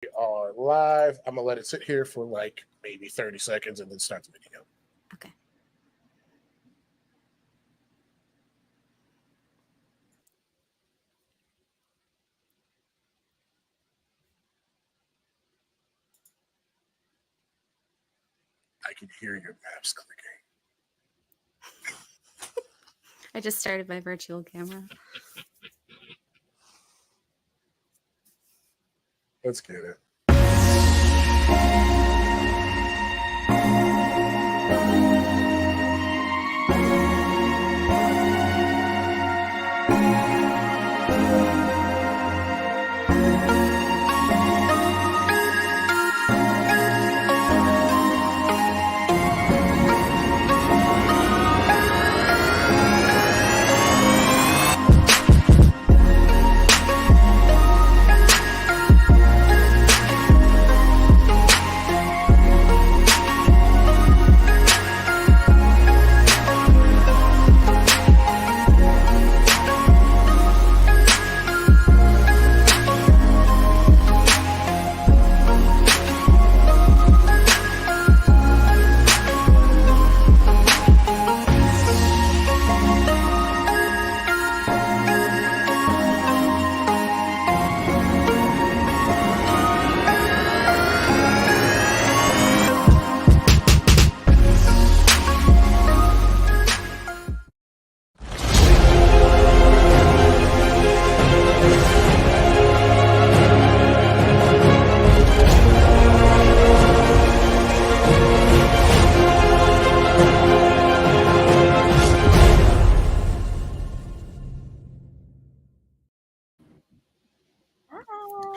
We are live. I'm gonna let it sit here for like maybe 30 seconds and then start the video. Okay. I can hear your maps clicking. I just started my virtual camera. Let's get it.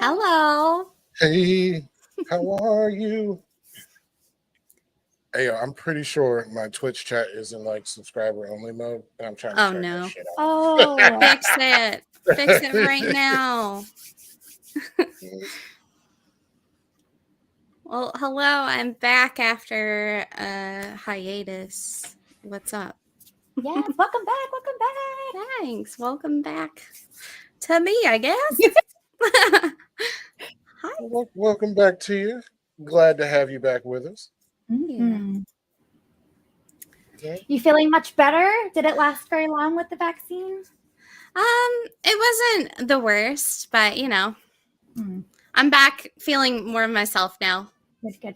Hello. Hey, how are you? Hey, I'm pretty sure my Twitch chat is in like subscriber only mode, and I'm trying to turn that shit off. Oh, Fix it. Fix it right now. Well, hello. I'm back after a hiatus. What's up? yeah. Welcome back. Welcome back. Thanks. Welcome back to me, I guess. Hi. Welcome back to you. Glad to have you back with us. Mhm. Okay. You feeling much better? Did it last very long with the vaccine? It wasn't the worst, but I'm back feeling more of myself now. Good.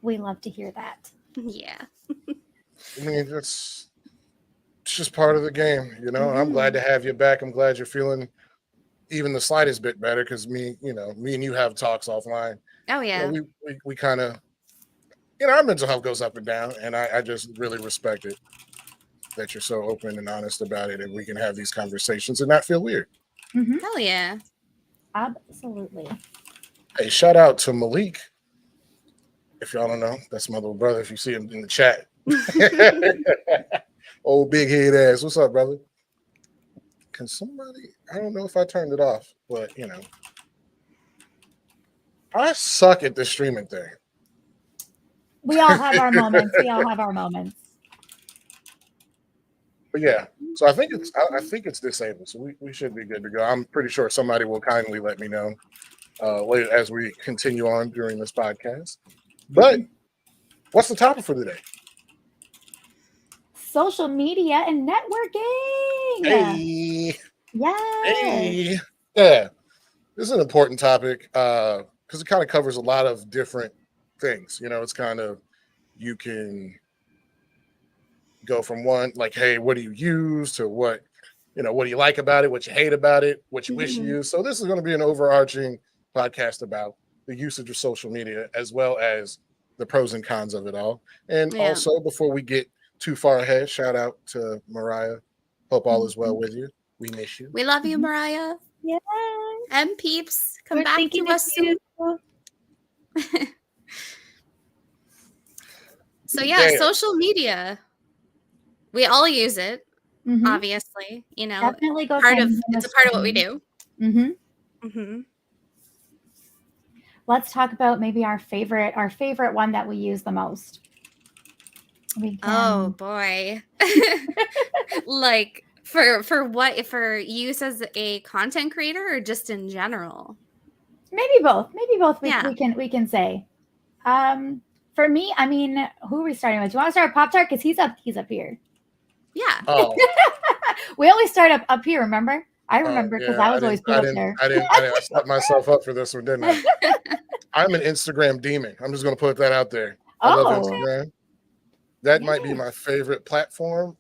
We love to hear that. Yeah. I mean, it's just part of the game, you know. I'm glad to have you back. I'm glad you're feeling even the slightest bit better because me and you have talks offline. Oh, yeah. We kind of, our mental health goes up and down, and I just really respect it that you're so open and honest about it, and we can have these conversations and not feel weird. Hell yeah. Absolutely. Hey, shout out to Malik. If y'all don't know, that's my little brother. If you see him in the chat, old big head ass. What's up, brother? Can somebody? I don't know if I turned it off, but I suck at this streaming thing. We all have our moments. But yeah, so I think it's disabled, so we should be good to go. I'm pretty sure somebody will kindly let me know later as we continue on during this podcast. But what's the topic for today? Social media and networking. Hey, Yes. yeah. This is an important topic because it kind of covers a lot of different things. It's kind of, you can go from one, like, hey, what do you use, to what do you like about it, what you hate about it, what you wish you used. So this is going to be an overarching podcast about the usage of social media as well as the pros and cons of it all. And also, before we get too far ahead, shout out to Mariah. Hope all is well with you. We miss you. We love you, Mariah. Yeah. And peeps, come back to us soon. So yeah, social media. We all use it, obviously. Definitely goes it's a part of what we do. Let's talk about maybe our favorite one that we use the most. Oh boy. Like for what? For use as a content creator or just in general? Maybe both. Maybe both. Yeah. We can say. For me, I mean, who are we starting with? Do you want to start with Pop Tart? Because he's up here. Yeah. Oh, We always start up here. Remember? I remember because I was always put up there. I set myself up for this one, didn't I? I'm an Instagram demon. I'm just going to put that out there. I love Instagram. That might be my favorite platform.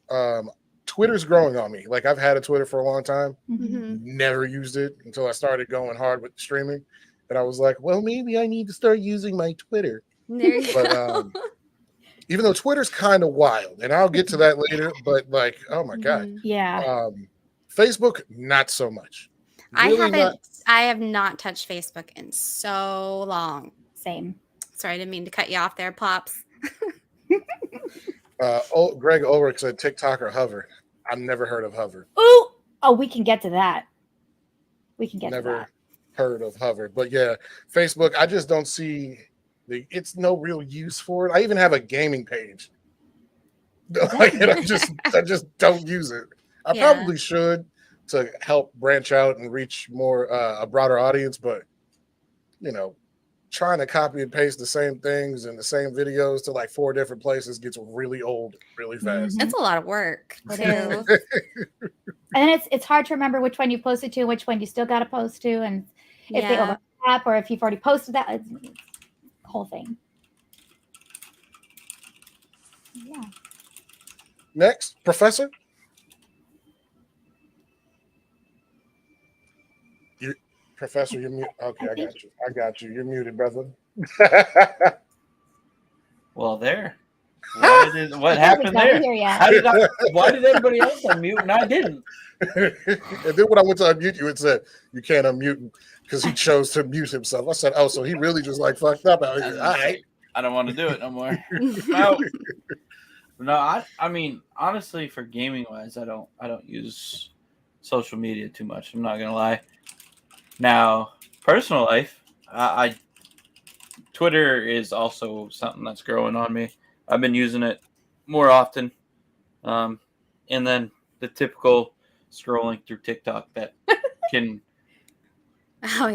Twitter's growing on me. Like I've had a Twitter for a long time. Never used it until I started going hard with streaming. And I was like, well, maybe I need to start using my Twitter. There you go. Even though Twitter's kind of wild, and I'll get to that later, but like, oh my God. Yeah. Facebook, not so much. Really I have not touched Facebook in so long. Same. Sorry, I didn't mean to cut you off there, Pops. Greg Ulrich said TikTok or Hover. I've never heard of Hover. Ooh. Oh, we can get to that. We can get to that. Never heard of Hover. But yeah, Facebook, I just don't see it's no real use for it. I even have a gaming page. Like, I just don't use it. I probably should to help branch out and reach more a broader audience, but you know, trying to copy and paste the same things and the same videos to like 4 different places gets really old really fast. It's a lot of work. It is. And it's hard to remember which one you posted to, which one you still got to post to, and if they overlap or if you've already posted that. It's the whole thing. Yeah. Next, Professor. Professor, you're muted. Okay, I got you. You're muted, brother. Well, there. What happened there? Why did everybody else unmute and I didn't? And then when I went to unmute you, it said you can't unmute because he chose to mute himself. I said, oh, so he really just like fucked up. All right. I don't want to do it no more. No, I mean, honestly, for gaming wise, I don't use social media too much. I'm not gonna lie. Now, personal life, Twitter is also something that's growing on me. I've been using it more often, and then the typical scrolling through TikTok that can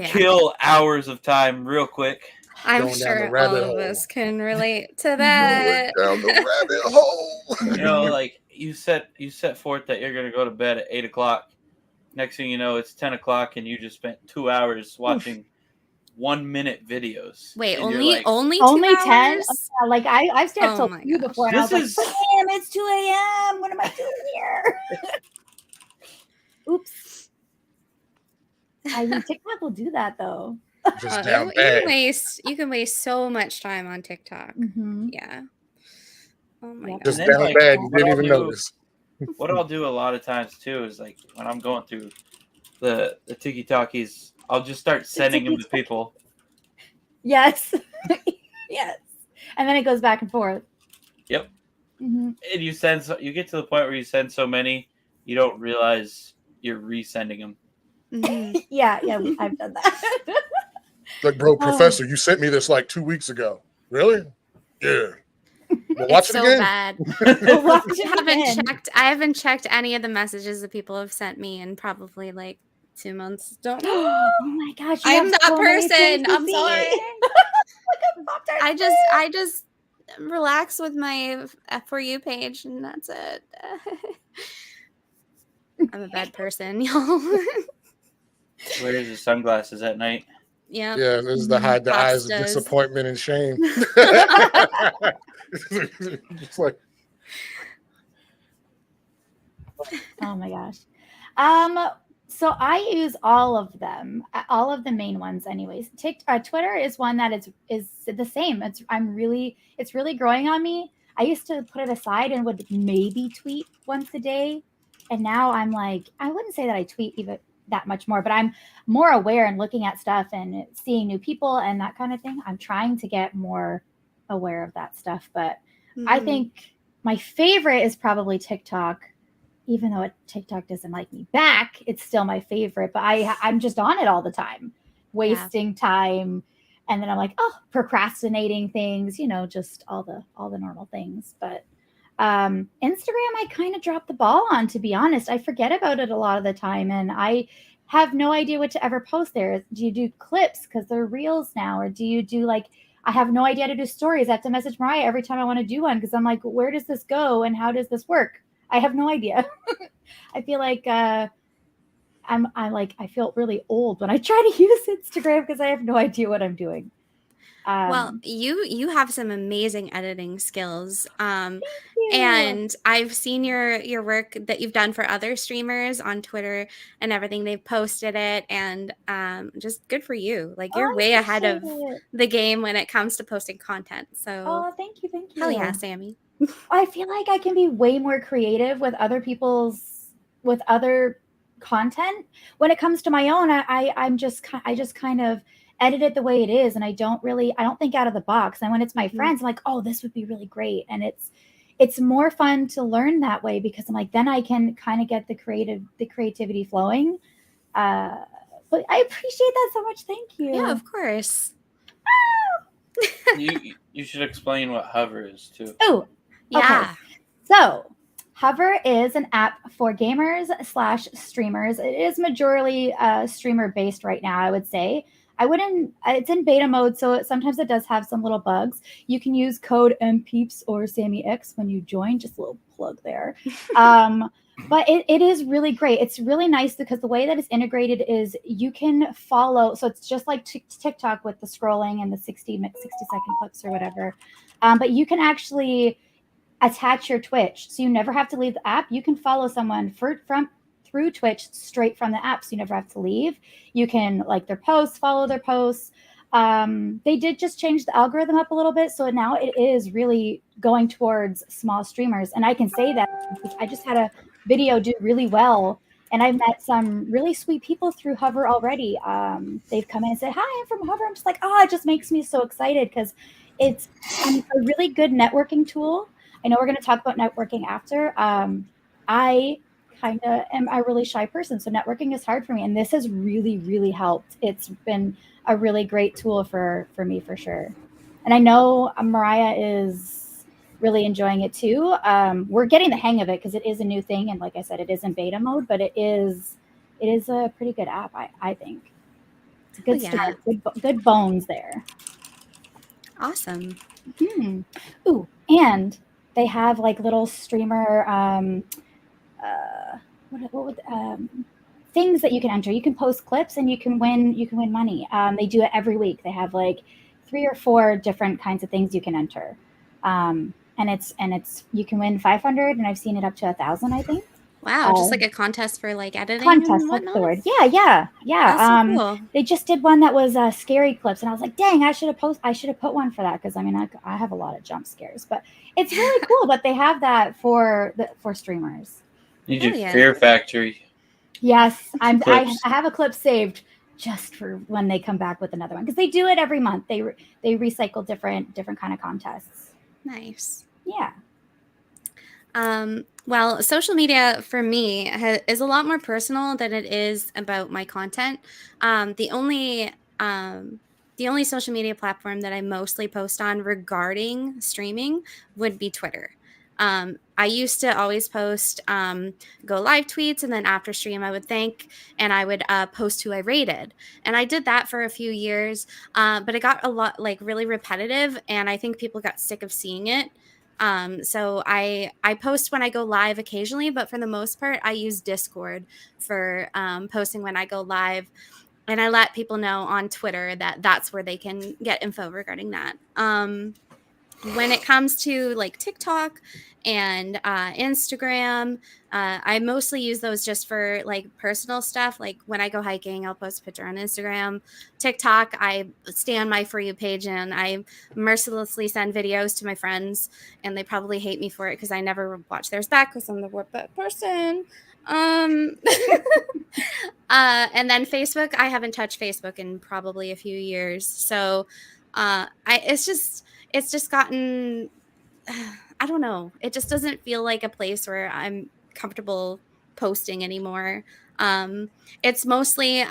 kill hours of time real quick. I'm sure all of us can relate to that. Down the rabbit hole. You know, like you set forth that you're gonna go to bed at 8:00. Next thing you know, it's 10:00, and you just spent 2 hours watching 1-minute videos. Wait, only 2 10? hours? Like I've stayed up till 2 before, and I was like, damn, it's 2 a.m. What am I doing here? Oops. I mean, TikTok will do that though. Just down bad. You can waste so much time on TikTok. Yeah. Oh my god. Just down bad. You didn't even notice. What I'll do a lot of times too is like when I'm going through the TikTokies, I'll just start sending them to people. Yes. Yes. And then it goes back and forth. Yep. And you get to the point where you send so many, you don't realize you're resending them. Yeah, I've done that. Like, bro, Professor, you sent me this like 2 weeks ago. Really? Yeah. We'll watch it again. Bad. I haven't checked any of the messages that people have sent me in probably like 2 months. Don't know. Oh my gosh. I am that person. I'm sorry. I just relax with my For You page and that's it. I'm a bad person, y'all. Wears his sunglasses at night. Yeah. Yeah, this is to hide the eyes of disappointment and shame. It's like, oh my gosh. So I use all of them, all of the main ones anyways. Twitter is one that is the same. It's really growing on me. I used to put it aside and would maybe tweet once a day. And now I'm like, I wouldn't say that I tweet even that much more, but I'm more aware and looking at stuff and seeing new people and that kind of thing. I'm trying to get more aware of that stuff. But I think my favorite is probably TikTok. Even though TikTok doesn't like me back, it's still my favorite. But I'm just on it all the time, wasting time. And then I'm like, procrastinating things, just all the normal things. But Instagram, I kind of dropped the ball on, to be honest. I forget about it a lot of the time. And I have no idea what to ever post there. Do you do clips because they're reels now, or do you do like, I have no idea how to do stories. I have to message Mariah every time I want to do one because I'm like, where does this go and how does this work? I have no idea. I feel like I feel really old when I try to use Instagram because I have no idea what I'm doing. Well, you have some amazing editing skills. Thank you. And I've seen your work that you've done for other streamers on Twitter and everything. They've posted it, and just good for you. Like, you're I way ahead of appreciate it. the game when it comes to posting content. So Oh, thank you. hell yeah, Sammy. I feel like I can be way more creative with other content. When it comes to my own, I just kind of edit it the way it is, and I don't think out of the box. And when it's my friends, I'm like, oh, this would be really great. And it's more fun to learn that way because I'm like, then I can kind of get the creativity flowing. But I appreciate that so much. Thank you. Yeah, of course. You should explain what Hover is too. Oh, Yeah. okay. So Hover is an app for gamers/streamers. It is majorly streamer based right now, I would say. It's in beta mode, so sometimes it does have some little bugs. You can use code MPeeps or SammyX when you join, just a little plug there. But it is really great. It's really nice because the way that it's integrated is you can follow. So it's just like TikTok with the scrolling and the 60-second clips or whatever. But you can actually attach your Twitch. So you never have to leave the app. You can follow someone through Twitch straight from the app. So you never have to leave. You can like their posts, follow their posts. They did just change the algorithm up a little bit. So now it is really going towards small streamers. And I can say that because I just had a video do really well. And I've met some really sweet people through Hover already. They've come in and said, hi, I'm from Hover. I'm just like, oh, it just makes me so excited because it's a really good networking tool. I know we're going to talk about networking after. I kind of am a really shy person, so networking is hard for me. And this has really, really helped. It's been a really great tool for me for sure. And I know Mariah is really enjoying it too. We're getting the hang of it because it is a new thing. And like I said, it is in beta mode, but it is a pretty good app, I think. It's a good start. Good bones there. Awesome. Ooh, and they have like little streamer things that you can enter. You can post clips and you can win money. They do it every week. They have like 3 or 4 different kinds of things you can enter. And it's you can win 500, and I've seen it up to 1,000, I think. Wow, just like a contest for like editing Contest, and that's whatnot? the word. Yeah. That's so cool. They just did one that was scary clips, and I was like, dang, I should have put one for that because I mean I have a lot of jump scares, but it's really cool that they have that for streamers. You do yeah. Fear Factory. Yes, I Clips. have a clip saved just for when they come back with another one because they do it every month. They recycle different kind of contests. Nice. Yeah. Well, social media for me is a lot more personal than it is about my content. The only social media platform that I mostly post on regarding streaming would be Twitter. I used to always post go live tweets, and then after stream I would thank and I would post who I rated, and I did that for a few years, but it got a lot like really repetitive, and I think people got sick of seeing it. So I post when I go live occasionally, but for the most part I use Discord for posting when I go live, and I let people know on Twitter that that's where they can get info regarding that. When it comes to like TikTok and Instagram, I mostly use those just for like personal stuff. Like when I go hiking, I'll post a picture on Instagram. TikTok, I stay on my For You page and I mercilessly send videos to my friends, and they probably hate me for it because I never watch theirs back because I'm the worst person. And then Facebook, I haven't touched Facebook in probably a few years. So it's just gotten, I don't know. It just doesn't feel like a place where I'm comfortable posting anymore. It's mostly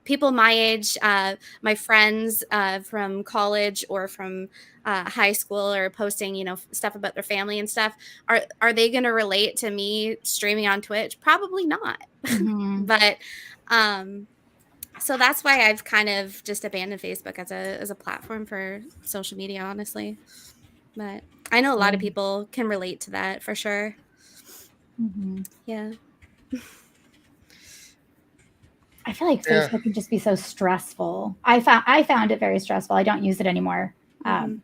people my age, my friends from college or from high school are posting, stuff about their family and stuff. Are they going to relate to me streaming on Twitch? Probably not. Mm-hmm. But So that's why I've kind of just abandoned Facebook as a platform for social media, honestly. But I know a lot of people can relate to that for sure. Mhm. Yeah. I feel like Yeah. Facebook can just be so stressful. I found it very stressful. I don't use it anymore. Mhm.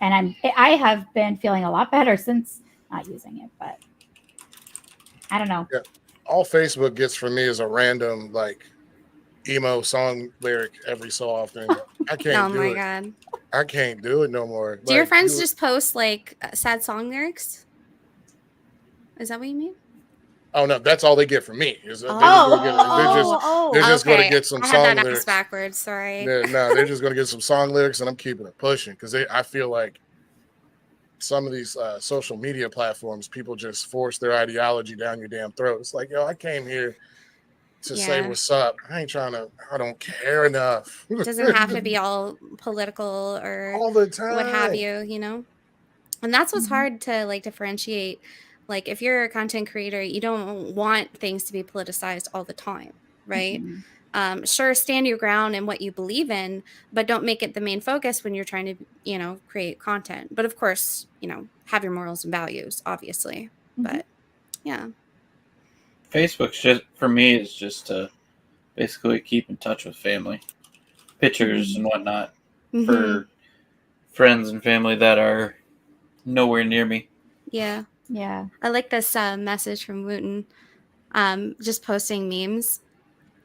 And I have been feeling a lot better since not using it, but I don't know. Yeah. All Facebook gets from me is a random like emo song lyric every so often. I Oh can't do my it. god. I can't do it no more. Do your Like friends you, just post like sad song lyrics? Is that what you mean? oh no, that's all they get from me. Is that they're just gonna get they're Oh. just gonna Okay. get some I had song that asked lyrics. backwards. Sorry. No, they're just gonna get some song lyrics, and I'm keeping it pushing because I feel like some of these social media platforms, people just force their ideology down your damn throat. It's like, yo, I came here to say Yeah. what's up. I don't care enough. It doesn't have to be all political or All the what have time. you, And that's what's Mhm. hard to like differentiate. Like if you're a content creator, you don't want things to be politicized all the time, right? Mhm. Sure, stand your ground in what you believe in, but don't make it the main focus when you're trying to, create content. But of course, have your morals and values, obviously. Mhm. But yeah. Facebook's just for me is just to basically keep in touch with family, pictures Mhm. and whatnot Mhm. for friends and family that are nowhere near me. Yeah. Yeah. I like this message from Wooten, just posting memes.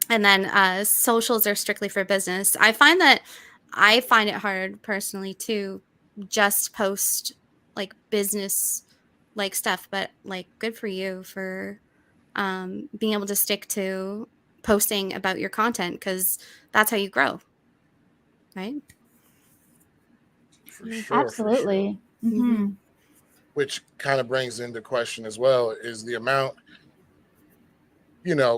And then socials are strictly for business. I find it hard personally to just post like business like stuff, but like good for you for being able to stick to posting about your content because that's how you grow, right? For Yeah. sure, for sure. Absolutely. Mhm. Mhm. Which kind of brings into question as well is the amount,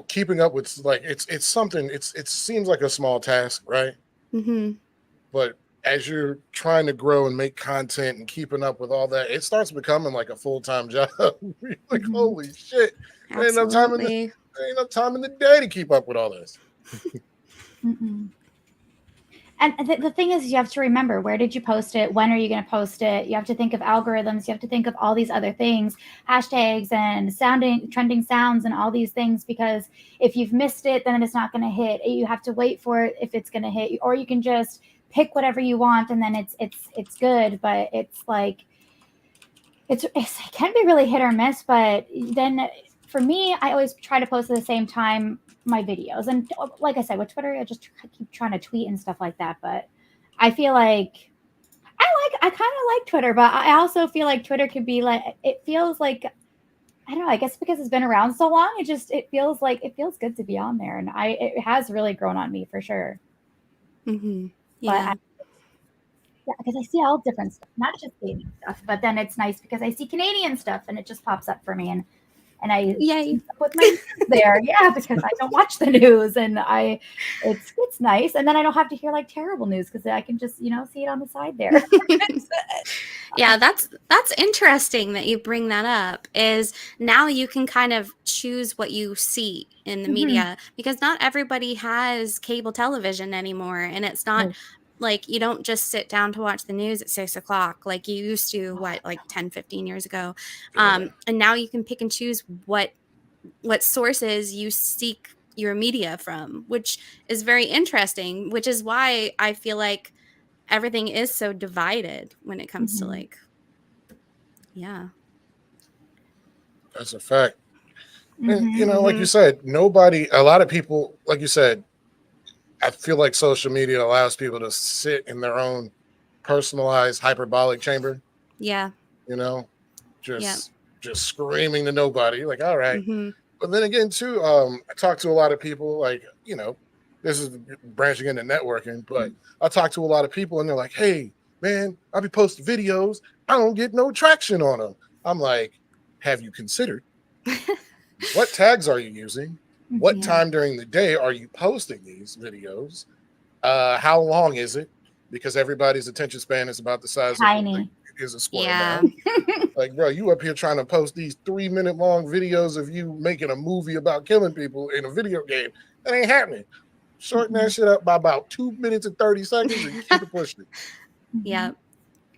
keeping up with like it's something, it seems like a small task, right? Mhm. But as you're trying to grow and make content and keeping up with all that, it starts becoming like a full-time job. You're like, Mhm. holy shit, there ain't enough time in the Absolutely. there ain't enough time in the day to keep up with all this. Mm-mm. And the thing is, you have to remember, where did you post it? When are you going to post it? You have to think of algorithms. You have to think of all these other things, hashtags and trending sounds and all these things, because if you've missed it, then it's not going to hit. You have to wait for it if it's going to hit, or you can just pick whatever you want and then it's good. But it's like, it can be really hit or miss. But then for me, I always try to post at the same time my videos. And like I said, with Twitter, I just keep trying to tweet and stuff like that. But I feel like I kind of like Twitter, but I also feel like Twitter could be like, it feels like, I don't know, I guess because it's been around so long, it feels good to be on there. And it has really grown on me for sure. Mhm. But Yeah. yeah, because I see all different stuff, not just gaming stuff, but then it's nice because I see Canadian stuff and it just pops up for me. And I Yay. keep up with my news there, yeah, because I don't watch the news, and it's nice, and then I don't have to hear like terrible news because I can just see it on the side there. Yeah, that's interesting that you bring that up. Is now you can kind of choose what you see in the Mhm. media because not everybody has cable television anymore, and it's not No. like you don't just sit down to watch the news at 6 o'clock like you used to, like 10, 15 years ago. And now you can pick and choose what sources you seek your media from, which is very interesting, which is why I feel like everything is so divided when it comes to Mhm. like, yeah. That's a fact. And Mhm. like you said, a lot of people, like you said, I feel like social media allows people to sit in their own personalized hyperbolic chamber, Yeah. just screaming to nobody. Like, all right. Hmm. But then again, too, I talk to a lot of people, like, this is branching into networking, but I talk to a lot of people and they're like, hey, man, I'll be posting videos. I don't get no traction on them. I'm like, have you considered what tags are you using? What Yeah. time during the day are you posting these videos? How long is it? Because everybody's attention span is about the size of Tiny. is a square Yeah. mile. Like, bro, you up here trying to post these 3-minute long videos of you making a movie about killing people in a video game. That ain't happening. Shorten that shit up by about 2 minutes and 30 seconds and keep it pushing. Yeah.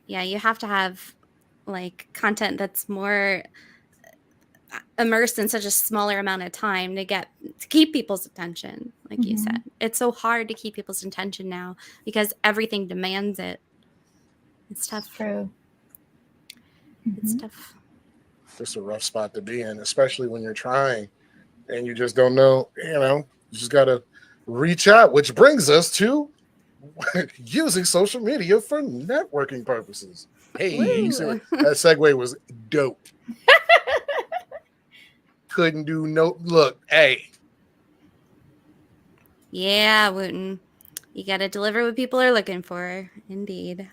Yeah, you have to have like content that's more immersed in such a smaller amount of time to keep people's attention, like you said. It's so hard to keep people's attention now because everything demands it. It's tough. True. It's tough. It's a rough spot to be in, especially when you're trying and you just don't know, you just got to reach out, which brings us to using social media for networking purposes. Hey, you see what- that segue was dope. Couldn't do no look. Hey, Yeah, Wooten. You got to deliver what people are looking for. Indeed.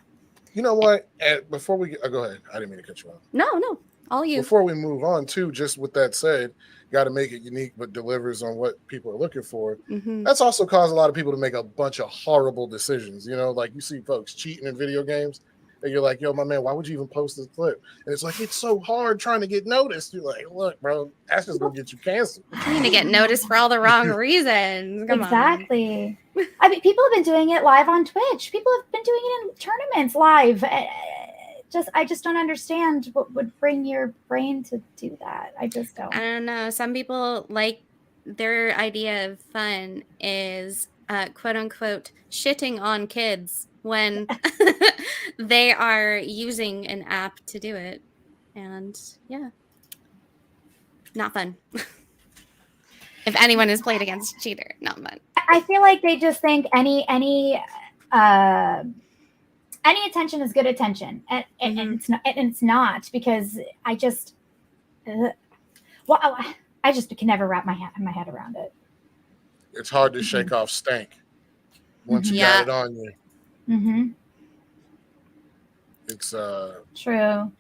you know what? Before we go ahead, I didn't mean to cut you off. No, all you. Before we move on, too, just with that said, got to make it unique, but delivers on what people are looking for. That's also caused a lot of people to make a bunch of horrible decisions. Like you see folks cheating in video games. And you're like, yo, my man, why would you even post this clip? And it's like, it's so hard trying to get noticed. You're like, look, bro, that's just going to get you canceled. You need to get noticed for all the wrong reasons. Come Exactly. I mean, people have been doing it live on Twitch. People have been doing it in tournaments live. I just don't understand what would bring your brain to do that. I just don't. I don't know. Some people like their idea of fun is quote unquote shitting on kids when they are using an app to do it. And yeah, not fun. If anyone has played against a cheater, not fun. I feel like they just think any attention is good attention, and it's not, because I just I just can never wrap my head around it. It's hard to shake off stank once you got it on you. It's true.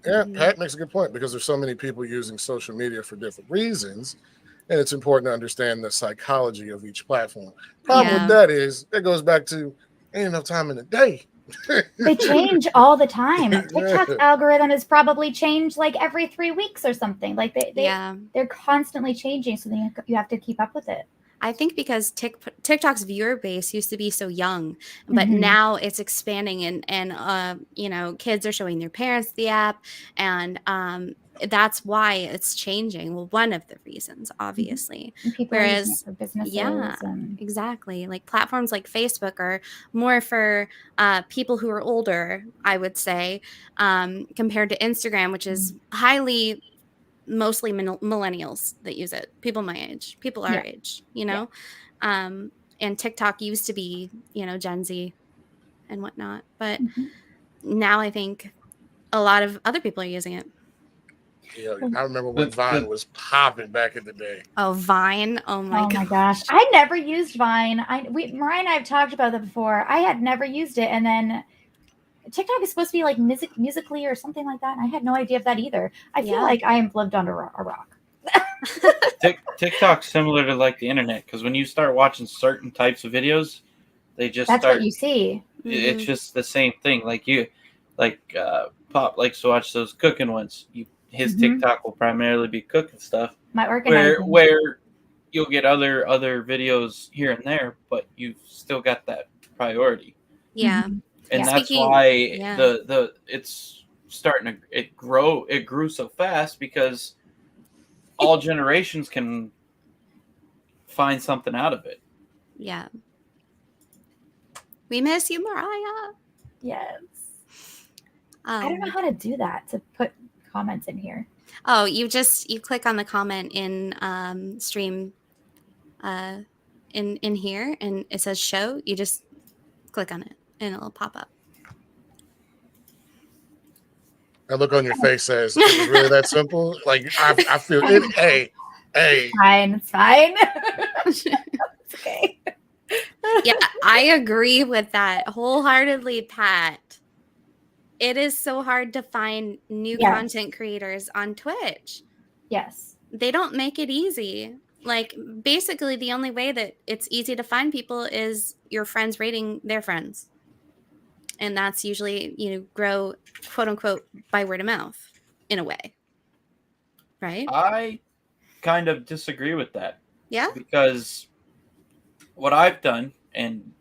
Yeah, Pat makes a good point, because there's so many people using social media for different reasons, and it's important to understand the psychology of each platform. Problem with that is it goes back to ain't enough time in the day. They change all the time. TikTok's algorithm is probably changed like every 3 weeks or something. Like they're constantly changing, so you have to keep up with it. I think because TikTok's viewer base used to be so young, but now it's expanding, and kids are showing their parents the app, and that's why it's changing. Well, one of the reasons, obviously. Whereas, for businesses exactly. Like platforms like Facebook are more for people who are older, I would say, compared to Instagram, which is mostly millennials that use it. People my age, people our age, and TikTok used to be, Gen Z and whatnot. But now I think a lot of other people are using it. Yeah, I remember when Vine was popping back in the day. Oh, Vine! Oh my gosh, I never used Vine. Mariah and I have talked about that before. I had never used it, and then TikTok is supposed to be like Musically or something like that, and I had no idea of that either. I feel like I am lived under a rock. TikTok's similar to like the internet, because when you start watching certain types of videos, they just that's what you see. It's just the same thing. Pop likes to watch those cooking ones. His TikTok will primarily be cooking stuff. Where you'll get other videos here and there, but you've still got that priority. Yeah. And that's why it's starting to it grew so fast, because all generations can find something out of it. Yeah. We miss you, Mariah. Yes. I don't know how to do that, to put comments in here. Oh, you click on the comment in stream in here, and it says show. You just click on it and it'll pop up. That look on your face says, is it really that simple? Like, I feel it. Hey. It's fine. It's okay. Yeah, I agree with that wholeheartedly, Pat. It is so hard to find new content creators on Twitch. Yes. They don't make it easy. Like, basically, the only way that it's easy to find people is your friends rating their friends. And that's usually, grow, quote unquote, by word of mouth, in a way. Right? I kind of disagree with that. Yeah? Because what I've done and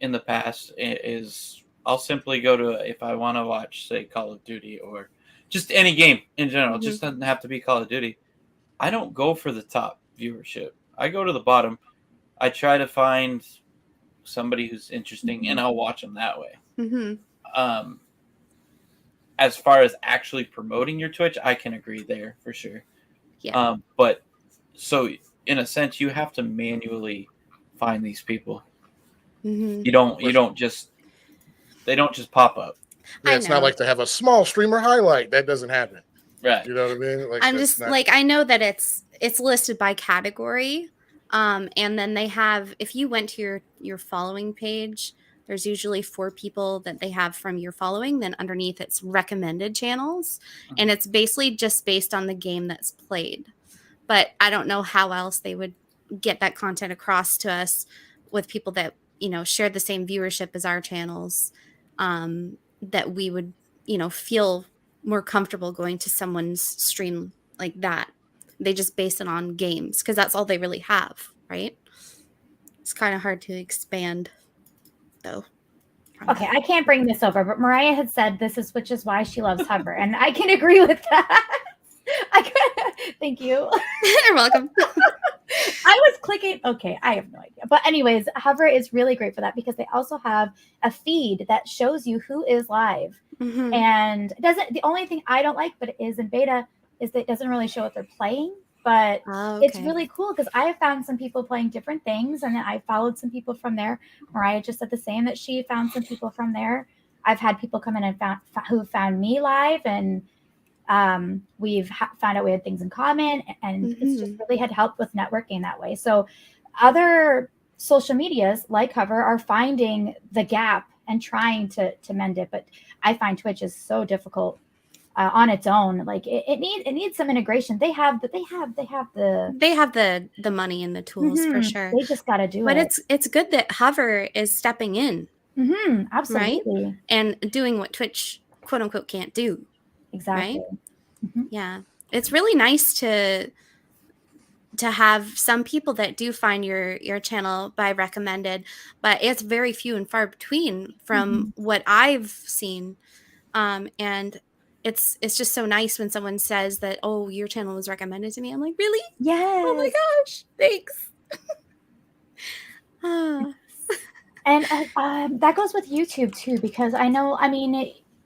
in the past is I'll simply go to, if I want to watch, say, Call of Duty or just any game in general, it just doesn't have to be Call of Duty. I don't go for the top viewership. I go to the bottom. I try to find somebody who's interesting, and I'll watch them that way. Mm-hmm. As far as actually promoting your Twitch, I can agree there for sure. Yeah. But so in a sense, you have to manually find these people. Mm-hmm. You don't just they don't just pop up. Yeah, it's not like to have a small streamer highlight. That doesn't happen. Right. You know what I mean? Like, I'm just like, I know that it's listed by category. And then they have, if you went to your following page, there's usually 4 people that they have from your following. Then underneath it's recommended channels. And it's basically just based on the game that's played. But I don't know how else they would get that content across to us with people that, share the same viewership as our channels, that we would, feel more comfortable going to someone's stream like that. They just base it on games because that's all they really have, right? It's kind of hard to expand, though. Okay, I can't bring this over, but Mariah had said which is why she loves Hover, and I can agree with that. Thank you. You're welcome. I was clicking. Okay, I have no idea. But anyways, Hover is really great for that because they also have a feed that shows you who is live. Mm-hmm. And the only thing I don't like, but it is in beta, is that it doesn't really show what they're playing. But it's really cool because I have found some people playing different things, and I followed some people from there. Mariah just said the same, that she found some people from there. I've had people come in and who found me live, and we've found out we had things in common, and it's just really had helped with networking that way. So other social medias like Hover are finding the gap and trying to mend it, but I find Twitch is so difficult on its own. Like it needs some integration. They have the money and the tools for sure. They just got to do it. But it's good that Hover is stepping in, absolutely, right? And doing what Twitch quote unquote can't do. Exactly. Right? Yeah, it's really nice to have some people that do find your channel by recommended, but it's very few and far between from what I've seen. And it's just so nice when someone says that, oh, your channel was recommended to me. I'm like, really? Yeah. Oh my gosh, thanks. And that goes with YouTube too, because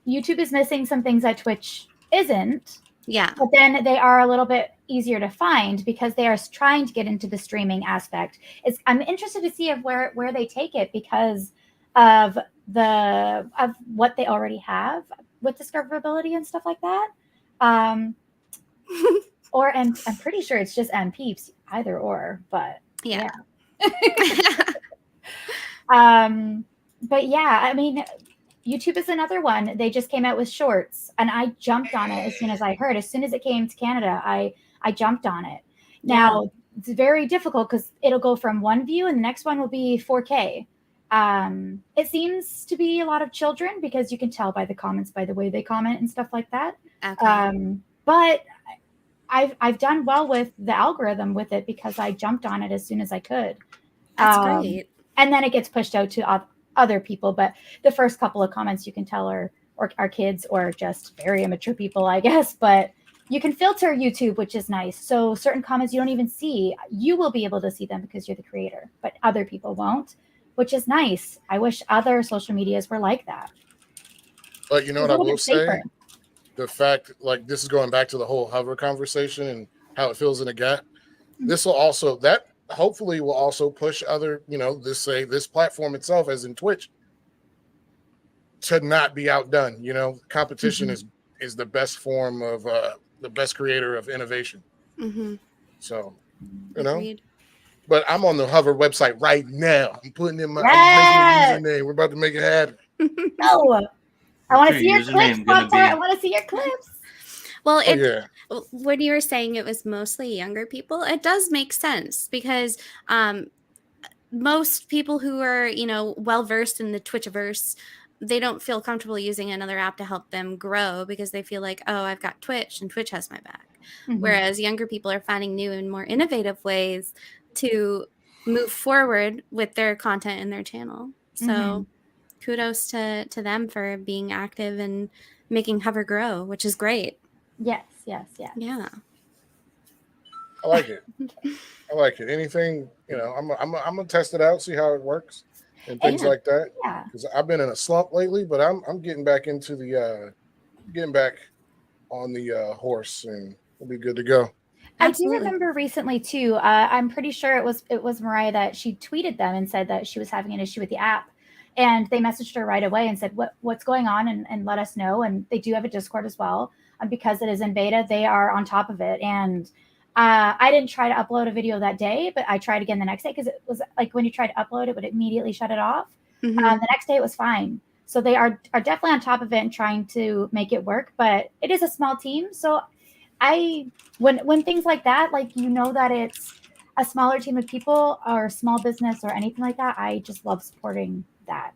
YouTube is missing some things that Twitch isn't. Yeah. But then they are a little bit easier to find because they are trying to get into the streaming aspect. I'm interested to see where they take it because of what they already have with discoverability and stuff like that. Or I'm pretty sure it's just MPeeps, either or, but yeah. But yeah, YouTube is another one. They just came out with shorts, and I jumped on it as soon as I heard. As soon as it came to Canada, I jumped on it. Now, it's very difficult because it'll go from one view and the next one will be 4K. It seems to be a lot of children because you can tell by the comments, by the way they comment and stuff like that. Okay. But I've done well with the algorithm with it because I jumped on it as soon as I could. That's great. And then it gets pushed out to other people, but the first couple of comments you can tell are kids or just very immature people, I guess. But you can filter YouTube, which is nice. So certain comments you don't even see, you will be able to see them because you're the creator, but other people won't, which is nice. I wish other social medias were like that. But you know what I will say? The fact, like, this is going back to the whole Hover conversation and how it fills in a gap. This will also, that hopefully will also push other, this platform itself, as in Twitch, to not be outdone. Competition is the best form of the best creator of innovation. So, Agreed. But I'm on the Hover website right now. I'm putting in I'm making a username. We're about to make it happen. No, I want to see your clips, Pop-Tart. I want to see your clips. Well, when you were saying it was mostly younger people, it does make sense because most people who are, well versed in the Twitchiverse, they don't feel comfortable using another app to help them grow because they feel like, oh, I've got Twitch and Twitch has my back. Whereas younger people are finding new and more innovative ways to move forward with their content and their channel. So kudos to them for being active and making Hover grow, which is great. Yes. Yeah. I like it. I like it. Anything, I'm gonna test it out, see how it works, and things like that. Yeah. Because I've been in a slump lately, but I'm getting back into the getting back on the horse, and we'll be good to go. Absolutely. I do remember recently too. I'm pretty sure it was Mariah that she tweeted them and said that she was having an issue with the app, and they messaged her right away and said what's going on and let us know. And they do have a Discord as well, and because it is in beta, they are on top of it. And I didn't try to upload a video that day, but I tried again the next day because it was like when you tried to upload, it would immediately shut it off. The next day it was fine. So they are definitely on top of it and trying to make it work. But it is a small team, so when things like that, like that it's a smaller team of people or a small business or anything like that, I just love supporting that.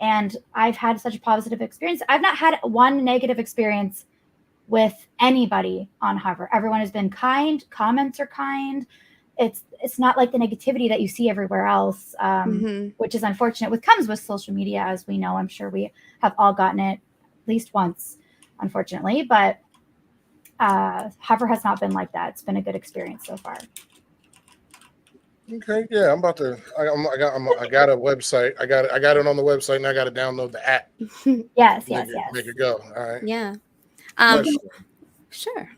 And I've had such a positive experience. I've not had one negative experience with anybody on Hover. Everyone has been kind. Comments are kind. It's not like the negativity that you see everywhere else, which is unfortunate. What comes with social media, as we know. I'm sure we have all gotten it at least once, unfortunately. But Hover has not been like that. It's been a good experience so far. Okay, yeah, I'm about to. I got a website. I got it on the website, and I got to download the app. Yes. Make it go. All right. Yeah. Sure.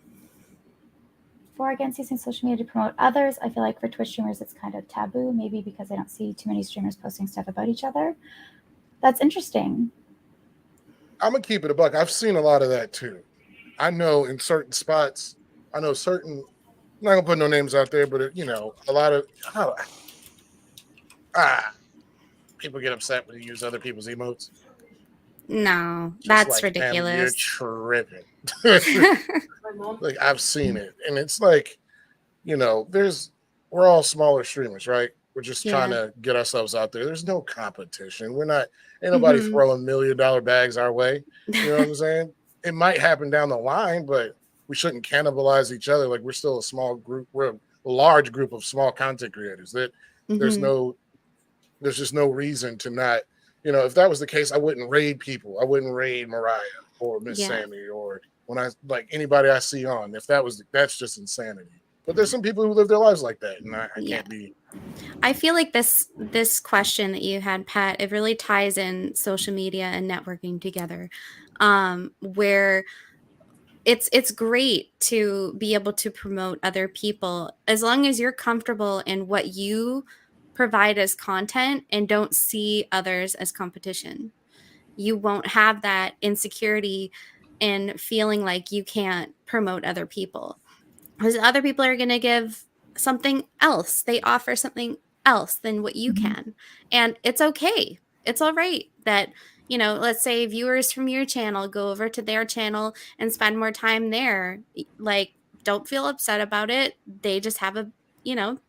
For against using social media to promote others, I feel like for Twitch streamers, it's kind of taboo. Maybe because I don't see too many streamers posting stuff about each other. That's interesting. I'm gonna keep it a buck. I've seen a lot of that too. I know in certain spots. I'm not gonna put no names out there, but a lot of people get upset when you use other people's emotes. No, Just that's like, ridiculous. You're tripping. Like I've seen it, and it's like, we're all smaller streamers, right? We're just trying to get ourselves out there. There's no competition. Ain't nobody throwing $1 million bags our way. You know what I'm saying? It might happen down the line, but we shouldn't cannibalize each other. Like we're still a small group. We're a large group of small content creators. That there's just no reason to not. If that was the case, I wouldn't raid people. I wouldn't raid Mariah or Miss Sammy or when I like anybody I see on. That's just insanity. But there's some people who live their lives like that, and I can't be. I feel like this question that you had, Pat, it really ties in social media and networking together, where it's great to be able to promote other people as long as you're comfortable in what you provide as content and don't see others as competition. You won't have that insecurity and feeling like you can't promote other people, because other people are going to give something else. They offer something else than what you can. And it's okay. It's all right that, let's say viewers from your channel go over to their channel and spend more time there. Like, don't feel upset about it. They just have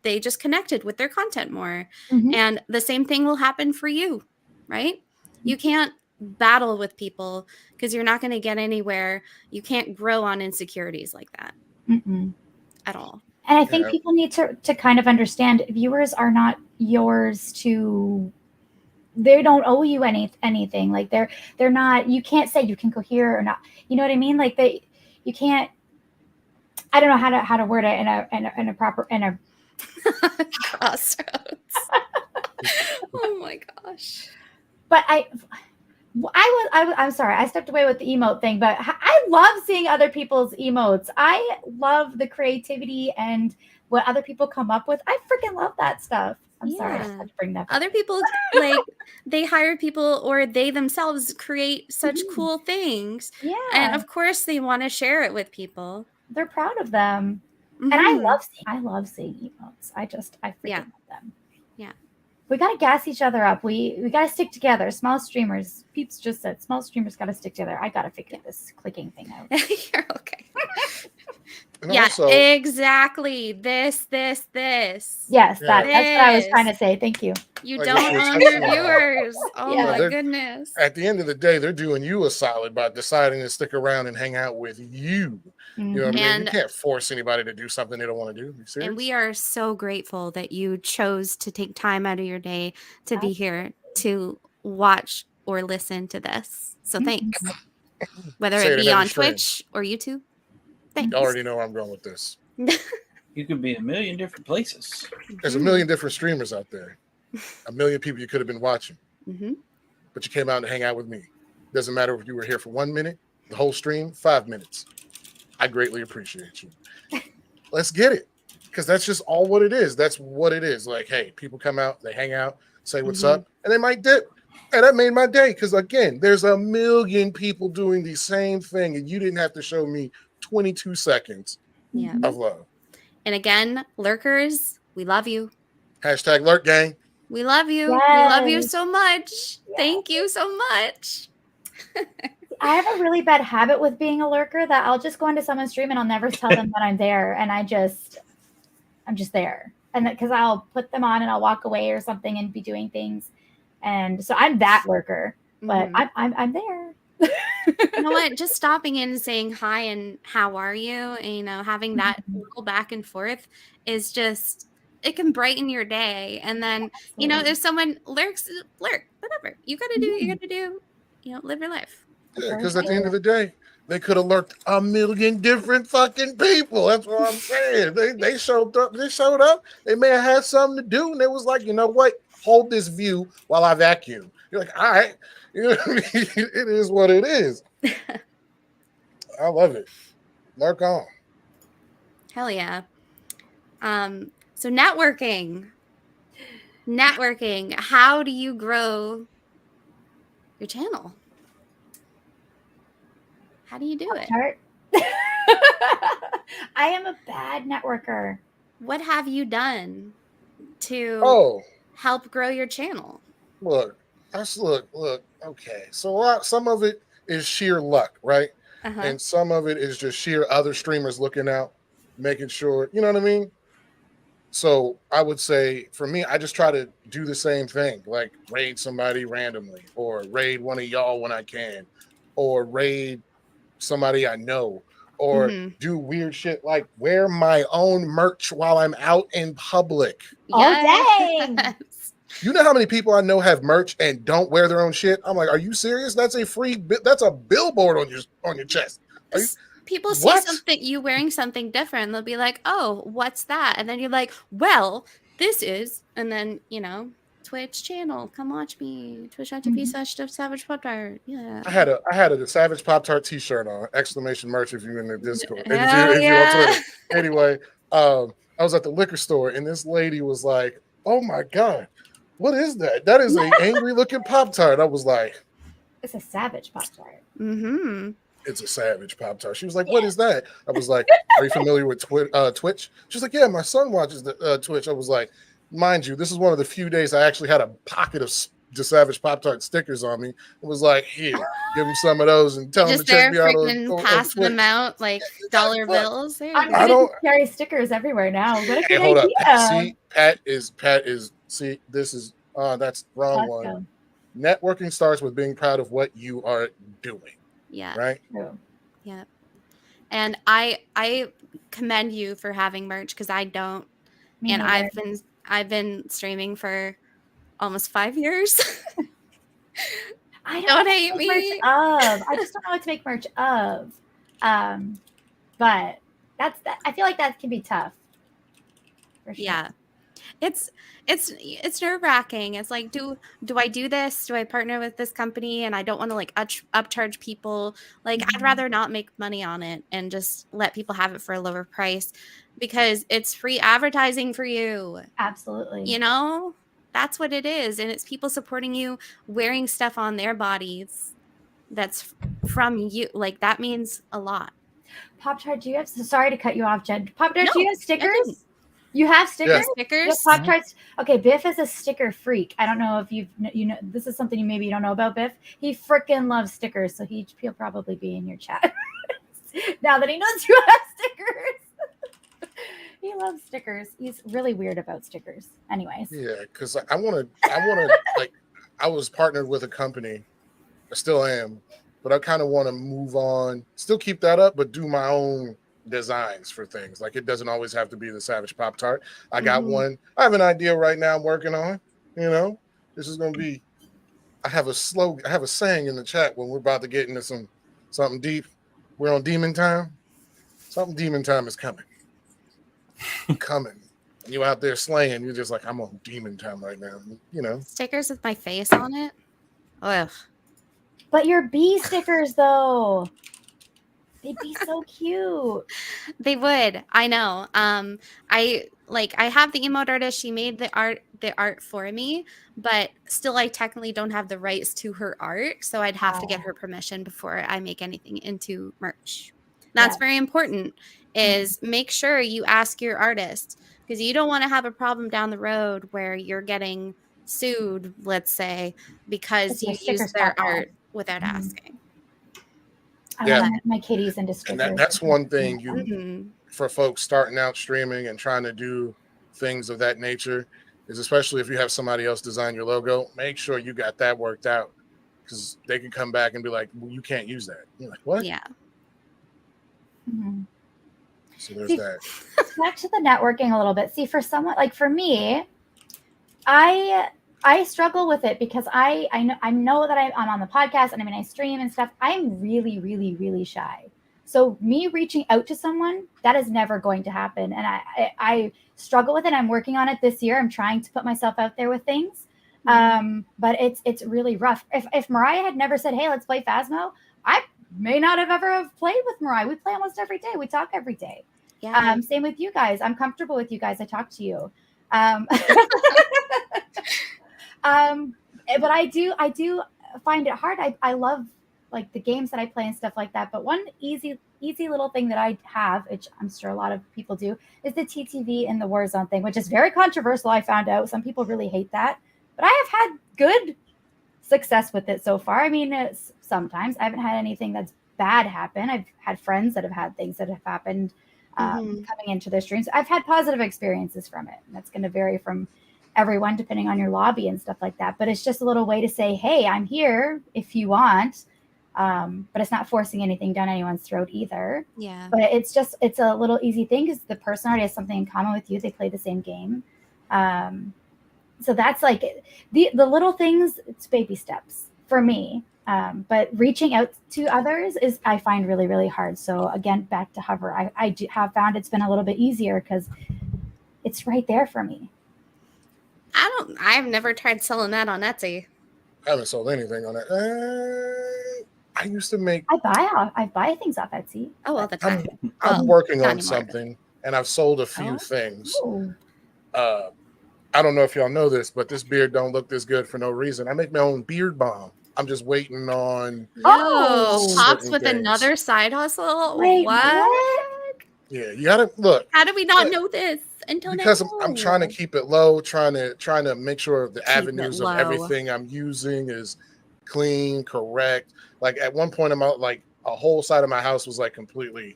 they just connected with their content more. And the same thing will happen for you, right? You can't battle with people because you're not going to get anywhere. You can't grow on insecurities like that at all. And I think people need to kind of understand viewers are not yours they don't owe you anything. Like they're not, you can't say you can go here or not. You know what I mean? Like you can't, I don't know how to word it in a proper crossroads. Oh my gosh. But I'm sorry, I stepped away with the emote thing, but I love seeing other people's emotes. I love the creativity and what other people come up with. I freaking love that stuff. I'm sorry, I just had to bring that up. Other people, like, they hire people or they themselves create such cool things. Yeah. And of course they want to share it with people. They're proud of them. And I love seeing emotes. I freaking love them. Yeah. We got to gas each other up. We got to stick together. Small streamers. Peeps just said small streamers got to stick together. I got to figure this clicking thing out. You're okay. And Yeah, also, exactly. This. Yes, Yeah. that's what I was trying to This. say. Thank you. You Like what don't you were own your touching on. viewers. Oh Yeah. my They're- goodness. at the end of the day, they're doing you a solid by deciding to stick around and hang out with you. You know what I mean? And- You can't force anybody to do something they don't want to do. You serious? And we are so grateful that you chose to take time out of your day to be here to watch or listen to this. So thanks. Whether Say it it in be every on stream. Twitch or YouTube. Thanks. You already know where I'm going with this. You could be a million different places. There's a million different streamers out there. A million people you could have been watching, Mm-hmm. but you came out to hang out with me. Doesn't matter if you were here for 1 minute, the whole stream, 5 minutes. I greatly appreciate you. Let's get it. Because that's just all what it is. That's what it is. Like, hey, people come out, they hang out, say what's up, and they might dip. And that made my day. Because again, there's a million people doing the same thing, and you didn't have to show me 22 seconds Yeah. of love. And again, lurkers, we love you. Hashtag lurk gang. We love you. We love you Yes. so much. Thank you so much. I have a really bad habit with being a lurker that I'll just go into someone's stream and I'll never tell them that I'm there, and I'm just there, and because I'll put them on and I'll walk away or something and be doing things, and so I'm that lurker, but Mhm. I'm there. You know what? Just stopping in and saying hi and how are you, and, you know, having that little back and forth is just, it can brighten your day. And then, you know, if someone lurks, lurk, whatever. You gotta do what you gotta do, you know, live your life. Yeah, because at the end of the day, they could have lurked a million different fucking people. That's what I'm saying. They showed up. They showed up. They may have had something to do, and they was like, you know what? Hold this view while I vacuum. You're like, all right. You know what I mean? It is what it is. I love it. Lurk on. Hell yeah. So networking. How do you grow your channel? How do you do it? Chart. I am a bad networker. What have you done to Oh, help grow your channel? look. Look. Okay. So some of it is sheer luck, right? Uh-huh. And some of it is just sheer other streamers looking out, making sure, you know what I mean? So I would say for me, I just try to do the same thing, like raid somebody randomly, or raid one of y'all when I can, or raid somebody I know, or Mhm. do weird shit like wear my own merch while I'm out in public. Oh, dang. Yes. You know how many people I know have merch and don't wear their own shit? I'm like, are you serious? That's a that's a billboard on your chest. Are you, People see What? something, you wearing something different, they'll be like, oh, what's that? And then you're like, well, this is, and then, you know, Twitch channel, come watch me, twitch.tv/Savage Pop Tart. Yeah. I had a Savage Pop Tart t-shirt on, exclamation merch if you're in the Discord. If Hell you're on yeah. Twitter. Anyway, I was at the liquor store and this lady was like, oh my God, what is that? That is an angry looking Pop Tart. I was like, It's a Savage Pop Tart. Mm-hmm. it's a Savage Pop Tart. She was like, what is that? I was like, are you familiar with Twitch? She's like, yeah, my son watches the Twitch. I was like, mind you, this is one of the few days I actually had a pocket of the Savage Pop Tart stickers on me. It was like, here, give him some of those and tell him Just to check there me out freaking passing them Twitch. out like dollar bills. There you I'm go. I going don't- to carry stickers everywhere now. What a Hey, good hold up. idea. Pat is see, this is that's wrong one. Awesome. Networking starts with being proud of what you are doing, Yeah. right? True. Yeah. And I commend you for having merch because I don't. Me And neither. I've been streaming for almost 5 years. I Don't know what to hate make merch me. of. I just don't know what to make merch of. But I feel like that can be tough. For sure. Yeah. It's nerve-wracking. It's like, do I do this? Do I partner with this company? And I don't want to like upcharge people. Like, I'd Mhm. rather not make money on it and just let people have it for a lower price because it's free advertising for you. Absolutely. You know, that's what it is. And it's people supporting you, wearing stuff on their bodies that's from you. Like, that means a lot. Pop Tart, do you have? Sorry to cut you off, Jen. Pop Tart, No, do you have didn't. stickers? You have stickers. Yes. You Stickers. have Pop Tarts. Okay, Biff is a sticker freak. I don't know if you know. This is something maybe you don't know about Biff. He freaking loves stickers, so he'll probably be in your chat. now that he knows you have stickers. He loves stickers. He's really weird about stickers. Anyways. Yeah, because I want to like, I was partnered with a company, I still am, but I kind of want to move on, still keep that up, but do my own designs for things. Like it doesn't always have to be the Savage Pop Tart. I got one. I have an idea right now I'm working on. You know, this is going to be. I have a saying in the chat when we're about to get into something deep. We're on demon time. Something demon time is coming. Coming. You out there slaying, you're just like, I'm on demon time right now. You know. Stickers with my face on it. Ugh. But your bee stickers, though, they'd be so cute. They would. I know. I have the emote artist. She made the art for me, but still, I technically don't have the rights to her art, so I'd have to get her permission before I make anything into merch. That's very important. Is make sure you ask your artist, because you don't want to have a problem down the road where you're getting sued, let's say, because you use their art without asking. I want my kitties into stickers. And that's one thing for folks starting out streaming and trying to do things of that nature, is especially if you have somebody else design your logo, make sure you got that worked out, because they can come back and be like, well, you can't use that. You're like, what? Yeah. So there's that. Back to the networking a little bit. See, for someone like for me, I struggle with it because I know that I'm on the podcast and I stream and stuff. I'm really, really, really shy. So me reaching out to someone, that is never going to happen. And I struggle with it. I'm working on it this year. I'm trying to put myself out there with things. But it's really rough. If Mariah had never said, hey, let's play Phasmo, I may not have ever played with Mariah. We play almost every day. We talk every day. Yeah. Same with you guys. I'm comfortable with you guys. I talk to you. But I do find it hard. I love like the games that I play and stuff like that. But one easy little thing that I have, which I'm sure a lot of people do, is the TTV and the Warzone thing, which is very controversial. I found out some people really hate that, but I have had good success with it so far. I mean, sometimes I haven't had anything that's bad happen. I've had friends that have had things that have happened coming into their streams. I've had positive experiences from it. And that's going to vary from everyone depending on your lobby and stuff like that. But it's just a little way to say, hey, I'm here if you want. But it's not forcing anything down anyone's throat either. Yeah. But it's a little easy thing because the person already has something in common with you. They play the same game. So that's like the little things, it's baby steps for me. But reaching out to others is, I find really, really hard. So again, back to Hover, I have found it's been a little bit easier because it's right there for me. I've never tried selling that on Etsy. I haven't sold anything on it. I used to make. I buy things off Etsy. Oh, all the time. I'm working on anymore. something, and I've sold a few things. Ooh. I don't know if y'all know this, but this beard don't look this good for no reason. I make my own beard balm. I'm just waiting on. Oh, Pops certain with things. another side hustle. Wait, what? Yeah, you gotta look. How did we not know this until Because now? I'm trying to keep it low, trying to make sure the avenues it of low. everything I'm using is clean, correct. Like at one point, like a whole side of my house was like completely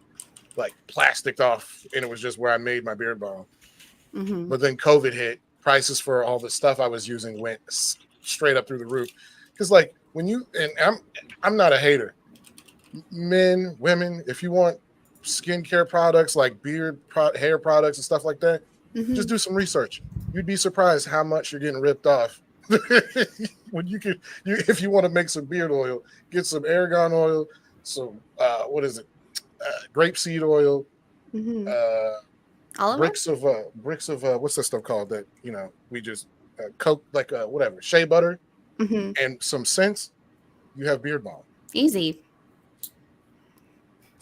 like plasticed off, and it was just where I made my beard balm. Mm-hmm. But then COVID hit, prices for all the stuff I was using went straight up through the roof. Because like when you, and I'm not a hater, men, women, if you want skincare products like hair products and stuff like that, just do some research. You'd be surprised how much you're getting ripped off. When if you want to make some beard oil, get some argan oil, some grapeseed oil, bricks of what's that stuff called that we just coat like whatever shea butter and some scents. You have beard balm. Easy.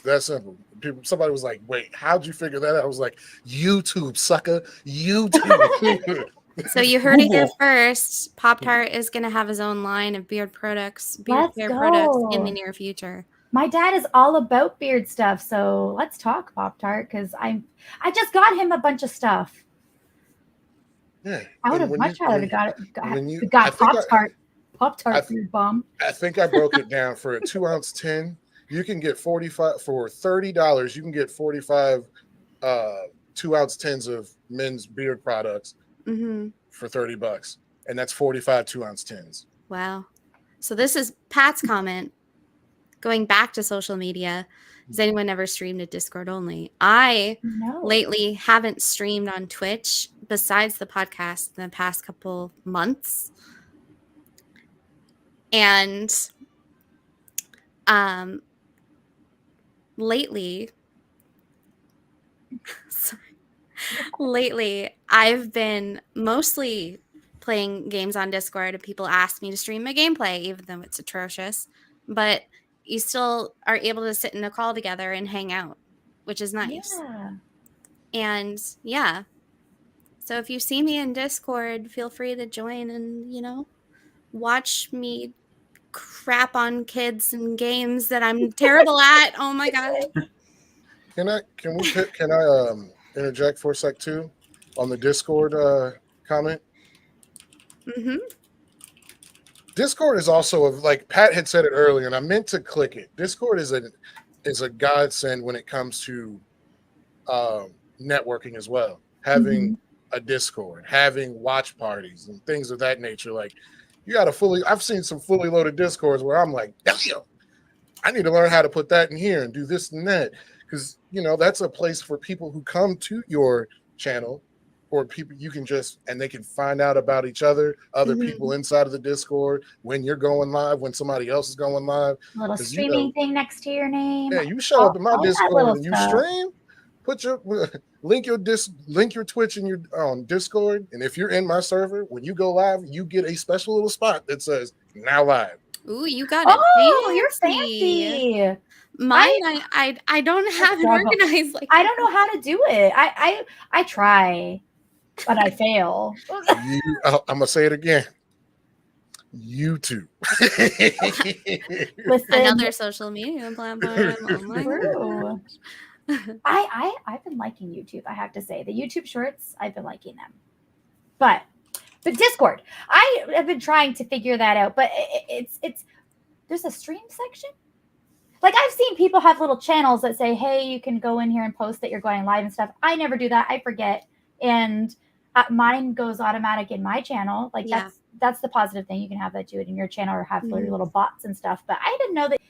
That's simple. Somebody was like, "Wait, how'd you figure that out?" I was like, "YouTube, sucker, YouTube." So you heard it here first. Pop-Tart is going to have his own line of beard products in the near future. My dad is all about beard stuff, so let's talk Pop-Tart because I just got him a bunch of stuff. Yeah, I would have much rather got Pop-Tart beard balm. I think I broke it down for a 2-ounce tin. you can get 45 for $30. You can get 45 2-ounce tins of men's beard products Mm-hmm. for $30, and that's 45 2-ounce tins. Wow. So this is Pat's comment. Going back to social media, has anyone ever streamed at Discord only? I No. lately haven't streamed on Twitch besides the podcast in the past couple months. And lately I've been mostly playing games on Discord, and people ask me to stream my gameplay, even though it's atrocious. But you still are able to sit in a call together and hang out, which is nice. Yeah. And yeah, so if you see me in Discord, feel free to join and, watch me crap on kids and games that I'm terrible at. Oh my god. Can I interject for a sec too on the Discord comment? Mm-hmm. Discord is also like Pat had said it earlier, and I meant to click it. Discord is a godsend when it comes to networking as well. Having a Discord, having watch parties, and things of that nature. Like you got I've seen some fully loaded Discords where I'm like, damn, I need to learn how to put that in here and do this and that, because that's a place for people who come to your channel, or people you can and they can find out about each other, other people inside of the Discord, when you're going live, when somebody else is going live. A little streaming thing next to your name. Yeah, you show up in my Discord and you stuff. stream, put your link your Twitch in your Discord, and if you're in my server, when you go live, you get a special little spot that says now live. Ooh, you got it. Oh, you're fancy. Mine, I don't have it organized like I don't know how to do it. I try, but I fail. I'm gonna say it again. YouTube. Listen, another social media platform. Oh my True. God. I've been liking YouTube. I have to say, the YouTube Shorts, I've been liking them. But Discord, I have been trying to figure that out. But it's there's a stream section. Like I've seen people have little channels that say, "Hey, you can go in here and post that you're going live and stuff." I never do that. I forget, and mine goes automatic in my channel. Like that's the positive thing. You can have that do it in your channel or have your little bots and stuff. But I didn't know that.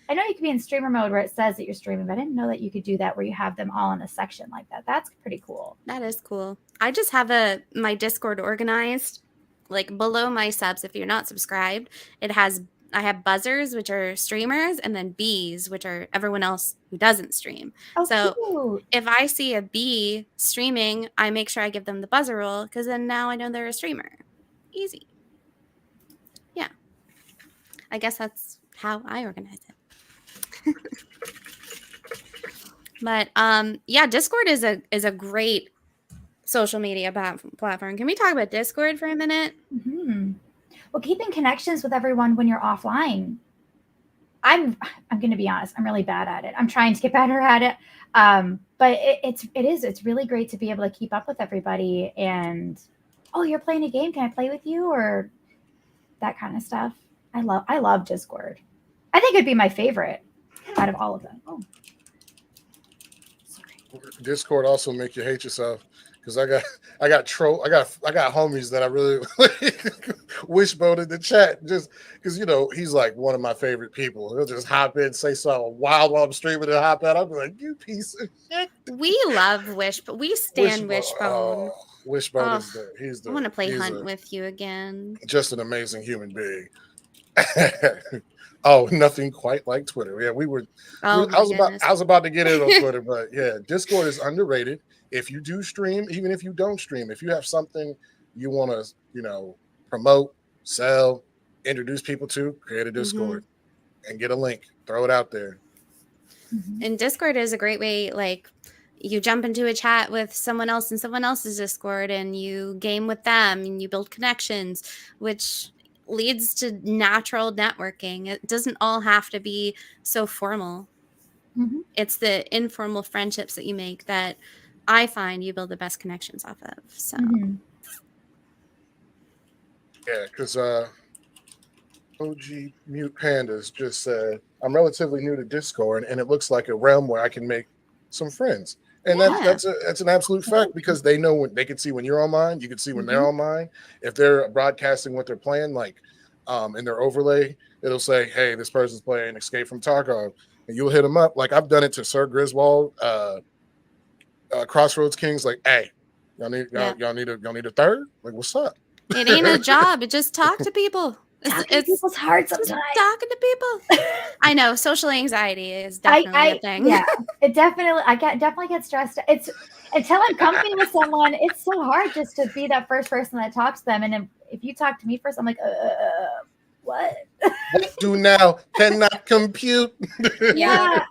I know you could be in streamer mode where it says that you're streaming, but I didn't know that you could do that where you have them all in a section like that. That's pretty cool. That is cool. I just have my Discord organized, like below my subs. If you're not subscribed, I have buzzers, which are streamers, and then bees, which are everyone else who doesn't stream. Oh, so cute. if I see a bee streaming, I make sure I give them the buzzer roll, because then now I know they're a streamer. Easy. Yeah. I guess that's how I organize it. But yeah, Discord is a great social media platform. Can we talk about Discord for a minute? Mm-hmm. Well, keeping connections with everyone when you're offline. I'm going to be honest. I'm really bad at it. I'm trying to get better at it. But it's really great to be able to keep up with everybody. And you're playing a game. Can I play with you? Or that kind of stuff. I love Discord. I think it'd be my favorite out of all of them. Oh, sorry. Discord also make you hate yourself, because I got homies that I really wishbone in the chat, just because he's like one of my favorite people. He'll just hop in, say something wild while I'm streaming, and hop out. I'll be like, you piece of shit. We love Wishbone. We stand Wishbone. Wishbone is I want to play Hunt with you again. Just an amazing human being. Oh, nothing quite like Twitter. Yeah, I was about to get in on Twitter, but yeah, Discord is underrated. If you do stream, even if you don't stream, if you have something you want to, promote, sell, introduce people to, create a Discord and get a link, throw it out there. And Discord is a great way, like you jump into a chat with someone else in someone else's Discord and you game with them and you build connections, which leads to natural networking. It doesn't all have to be so formal. It's the informal friendships that you make that I find you build the best connections off of. So yeah, because OG Mute Pandas just said, I'm relatively new to Discord, and it looks like a realm where I can make some friends. And Yeah. that's an absolute fact, because they know when they can see when you're online, you can see when they're online. If they're broadcasting what they're playing, like in their overlay, it'll say, "Hey, this person's playing Escape from Tarkov," and you'll hit them up. Like I've done it to Sir Griswold, Crossroads Kings. Like, hey, y'all need a third? Like, what's up? It ain't a job. It just talk to people. It's people's hearts just sometimes. talking to people. I know social anxiety is definitely a thing. Yeah, it definitely. Definitely get stressed. It's until I'm comfy with someone. It's so hard just to be that first person that talks to them. And if you talk to me first, I'm like, what? What do now? Cannot compute. Yeah.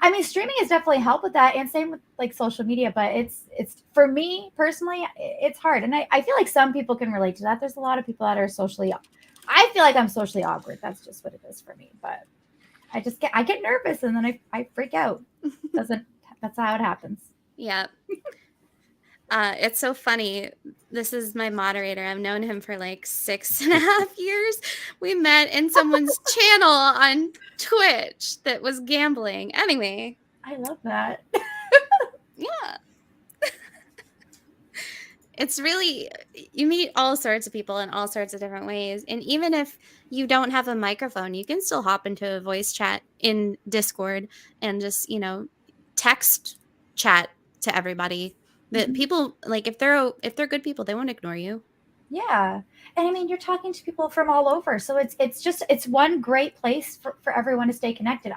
I mean, streaming has definitely helped with that, and same with like social media. But it's for me personally, it's hard, and I feel like some people can relate to that. There's a lot of people that are socially. I feel like I'm socially awkward. That's just what it is for me. But I get nervous, and then I freak out. That's how it happens. Yeah. It's so funny. This is my moderator. I've known him for like 6.5 years. We met in someone's channel on Twitch that was gambling. Anyway. I love that. Yeah. It's really, you meet all sorts of people in all sorts of different ways. And even if you don't have a microphone, you can still hop into a voice chat in Discord and just, text chat to everybody. That people, like, if they're good people, they won't ignore you. Yeah. And I mean, you're talking to people from all over. So it's one great place for everyone to stay connected.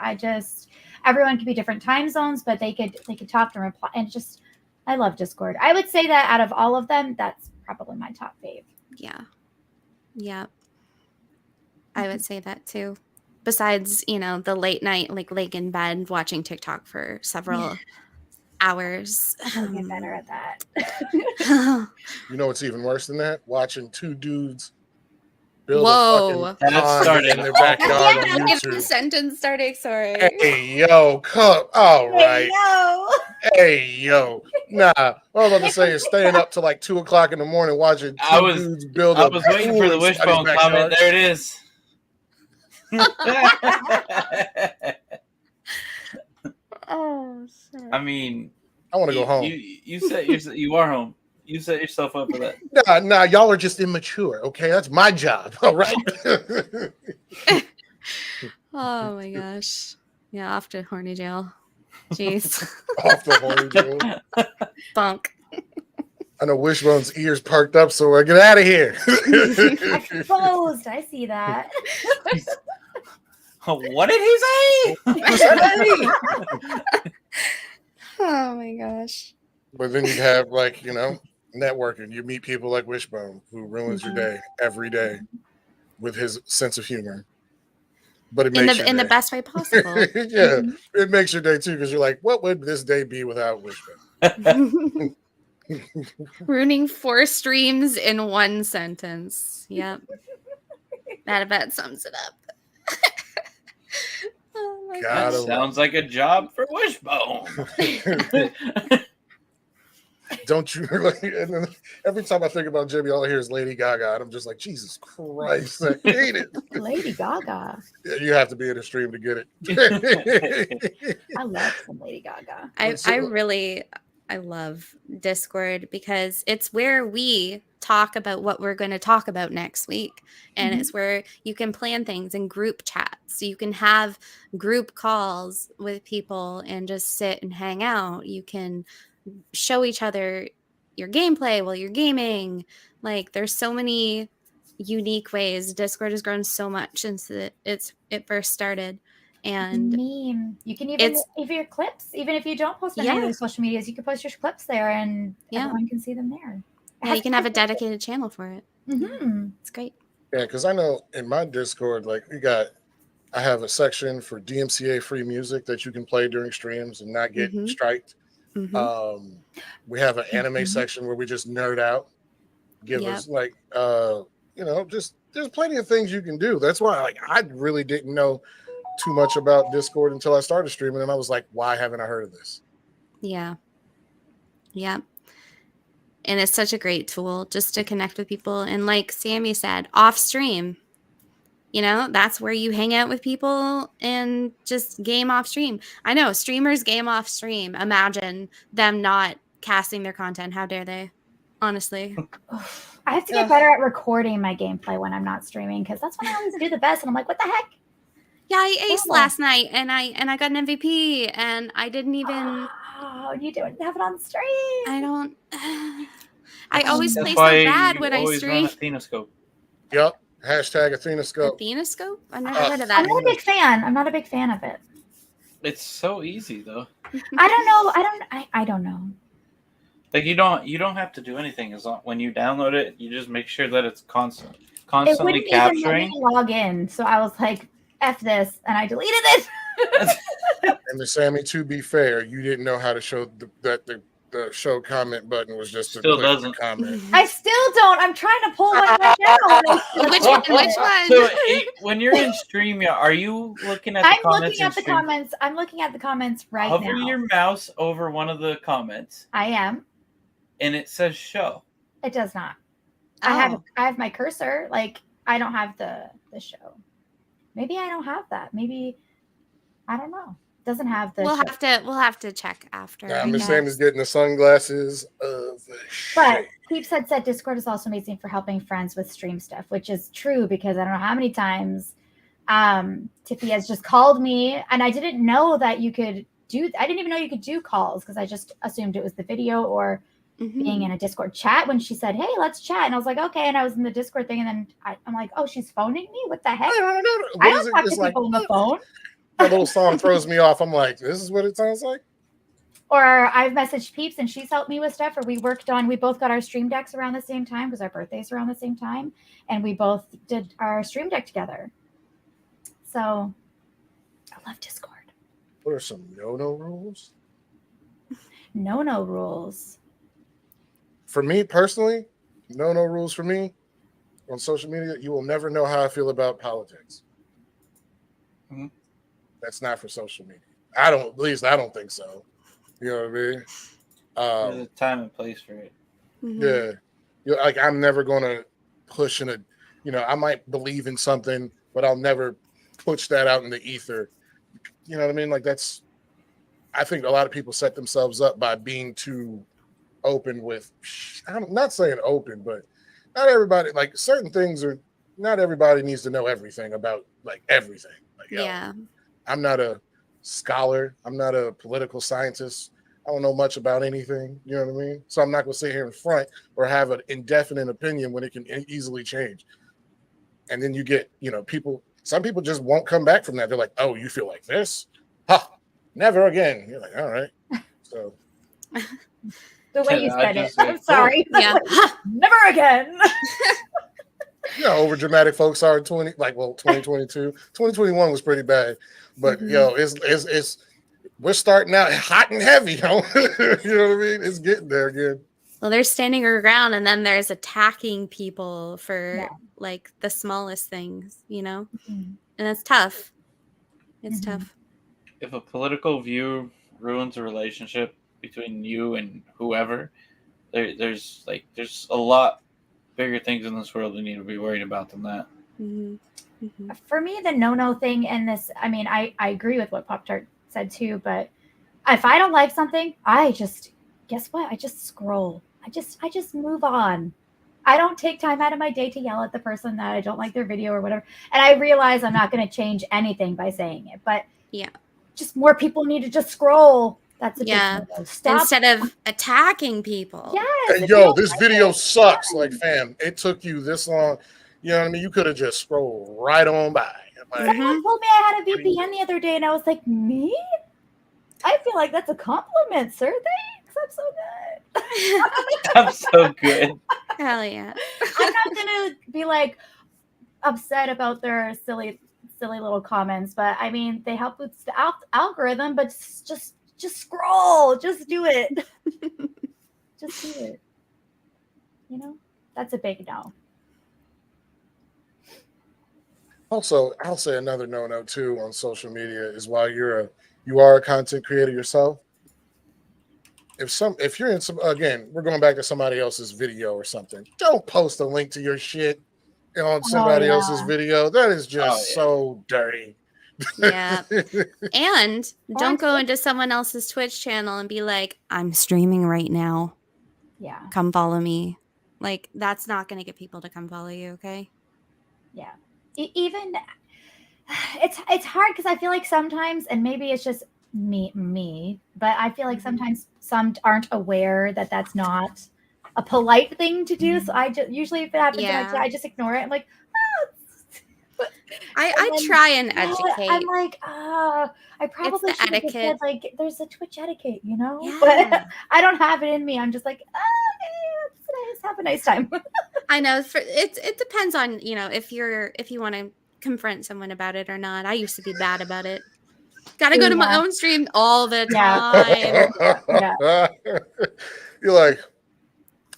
Everyone could be different time zones, but they could talk and reply. And I love Discord. I would say that out of all of them, that's probably my top fave. Yeah. Yeah. I would say that too. Besides, the late night, like laying in bed watching TikTok for several hours. I'll get better at that. You know what's even worse than that? Watching two dudes build Whoa. a fucking pond started in their backyard on Get the YouTube. sentence starting, sorry. Hey, yo, come. All right. Hey, yo. Nah, what I'm about to say is staying up till like 2 o'clock in the morning watching dudes build I a was waiting for the pool in wishbone somebody's comment. backyard. There it is. Oh, shit. I mean, I want to go home. You said you are home. You set yourself up for that. Nah, y'all are just immature. Okay, that's my job. All right. Oh my gosh. Yeah, off to horny jail. Jeez. Off the horny jail. Bunk. I know Wishbone's ears perked up, so I get out of here. Exposed. I see that. What did he say? Oh my gosh. But then you have networking. You meet people like Wishbone, who ruins your day every day with his sense of humor. But it makes in the best way possible. Yeah, it makes your day too, because you're like, what would this day be without Wishbone? Ruining 4 streams in 1 sentence. Yep. That about sums it up. Oh my God. That sounds like a job for Wishbone. Don't you? And then every time I think about Jimmy, all I hear is Lady Gaga, and I'm just like, Jesus Christ, I hate it. Lady Gaga. Yeah, you have to be in a stream to get it. I love some Lady Gaga. I love Discord because it's where we talk about what we're going to talk about next week. And it's where you can plan things in group chats. So you can have group calls with people and just sit and hang out. You can show each other your gameplay while you're gaming. Like, there's so many unique ways. Discord has grown so much since it first started. And meme. You can even if your clips, even if you don't post on any of those social medias, you can post your clips there, and everyone can see them there. Yeah, you can have a dedicated channel for it. It's great. Yeah, because I know in my Discord, like I have a section for DMCA free music that you can play during streams and not get striked. We have an anime section where we just nerd out. Give us just there's plenty of things you can do. That's why I really didn't know too much about Discord until I started streaming, and I was like, why haven't I heard of this? Yeah. And it's such a great tool just to connect with people. And like Sammy said, off stream, You know, that's where you hang out with people and just game off stream. I know streamers game off stream. Imagine them not casting their content. How dare they? Honestly. I have to get better at recording my gameplay when I'm not streaming because that's when I always do the best. And I'm like, what the heck? Yeah, I aced last night and I got an MVP and I didn't even. Oh, you don't have it on stream. I don't. I always play so why bad you when I always stream. run Athenascope. Yep. Hashtag Athena-scope. Athena-scope? I've never heard of that. I'm not a big fan. I'm not a big fan of it. It's so easy though. I don't know. I don't know. Like you don't have to do anything as long when you download it. You just make sure that it's It constantly wouldn't even let capturing. me log in, so I was like, "F this," and I deleted it. And to Sammy, to be fair, you didn't know how to show that the show comment button was just to Still click the doesn't. comment. I still don't. I'm trying to pull one right now. Which one? Which one? So when you're in StreamYard, are you looking at the I'm comments? looking at the in Stream- comments. I'm looking at the comments right Hover now. your mouse over one of the comments, I am. and it says "show." It does not. Oh. I have my cursor. Like I don't have the show. Maybe I don't have that. Maybe I don't know. Doesn't have the. We'll show. have to check after. Now, I Miss know. Sammy's getting the sunglasses of But shade. Peeps had said Discord is also amazing for helping friends with stream stuff, which is true because I don't know how many times Tiffy has just called me and I didn't know that you could do. I didn't even know you could do calls because I just assumed it was the video or Mhm. being in a Discord chat when she said, "Hey, let's chat," and I was like, "Okay," and I was in the Discord thing, and then I'm like, "Oh, she's phoning me? What the heck? I What is don't it? talk It's to like people on the phone." that little song throws me off. I'm like, this is what it sounds like. Or I've messaged Peeps and she's helped me with stuff, or we both got our stream decks around the same time because our birthdays are around the same time, and we both did our stream deck together. So I love Discord. What are some no rules? No rules. For me personally, no rules for me on social media. You will never know how I feel about politics. Mhm. That's not for social media. At least I don't think so. You know what I mean? There's a time and place for it. Mhm. Yeah. Like I'm never gonna push in I might believe in something, but I'll never push that out in the ether. You know what I mean? Like I think a lot of people set themselves up by being too open with, I'm not saying open, but not everybody, like certain things not everybody needs to know everything about like everything. Like, Yeah. I'm not a scholar. I'm not a political scientist. I don't know much about anything. You know what I mean? So I'm not going to sit here in front or have an indefinite opinion when it can easily change. And then you get, some people just won't come back from that. They're like, oh, you feel like this? Ha, never again. You're like, all right. So The way you I said it. just say, I'm sorry. Yeah. Never again. over dramatic folks are in 2022. 2021 was pretty bad. But Mhm. it's we're starting out hot and heavy, you know what I mean? It's getting there again. Well, there's standing your ground, and then there's attacking people for Yeah. like the smallest things, Mhm. and that's tough. It's Mhm. tough. If a political view ruins a relationship between you and whoever, there's a lot bigger things in this world we need to be worried about than that. Mhm. Mhm. For me, the no thing in this, I mean, I agree with what Pop Tart said too, but if I don't like something, guess what? I just scroll. I just move on. I don't take time out of my day to yell at the person that I don't like their video or whatever. And I realize I'm not going to change anything by saying it, but Yeah. just more people need to just scroll. That's a Yeah. big no. Stop. Instead of attacking people. Yes. Hey, if you don't this like video it, sucks. Like, fam, it took you this long. You know what I mean? You could have just scrolled right on by. Like, Someone told me I had a VPN the other day, and I was like, me? I feel like that's a compliment, sir. Thanks. I'm so good. I'm so good. Hell yeah. I'm not gonna be like upset about their silly little comments, but I mean they help with the algorithm. But just scroll, just do it, just do it. That's a big no. also, I'll say another no too on social media is while you are a content creator yourself. If you're in some, again, we're going back to somebody else's video or something, don't post a link to your shit. on somebody else's yeah. video. That is just Oh, yeah. so dirty. Yeah. And don't Or- go into someone else's Twitch channel and be like, I'm streaming right now. Yeah. Come follow me. Like, that's not going to get people to come follow you, okay? Yeah. Even it's hard because I feel like sometimes, and maybe it's just me, but I feel like sometimes some aren't aware that that's not a polite thing to do. So I just usually, if it happens, Yeah. I just ignore it. I'm like, I then- try and no, educate. I'm like, I probably the should have just said, etiquette. like, there's a Twitch etiquette, you know? Yeah. But I don't have it in me. I'm just like, let's have a nice time. I know it depends on, if you want to confront someone about it or not. I used to be bad about it. Gotta go to my Yeah. own stream all the Yeah. time. You're like,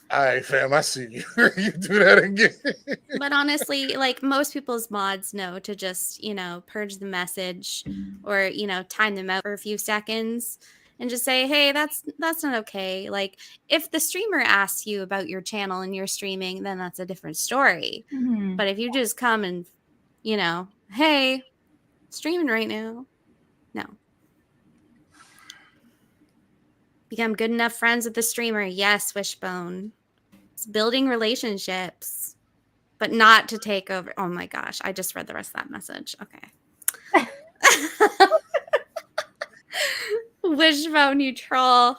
all right, fam, I see you. You do that again. But honestly, like most people's mods know to just, purge the message or, time them out for a few seconds and just say, hey, that's not okay. Like if the streamer asks you about your channel and you're streaming, then that's a different story. Mhm. But if you just come and, hey, streaming right now, no. Become good enough friends with the streamer. Yes, Wishbone. It's building relationships, but not to take over. Oh my gosh, I just read the rest of that message. Okay. Wishbone, you troll.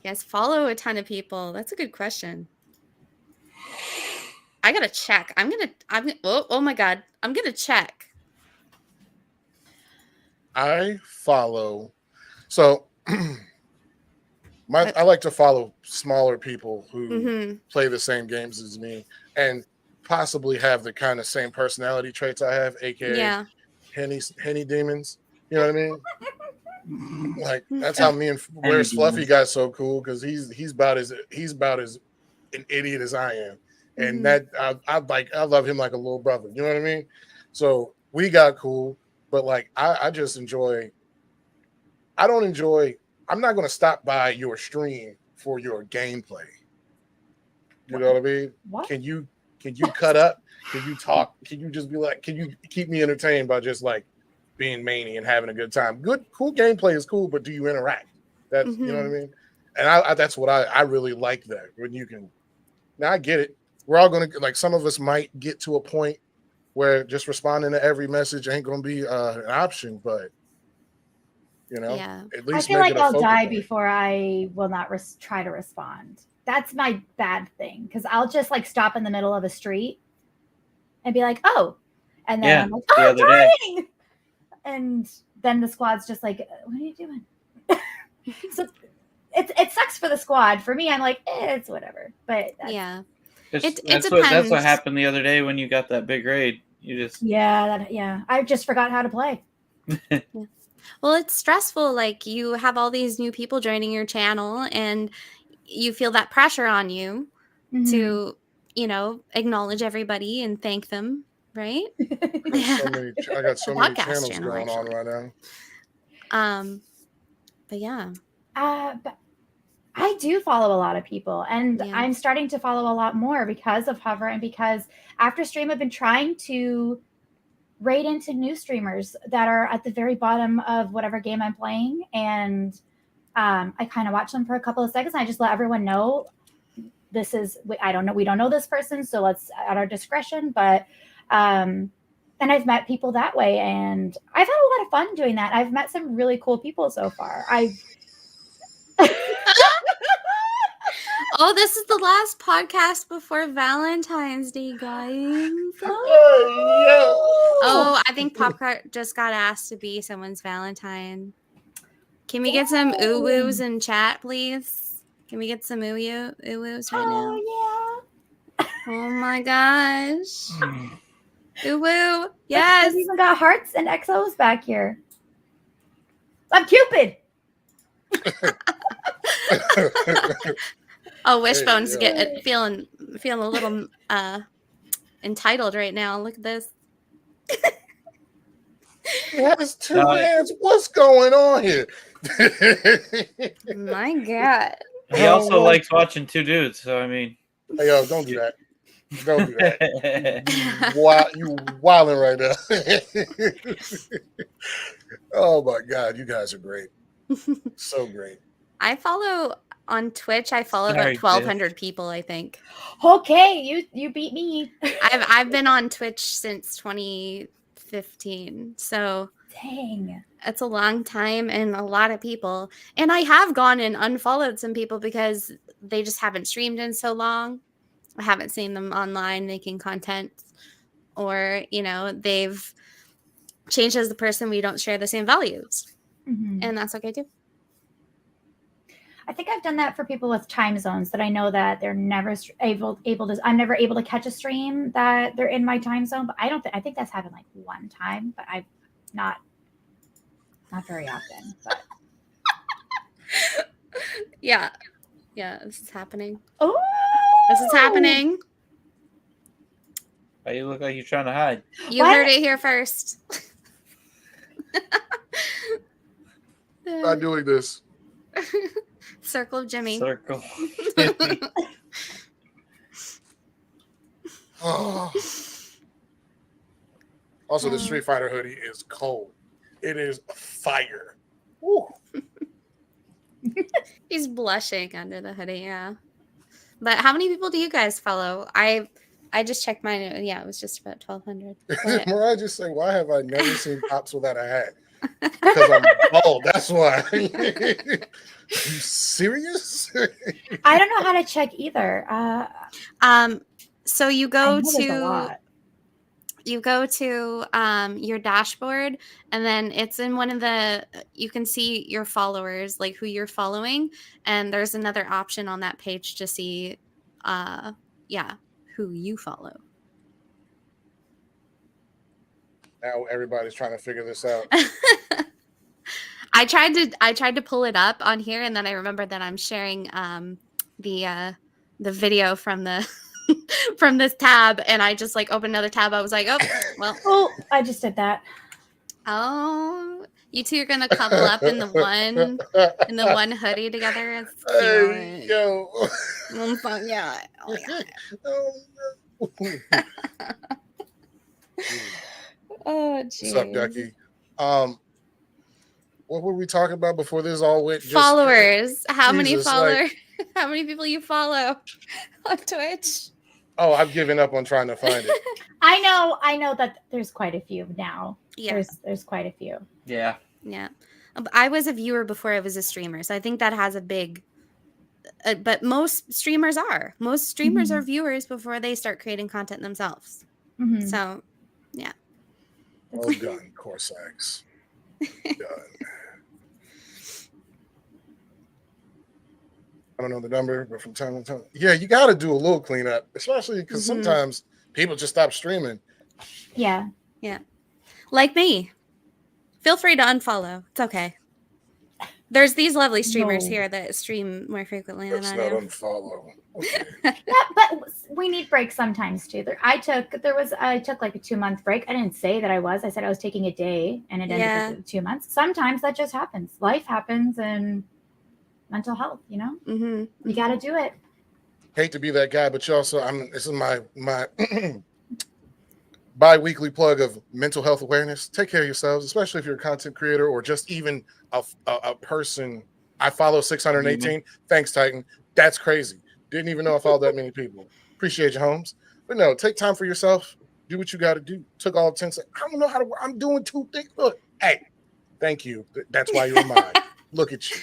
Yes, follow a ton of people. That's a good question. I gotta check. Oh my God. I'm gonna check. I follow. So I like to follow smaller people who Mm-hmm. play the same games as me and possibly have the kind of same personality traits I have, aka Yeah. henny demons. You know what I mean? Like that's how me and Where's Henny Fluffy demons. got so cool because he's about as an idiot as I am, and Mhm. that I love him like a little brother. You know what I mean? So we got cool, but like I just enjoy. I don't enjoy. I'm not going to stop by your stream for your gameplay. You know what I mean? What? Can you cut up? Can you talk? Can you just be like? Can you keep me entertained by just like being manny and having a good time? Good, cool gameplay is cool, but do you interact? That's you know what I mean. And I that's what I really like that when you can. Now I get it. We're all gonna like some of us might get to a point where just responding to every message ain't gonna be an option, but Yeah. at I least feel make like it a I'll focal die point. before I will not try to respond. That's my bad thing because I'll just like stop in the middle of a street and be like, "Oh," and then Yeah, I'm like, the "Oh, other day. dying!" And then the squad's just like, "What are you doing?" So it sucks for the squad. For me, I'm like, it's whatever. But Yeah. It's, It that's what depends. happened the other day when you got that big raid. You just yeah, I just forgot how to play. Well, it's stressful. Like you have all these new people joining your channel and you feel that pressure on you Mhm. to, acknowledge everybody and thank them, right? I got so many Podcast channels channel, going on actually. right now. But yeah. But I do follow a lot of people, and Yeah. I'm starting to follow a lot more because of Hover and because after stream I've been trying to raid into new streamers that are at the very bottom of whatever game I'm playing, and I kind of watch them for a couple of seconds. And I just let everyone know we don't know this person, so let's at our discretion. But and I've met people that way, and I've had a lot of fun doing that. I've met some really cool people so far. Oh, this is the last podcast before Valentine's Day, guys. Oh, I think Popcart just got asked to be someone's Valentine. Can we get some ooh-woos in chat, please? Can we get some ooh-woos right now? Oh Oh my gosh. Ooh-woo. yeah. Yes. We've even got hearts and XOs back here. I'm Cupid. Oh, Wishbone's Hey, feeling a little entitled right now. Look at this. He has two hands. What's going on here? My God. he also likes watching two dudes. So I mean, Hey, yo, don't do that. Don't do that. Wow, you wilding right now. Oh my God, you guys are great. So great. I follow on Twitch. I follow Sorry, about 1,200 people, I think. Okay, you beat me. I've been on Twitch since 2015, so Dang. it's a long time and a lot of people. And I have gone and unfollowed some people because they just haven't streamed in so long. I haven't seen them online making content, or they've changed as a person. We don't share the same values, Mhm. and that's okay too. I think I've done that for people with time zones that I know that they're never able to. I'm never able to catch a stream that they're in my time zone. But I think that's happened like one time, but I've not very often. But Yeah, this is happening. oh, This is happening. Why you look like you're trying to hide? You What? heard it here first. Not doing this. Circle of Jimmy. Circle. Oh. Also, the Street Fighter hoodie is cold. It is fire. Woo. He's blushing under the hoodie, yeah. But how many people do you guys follow? I just checked mine. Yeah, it was just about 1,200. But Mariah just say, why have I never seen Pops without a hat? Because I'm bald. That's why. You serious? I don't know how to check either. so you I go know there's a lot. to your dashboard, and then it's in one of the, you can see your followers, like who you're following, and there's another option on that page to see who you follow. Now everybody's trying to figure this out. I tried to pull it up on here, and then I remembered that I'm sharing the video from the from this tab, and I just like opened another tab. I was like, oh well. Oh, I just did that. Oh, you two are gonna couple up in the one hoodie together. It's Hey, cute. yo. Yeah. Oh, yeah. Oh, What's up, Ducky? What were we talking about before this all went? Followers. How many Jesus, followers? How many people you follow on Twitch? Oh, I've given up on trying to find it. I know that there's quite a few now. Yeah. There's quite a few. Yeah. Yeah. I was a viewer before I was a streamer, so I think that has a big. But most streamers are. Most streamers are viewers before they start creating content themselves. Mhm. So, yeah. Well done, Corsax. Done. I don't know the number, but from time to time, yeah, you got to do a little cleanup, especially because sometimes people just stop streaming. Yeah. Like me. Feel free to unfollow. It's okay. There's these lovely streamers here that stream more frequently That's than not I do. unfollow. Okay. Yeah, but we need breaks sometimes too. I took like a 2-month break. I didn't say that I was. I said I was taking a day, and it ended up 2 months. Sometimes that just happens. Life happens, and mental health. You got to do it. Hate to be that guy, but you also, this is my bi-weekly plug of mental health awareness. Take care of yourselves, especially if you're a content creator or just even a person. I follow 618. Thanks, Titan. That's crazy. Didn't even know I followed that many people. Appreciate you, Holmes. But no, take time for yourself. Do what you got to do. Took all 10 seconds. I don't know how to work. I'm doing 2 things. Look, hey, thank you. That's why you're mine. Look at you.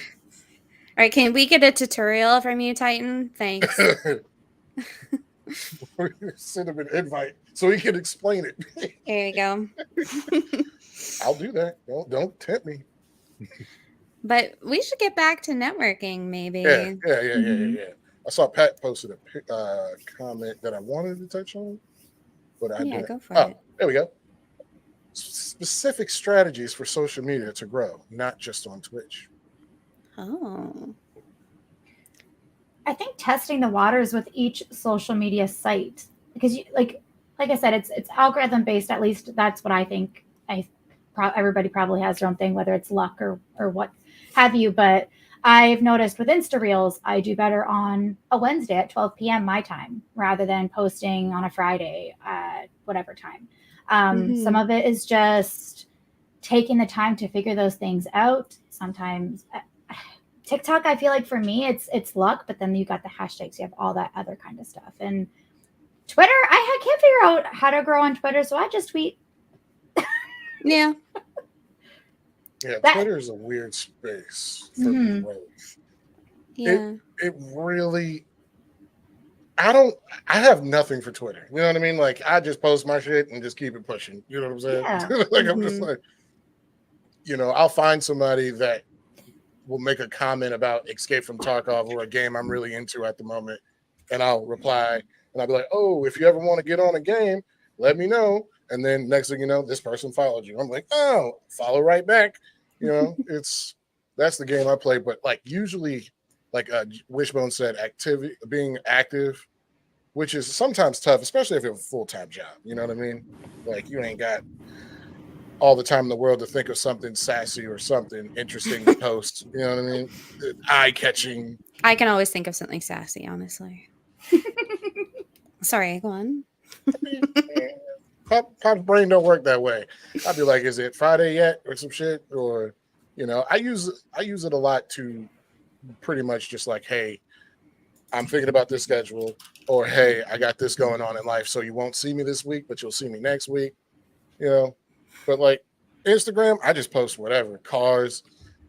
All right, can we get a tutorial from you, Titan? Thanks. Send him an invite so he can explain it. There you go. I'll do that. Don't tempt me. But we should get back to networking, maybe. Yeah. I saw Pat posted a comment that I wanted to touch on, but I didn't. Go for it. There we go. Specific strategies for social media to grow, not just on Twitch. Oh. I think testing the waters with each social media site, because like I said, it's algorithm based. At least that's what I think. Everybody probably has their own thing, whether it's luck or what have you. But I've noticed with Insta Reels, I do better on a Wednesday at 12 p.m. my time rather than posting on a Friday at whatever time. Some of it is just taking the time to figure those things out. Sometimes TikTok, I feel like for me, it's luck, but then you got the hashtags, you have all that other kind of stuff. And Twitter, I can't figure out how to grow on Twitter, so I just tweet. Yeah. Yeah, Twitter is a weird space for growth. Yeah. It really, I have nothing for Twitter. You know what I mean? Like, I just post my shit and just keep it pushing. You know what I'm saying? Yeah. Like, I'm just like, you know, I'll find somebody that will make a comment about Escape from Tarkov or a game I'm really into at the moment, and I'll reply, and I'll be like, oh, if you ever want to get on a game, let me know. And then next thing you know, this person followed you. I'm like, oh, follow right back. You know, that's the game I play. But like usually, like Wishbone said, being active, which is sometimes tough, especially if you have a full-time job. You know what I mean? Like you ain't got all the time in the world to think of something sassy or something interesting to post. You know what I mean? Eye-catching. I can always think of something sassy, honestly. Sorry, go on. Pop's brain don't work that way. I'd be like, is it Friday yet or some shit? Or, you know, I use it a lot to pretty much just like, hey, I'm thinking about this schedule, or hey, I got this going on in life. So you won't see me this week, but you'll see me next week. You know, but like Instagram, I just post whatever. Cars,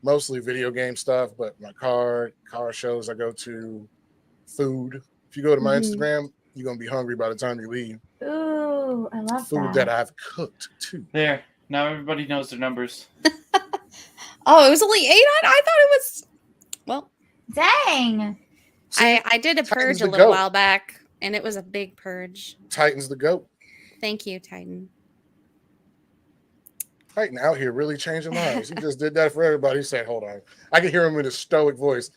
mostly video game stuff, but my car shows I go to, food. If you go to my Instagram, you're gonna be hungry by the time you leave. Ooh, I love food that I've cooked too. There. Now everybody knows their numbers. Oh, it was only 8 on? I thought it was. Well, dang. I did a purge Titan's a the little goat. while back, and it was a big purge. Titan's the GOAT. Thank you, Titan. Titan out here really changing lives. He just did that for everybody. He said, hold on. I can hear him in his stoic voice.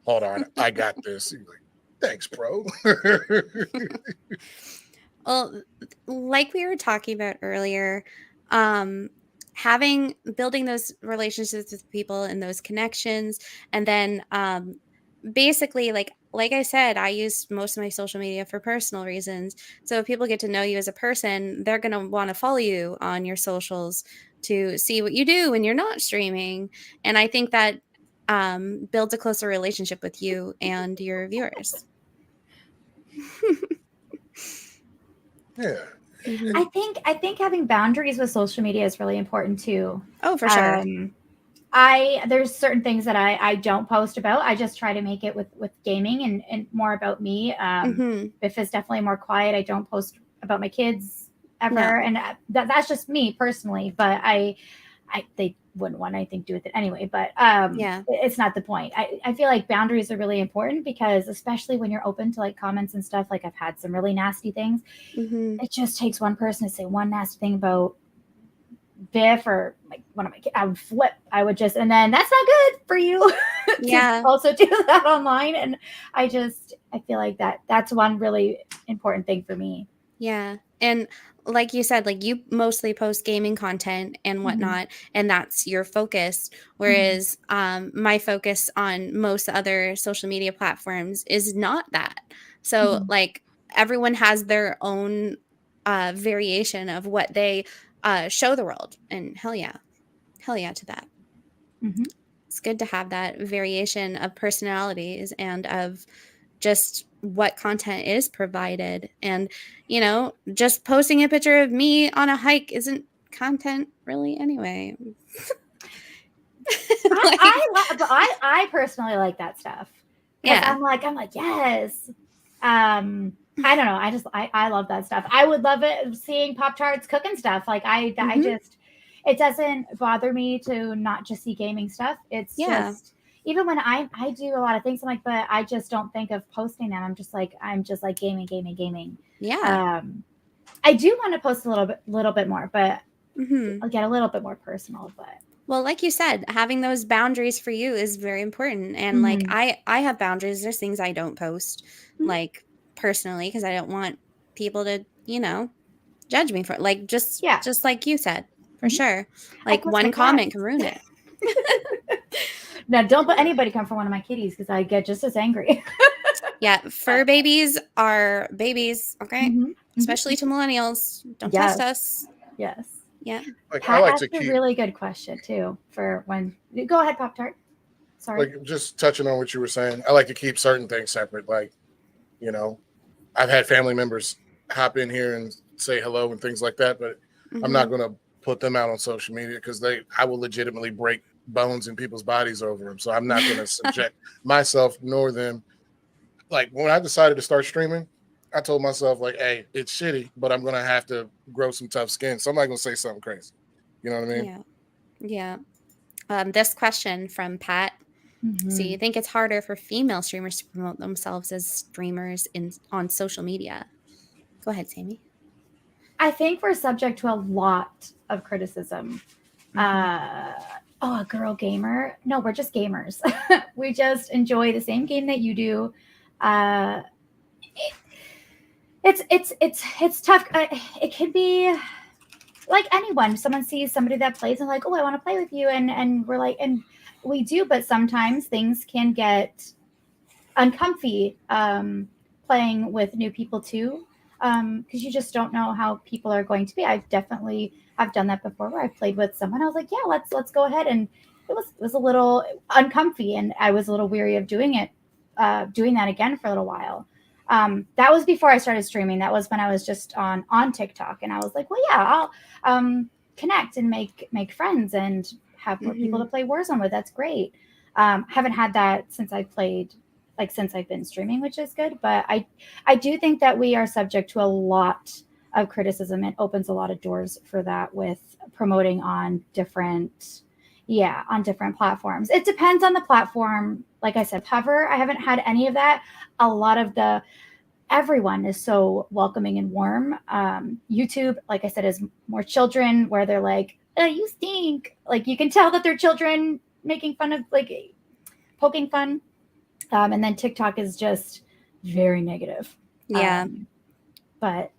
Hold on, I got this. He's like, thanks, bro. Well, like we were talking about earlier, building those relationships with people and those connections, and then basically, like I said, I use most of my social media for personal reasons. So if people get to know you as a person, they're going to want to follow you on your socials to see what you do when you're not streaming. And I think that builds a closer relationship with you and your viewers. Yeah. I think having boundaries with social media is really important too. Oh, for sure. There's certain things that I don't post about. I just try to make it with gaming and more about me. Biff is definitely more quiet. I don't post about my kids ever, and that's just me personally. But they wouldn't want anything to do with it anyway. But it's not the point. I feel like boundaries are really important because especially when you're open to like comments and stuff. Like I've had some really nasty things. It just takes one person to say one nasty thing about Biff or like one of my kids. I would flip. And then that's not good for you. To also do that online. And I feel like that's one really important thing for me. Yeah. And like you said, like you mostly post gaming content and whatnot, and that's your focus. Whereas my focus on most other social media platforms is not that. So like everyone has their own variation of what they show the world, and hell yeah to that. It's good to have that variation of personalities and of just what content is provided. And just posting a picture of me on a hike isn't content really anyway. I personally like that stuff. I'm like yes. I don't know. I love that stuff. I would love it seeing Pop-Tarts cooking stuff. Like it doesn't bother me to not just see gaming stuff. It's just, even when I do a lot of things, I'm like, but I just don't think of posting them. I'm just like gaming. Yeah. I do want to post a little bit more, but I'll get a little bit more personal, but. Well, like you said, having those boundaries for you is very important. And like, I have boundaries. There's things I don't post like personally, because I don't want people to, judge me for it. Like just like you said, for sure. Like one comment can ruin it. Now, don't let anybody come for one of my kitties because I get just as angry. Yeah, fur babies are babies, okay? Mhm. Especially to millennials. Don't Yes. test us. Yes. Yeah. Like I Pat like asked to a keep really good question too for when. Go ahead, Pop Tart. Sorry. like just touching on what you were saying. I like to keep certain things separate. Like, you know, I've had family members hop in here and say hello and things like that, but I'm not going to put them out on social media because I will legitimately break bones in people's bodies over them. So I'm not going to subject myself nor them. Like when I decided to start streaming, I told myself like, hey, it's shitty, but I'm going to have to grow some tough skin. So I'm not going to say something crazy. You know what I mean? Yeah. This question from Pat. So you think it's harder for female streamers to promote themselves as streamers on social media? Go ahead, Sammy. I think we're subject to a lot of criticism. A girl gamer? No, we're just gamers. We just enjoy the same game that you do. It's tough. It can be like anyone. Someone sees somebody that plays and like, oh, I want to play with you, and we're like, and we do. But sometimes things can get uncomfy playing with new people too, because you just don't know how people are going to be. I've done that before where I played with someone. I was like, yeah, let's go ahead, and it was a little uncomfy, and I was a little weary of doing that again for a little while. That was before I started streaming. That was when I was just on TikTok, and I was like, well, yeah, I'll connect and make friends and have more people to play Warzone with. That's great. Haven't had that since I've been streaming, which is good. But I do think that we are subject to a lot of criticism. It opens a lot of doors for that with promoting on different platforms. It depends on the platform. Like I said, Hover, I haven't had any of that. A lot of everyone is so welcoming and warm. YouTube, like I said, is more children where they're like, oh, you stink. Like you can tell that they're children making fun of, like, poking fun. And then TikTok is just very negative. Yeah. But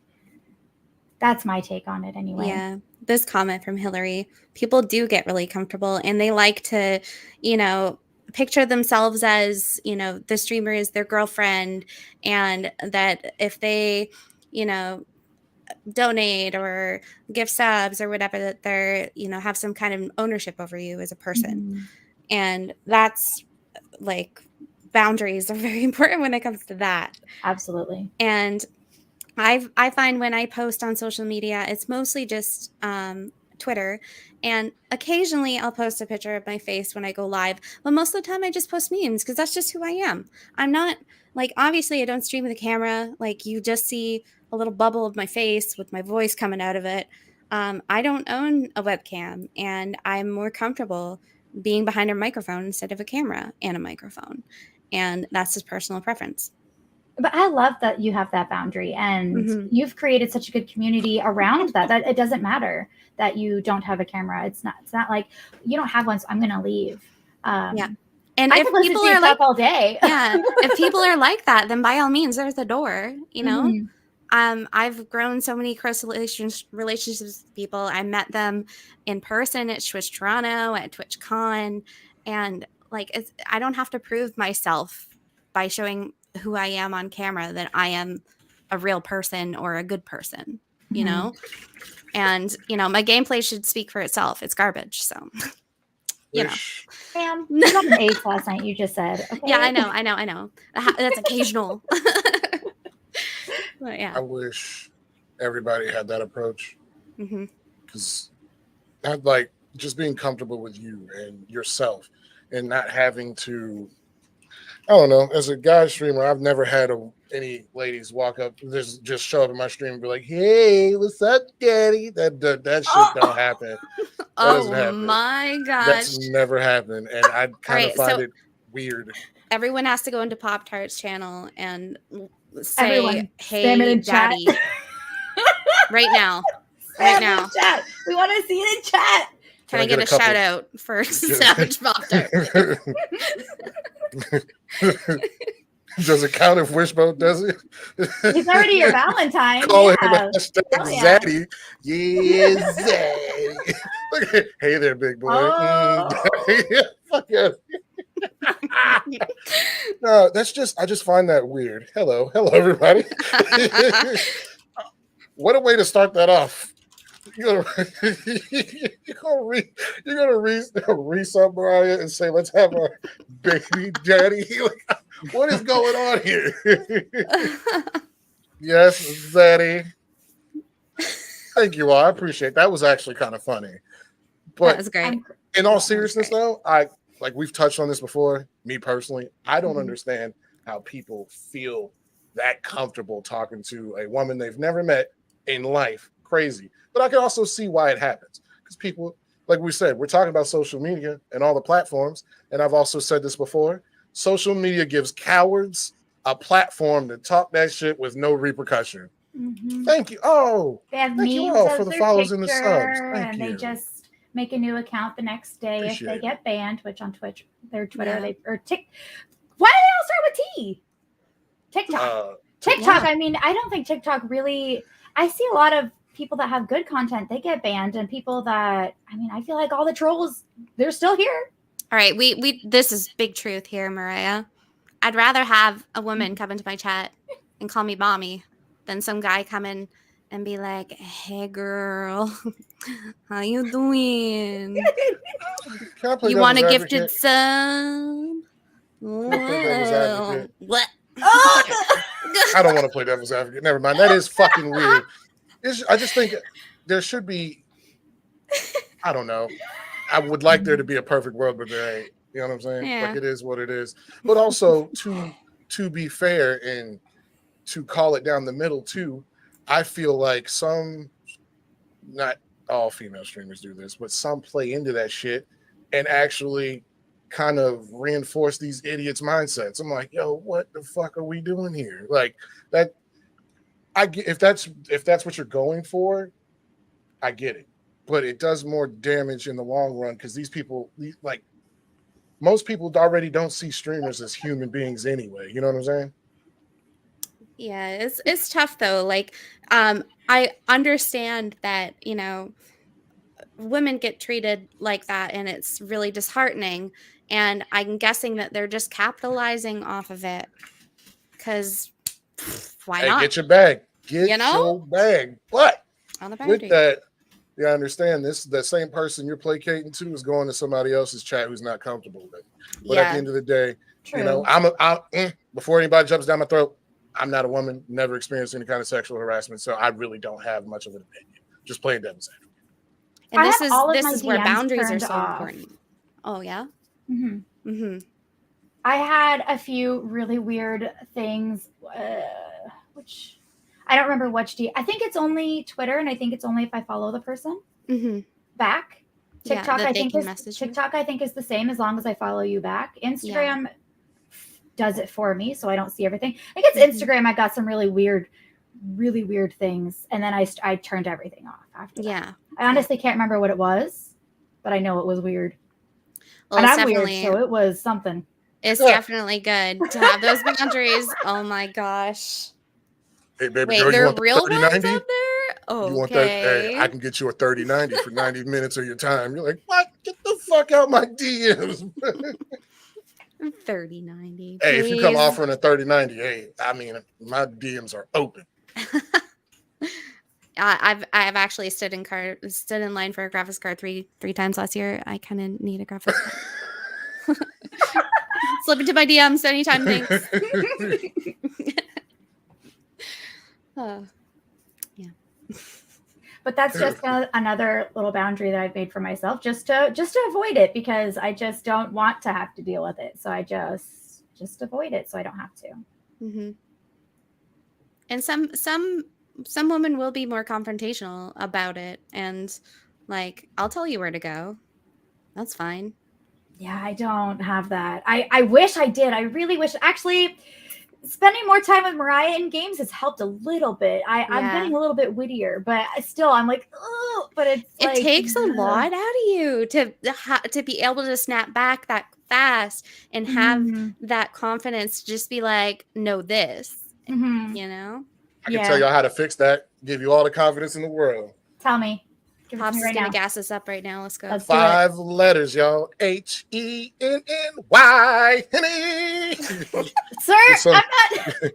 that's my take on it anyway. Yeah. This comment from Hillary, people do get really comfortable and they like to, picture themselves as, the streamer is their girlfriend, and that if they, donate or give subs or whatever, that they're, have some kind of ownership over you as a person. And that's like, boundaries are very important when it comes to that. Absolutely. And I find when I post on social media, it's mostly just Twitter, and occasionally I'll post a picture of my face when I go live, but most of the time I just post memes because that's just who I am. I'm not, like, obviously I don't stream with a camera. Like, you just see a little bubble of my face with my voice coming out of it. I don't own a webcam, and I'm more comfortable being behind a microphone instead of a camera and a microphone. And that's just personal preference. But I love that you have that boundary, and you've created such a good community around that it doesn't matter that you don't have a camera. It's not like you don't have one, so I'm going to leave. Yeah. And I if could people listen to are like all day, yeah, if people are like that, then by all means, there's the door, I've grown so many close relationships with people. I met them in person at Twitch Toronto, at TwitchCon, and I don't have to prove myself by showing who I am on camera that I am a real person or a good person, and my gameplay should speak for itself. It's garbage, so Sam, you got an ace last night. You just said, okay. Yeah, I know. That's occasional. But yeah, I wish everybody had that approach, because like just being comfortable with you and yourself, and not having to. I don't know. As a guy streamer, I've never had any ladies walk up, just show up in my stream and be like, "Hey, what's up, daddy?" That shit don't happen. That doesn't happen. My gosh, that's never happened, and I kind of find it weird. Everyone has to go into Pop Tart's channel and say, Everyone, "Hey, daddy," right now. Right now, chat. We want to see it in chat. Can I get a shout out for Savage Pop Tart? Does it count if Wishbone does it? He's already your Valentine. Call him Zaddy. Yeah, Zaddy. Hey there, big boy. Oh. Fuck yeah. No, that's just I just find that weird. Hello, everybody. What a way to start that off. You're gonna re-sub Mariah and say, "Let's have our baby daddy." Like, what is going on here? Yes, Daddy. Thank you all. I appreciate that. Was actually kind of funny. But That was great. in all seriousness, though, like we've touched on this before. Me personally, I don't understand how people feel that comfortable talking to a woman they've never met in life. Crazy. But I can also see why it happens because people, like we said, we're talking about social media and all the platforms. And I've also said this before. Social media gives cowards a platform to talk that shit with no repercussion. Thank you. Oh, They have thank you memes all as for the their follows and the subs. picture, Thank and you. they just make a new account the next day if Appreciate they it. get banned, which on Twitch, their Twitter, Yeah. they or Tik. Why do they all start with T? TikTok. TikTok. Yeah. I mean, I don't think TikTok really. I see a lot of people that have good content, they get banned, and people that, I mean, I feel like all the trolls, they're still here. All right, we this is big truth here, Mariah. I'd rather have a woman come into my chat and call me mommy than some guy come in and be like, "Hey girl, how you doing? Can I play You want a devil's gifted advocate? son?" I play devil's advocate? What? I don't want to play devil's advocate. Never mind. That is fucking weird. I just think there should be. I don't know. I would like there to be a perfect world, but there ain't. You know what I'm saying? Yeah. Like it is what it is. But also to be fair and to call it down the middle too, I feel like some, not all female streamers do this, but some play into that shit and actually kind of reinforce these idiots' mindsets. I'm like, yo, what the fuck are we doing here? Like that. I get if that's what you're going for, I get it, but it does more damage in the long run because these people, like most people, already don't see streamers as human beings anyway. You know what I'm saying? Yeah, it's tough though. Like, I understand that, you know, women get treated like that and it's really disheartening. And I'm guessing that they're just capitalizing off of it. Cause why Hey, not? get your bag. Get You know? your bag. But On the with boundary. that, yeah, I understand this. The same person you're placating to is going to somebody else's chat who's not comfortable with it. But at the Yeah. end of the day, True. you know, before anybody jumps down my throat, I'm not a woman, never experienced any kind of sexual harassment, so I really don't have much of an opinion. Just playing devil's advocate. And I this have is all of this my is where DMs boundaries are turned so off. important. Oh yeah. hmm Mm-hmm. I had a few really weird things, which I don't remember which. I think it's only Twitter, and I think it's only if I follow the person Mm-hmm. back. Yeah, TikTok, that I they think can is message you. TikTok. I think is the same as long as I follow you back. Instagram does it for me, so I don't see everything. I think it's Mhm. Instagram. I got some really weird things, and then I turned everything off after that. Yeah. I honestly can't remember what it was, but I know it was weird. Well, And it's I'm weird, definitely so it was something. it's definitely good to have those boundaries. Oh my gosh. Hey, baby Wait, girl, you there are want the real ones 30-90? out there? You want that? Hey, Okay. I can get you a 30-90 for 90 minutes of your time. You're like, what? Get the fuck out my DMs. 30-90. Hey, if you come please. offering a 30-90, hey, I mean, my DMs are open. I've actually stood in line for a graphics card three times last year. I kind of need a graphics card. Slip into my DMs anytime, thanks. Oh, But that's just another little boundary that I've made for myself, just to avoid it, because I just don't want to have to deal with it. So I just avoid it so I don't have to. mm-hmm. And some women will be more confrontational about it, and like, I'll tell you where to go. That's fine. Yeah, I don't have that. I wish I did. I really wish. Actually, spending more time with Mariah in games has helped a little bit. I'm Yeah. getting a little bit wittier, but still, I'm like, oh, but it Takes a lot out of you to be able to snap back that fast and have Mhm. that confidence to just be like, know this, Mhm. you know? I can tell y'all how to fix that. Give you all the confidence in the world. Tell me. Give it to Pops me is right gonna now. gas us up right now. Let's go. Let's do it. 5 letters, y'all. Henny. Henny. Sir, Get some- I'm not.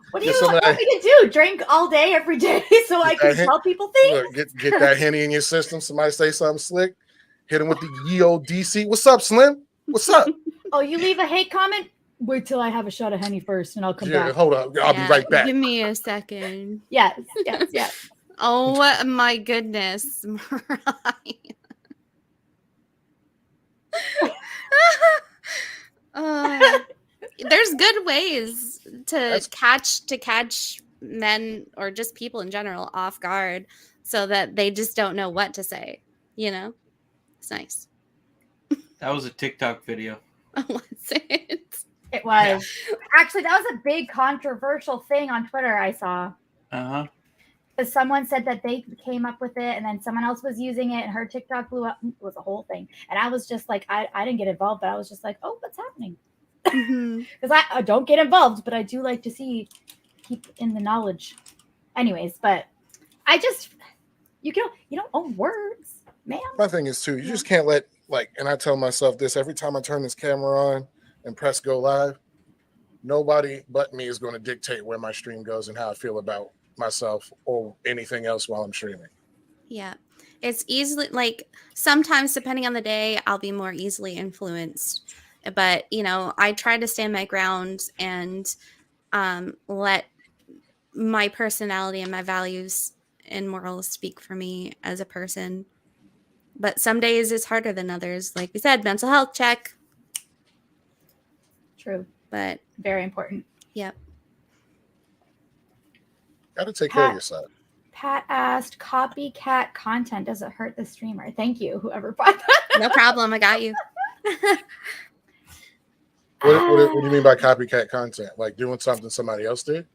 What do get you some of want that- me to do? Drink all day, every day, so I can that tell people things? Look, get that Henny in your system. Somebody say something slick. Hit him with the EODC. What's up, Slim? What's up? Oh, you leave a hate comment? Wait till I have a shot of Henny first, and I'll come Yeah, back. hold up. I'll be right back. Give me a second. Yes, yes, yes. Oh my goodness, Mariah. There's good ways to catch men or just people in general off guard so that they just don't know what to say. You know, it's nice. That was a TikTok video. Was it? It was. Actually, that was a big controversial thing on Twitter I saw. Uh-huh. Because someone said that they came up with it, and then someone else was using it, and her TikTok blew up. It was a whole thing. And I was just like, I didn't get involved, but I was just like, oh, what's happening? Because I don't get involved, but I do like to keep in the knowledge. Anyways, but I just, you don't own words, man. My thing is too, you just can't let and I tell myself this every time I turn this camera on and press go live. Nobody but me is going to dictate where my stream goes and how I feel about myself or anything else while I'm streaming. Yeah. It's easily sometimes depending on the day, I'll be more easily influenced. But, I try to stand my ground and let my personality and my values and morals speak for me as a person. But some days it's harder than others. Like we said, mental health check. True. But very important. Yep. Got to take care of yourself. Pat asked, copycat content doesn't hurt the streamer. Thank you, whoever bought that. No problem. I got you. What do you mean by copycat content? Like doing something somebody else did?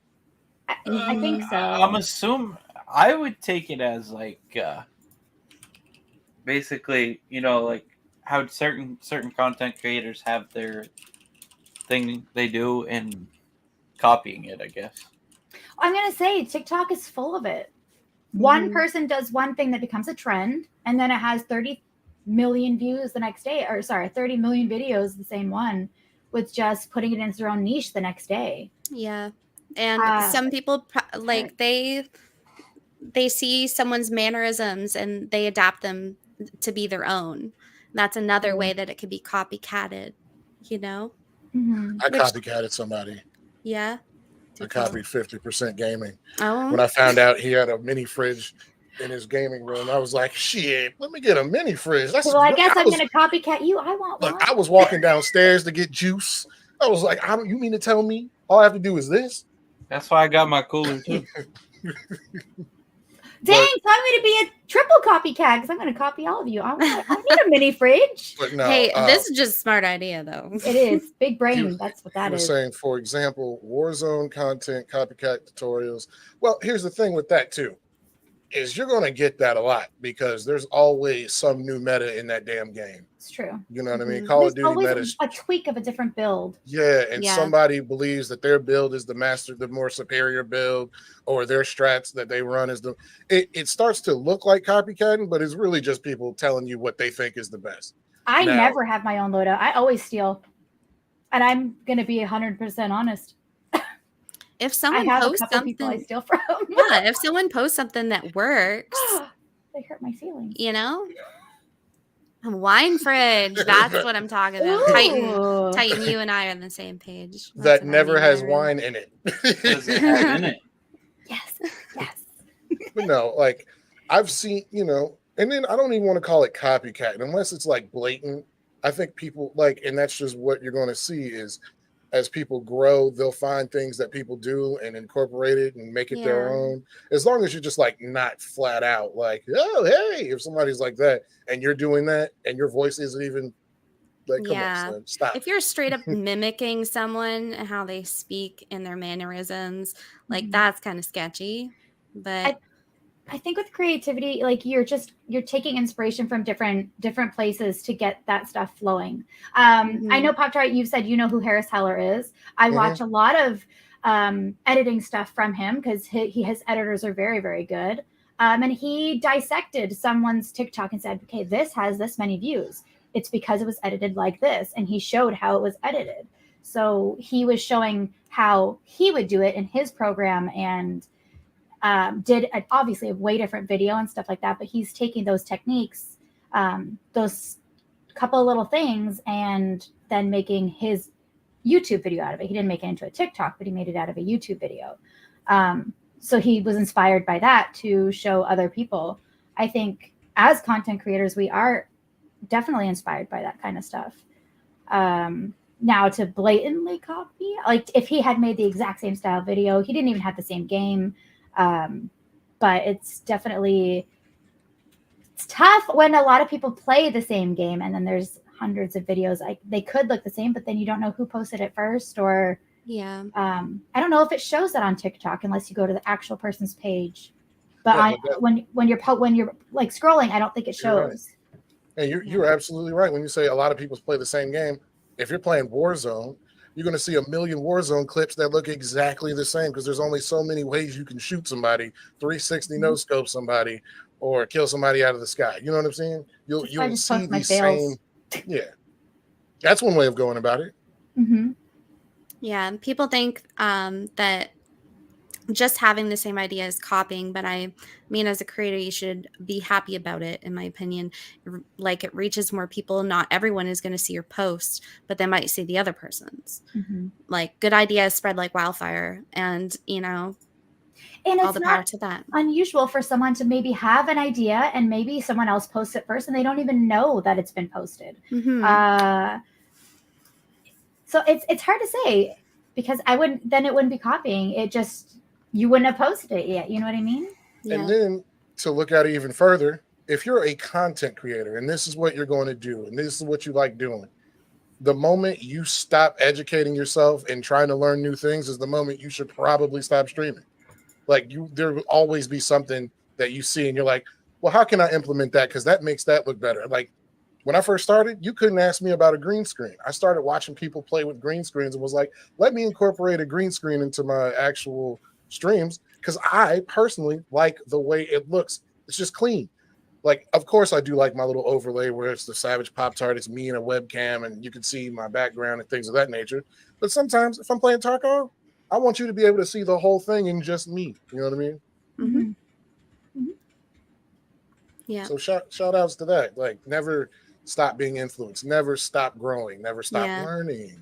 I think so. I'm assuming I would take it as basically, like how certain content creators have their thing they do and copying it, I guess. I'm gonna say TikTok is full of it. One person does one thing that becomes a trend, and then it has 30 million views the next day, 30 million videos, the same one, with just putting it into their own niche the next day. Yeah. And some people they see someone's mannerisms and they adapt them to be their own. That's another way that it could be copycatted, Mm-hmm. I copycatted somebody. Yeah. I copied 50% gaming. Oh. When I found out he had a mini fridge in his gaming room, I was like, shit, let me get a mini fridge. Well, I guess I'm going to copycat you. I want one. Look, I was walking downstairs to get juice. I was like, you mean to tell me all I have to do is this? That's why I got my cooler too. Dang, tell me to be a triple copycat because I'm going to copy all of you. I need a mini fridge. But no, hey, this is just a smart idea, though. It is. Big brain. That's what that is. Saying, for example, Warzone content, copycat tutorials. Well, here's the thing with that, too, is you're going to get that a lot because there's always some new meta in that damn game. It's true. You know what I mean? Call of Duty meta. A tweak of a different build. Yeah, and somebody believes that their build is the more superior build, or their strats that they run is it starts to look like copycatting, but it's really just people telling you what they think is the best. I never have my own loadout. I always steal. And I'm going to be 100% honest. If someone posts something I steal from. if someone posts something that works, they hurt my feelings. A wine fridge. That's what I'm talking about. Titan, you and I are on the same page. That never has wine in it. Does it have in it? Yes. But no, I've seen, and then I don't even want to call it copycat unless it's blatant. I think people and that's just what you're going to see is as people grow, they'll find things that people do and incorporate it and make it their own. As long as you're just not flat out oh, hey, if somebody's like that and you're doing that and your voice isn't even come on, son, stop. If you're straight up mimicking someone, how they speak and their mannerisms, that's kind of sketchy. But I think with creativity, you're taking inspiration from different places to get that stuff flowing. I know Pop Tart, you've said who Harris Heller is. I watch a lot of editing stuff from him because his editors are very, very good. And he dissected someone's TikTok and said, okay, this has this many views. It's because it was edited like this. And he showed how it was edited. So he was showing how he would do it in his program, and did obviously a way different video and stuff like that. But he's taking those techniques, those couple of little things, and then making his YouTube video out of it. He didn't make it into a TikTok, but he made it out of a YouTube video. So he was inspired by that to show other people. I think as content creators, we are definitely inspired by that kind of stuff. Now to blatantly copy, like if he had made the exact same style video, he didn't even have the same game. But it's definitely, it's tough when a lot of people play the same game and then there's hundreds of videos. Like they could look the same, but then you don't know who posted it first, or Yeah. I don't know if it shows that on TikTok unless you go to the actual person's page. But Yeah, when you're like scrolling, I don't think it You're right. shows. And you're absolutely right when you say a lot of people play the same game. If you're playing Warzone, you're going to see a million Warzone clips that look exactly the same because there's only so many ways you can shoot somebody, 360 no scope somebody, or kill somebody out of the sky. You know what I'm saying? You'll just see post my the same. Yeah, that's one way of going about it. Mm-hmm. Yeah. People think that just having the same idea is copying, but I mean, as a creator, you should be happy about it, in my opinion. Like it reaches more people. Not everyone is going to see your post, but they might see the other person's. Mm-hmm. Like good ideas spread like wildfire, and And all it's the power not to that. unusual for someone to maybe have an idea and maybe someone else posts it first and they don't even know that it's been posted. Mhm. So it's hard to say, because it wouldn't be copying. It just, you wouldn't have posted it yet. You know what I mean? Yeah. And then to look at it even further, if you're a content creator and this is what you're going to do and this is what you like doing, the moment you stop educating yourself and trying to learn new things is the moment you should probably stop streaming. Like there will always be something that you see and you're like, well, how can I implement that? Because that makes that look better. Like when I first started, you couldn't ask me about a green screen. I started watching people play with green screens and was like, let me incorporate a green screen into my actual streams because I personally like the way it looks. It's just clean. Like, of course, I do like my little overlay where it's the Savage Pop-Tart, it's me and a webcam, and you can see my background and things of that nature. But sometimes if I'm playing Tarkov, I want you to be able to see the whole thing and just me. You know what I mean? Mm-hmm. Yeah. So shout outs to that. Like, never stop being influenced, never stop growing, never stop learning.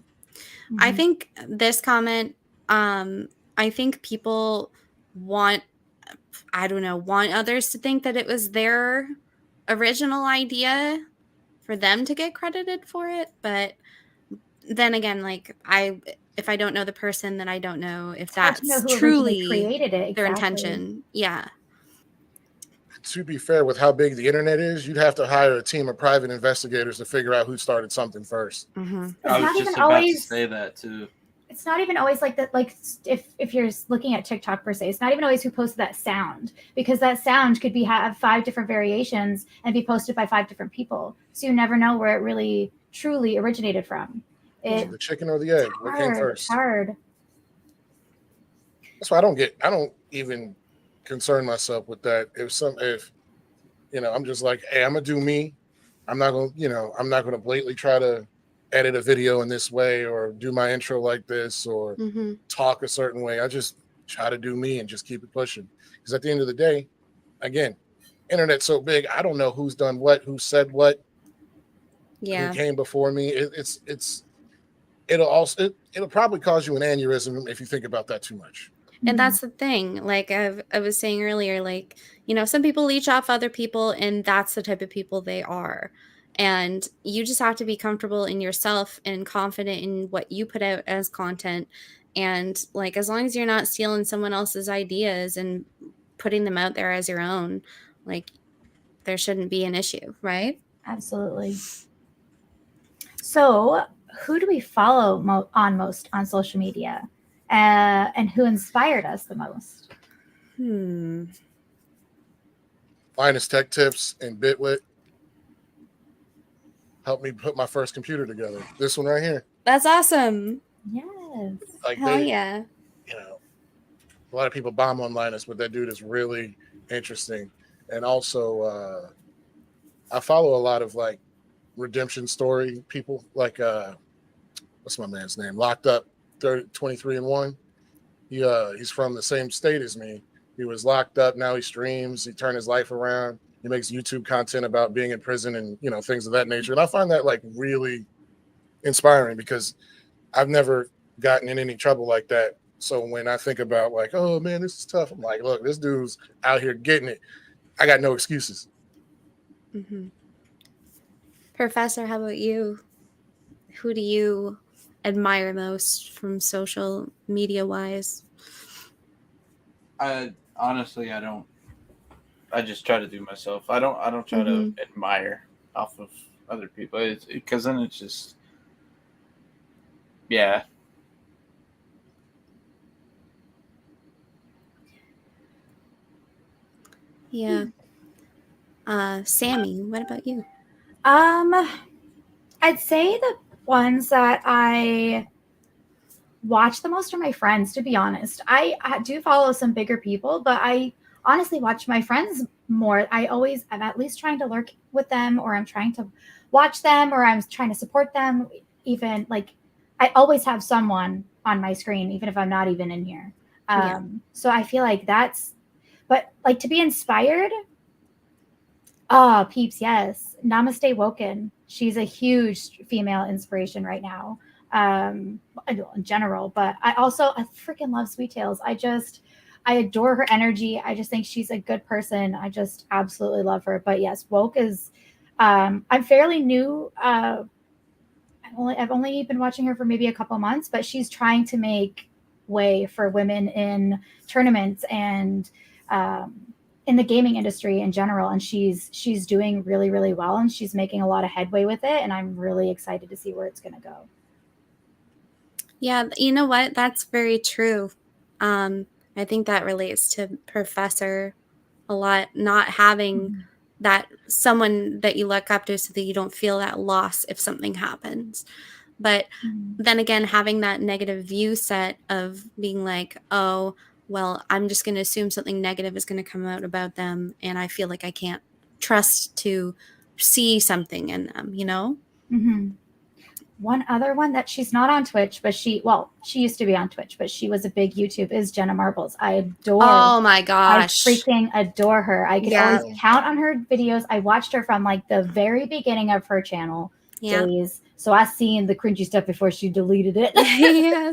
I think this comment, I think people want others to think that it was their original idea for them to get credited for it. But then again, like if I don't know the person, then I don't know if that's truly created it, their intention. Yeah. To be fair, with how big the internet is, you'd have to hire a team of private investigators to figure out who started something first. Mm-hmm. I was just about to say that too. It's not even always like that. Like if you're looking at TikTok per se, it's not even always who posted that sound, because that sound could have 5 different variations and be posted by 5 different people. So you never know where it really truly originated from. The chicken or the egg? What came first? It's hard. That's why I don't even concern myself with that. If I'm just like, hey, I'm gonna do me. I'm not gonna blatantly try to edit a video in this way or do my intro like this or talk a certain way. I just try to do me and just keep it pushing. Because at the end of the day, again, internet's so big, I don't know who's done what, who said what, who came before me. It'll probably cause you an aneurysm if you think about that too much. And that's the thing. Like I was saying earlier, like, some people leech off other people, and that's the type of people they are. And you just have to be comfortable in yourself and confident in what you put out as content. And like, as long as you're not stealing someone else's ideas and putting them out there as your own, like, there shouldn't be an issue, right? Absolutely. So who do we follow most on social media? And who inspired us the most? Linus Tech Tips and Bitwit helped me put my first computer together. This one right here. That's awesome. Yes. Like Hell yeah. A lot of people bomb on Linus, but that dude is really interesting. And also, I follow a lot of like redemption story people, like what's my man's name? Locked Up 23 and 1. He's from the same state as me. He was locked up. Now he streams. He turned his life around. He makes YouTube content about being in prison and things of that nature. And I find that like really inspiring because I've never gotten in any trouble like that. So when I think about like, oh man, this is tough, I'm like, look, this dude's out here getting it. I got no excuses. Mm-hmm. Professor, how about you? Who do you admire most from social media wise? Honestly, I don't. I just try to do myself. I don't try to admire off of other people because then it's just, yeah. Yeah. Sammy, what about you? I'd say the ones that I watch the most are my friends, to be honest. I do follow some bigger people, but I honestly watch my friends more. I'm at least trying to lurk with them, or I'm trying to watch them, or I'm trying to support them. Even like I always have someone on my screen, even if I'm not even in here. So I feel like but like to be inspired. Oh, peeps, yes. Namaste Woken. She's a huge female inspiration right now, in general. But I freaking love Sweet Tales. I adore her energy. I just think she's a good person. I just absolutely love her. But yes, Woke is, I'm fairly new. I've only been watching her for maybe a couple months, but she's trying to make way for women in tournaments and, in the gaming industry in general, and she's doing really, really well, and she's making a lot of headway with it, and I'm really excited to see where it's going to go. Yeah, you know what? That's very true. I think that relates to Professor a lot, not having that someone that you look up to so that you don't feel that loss if something happens. But then again, having that negative view set of being like, oh, well, I'm just going to assume something negative is going to come out about them, and I feel like I can't trust to see something in them, One other one that she's not on Twitch, but she used to be on Twitch, but she was a big YouTube, is Jenna Marbles. I adore. Oh my gosh. I freaking adore her. I could always count on her videos. I watched her from like the very beginning of her channel days. So I seen the cringy stuff before she deleted it.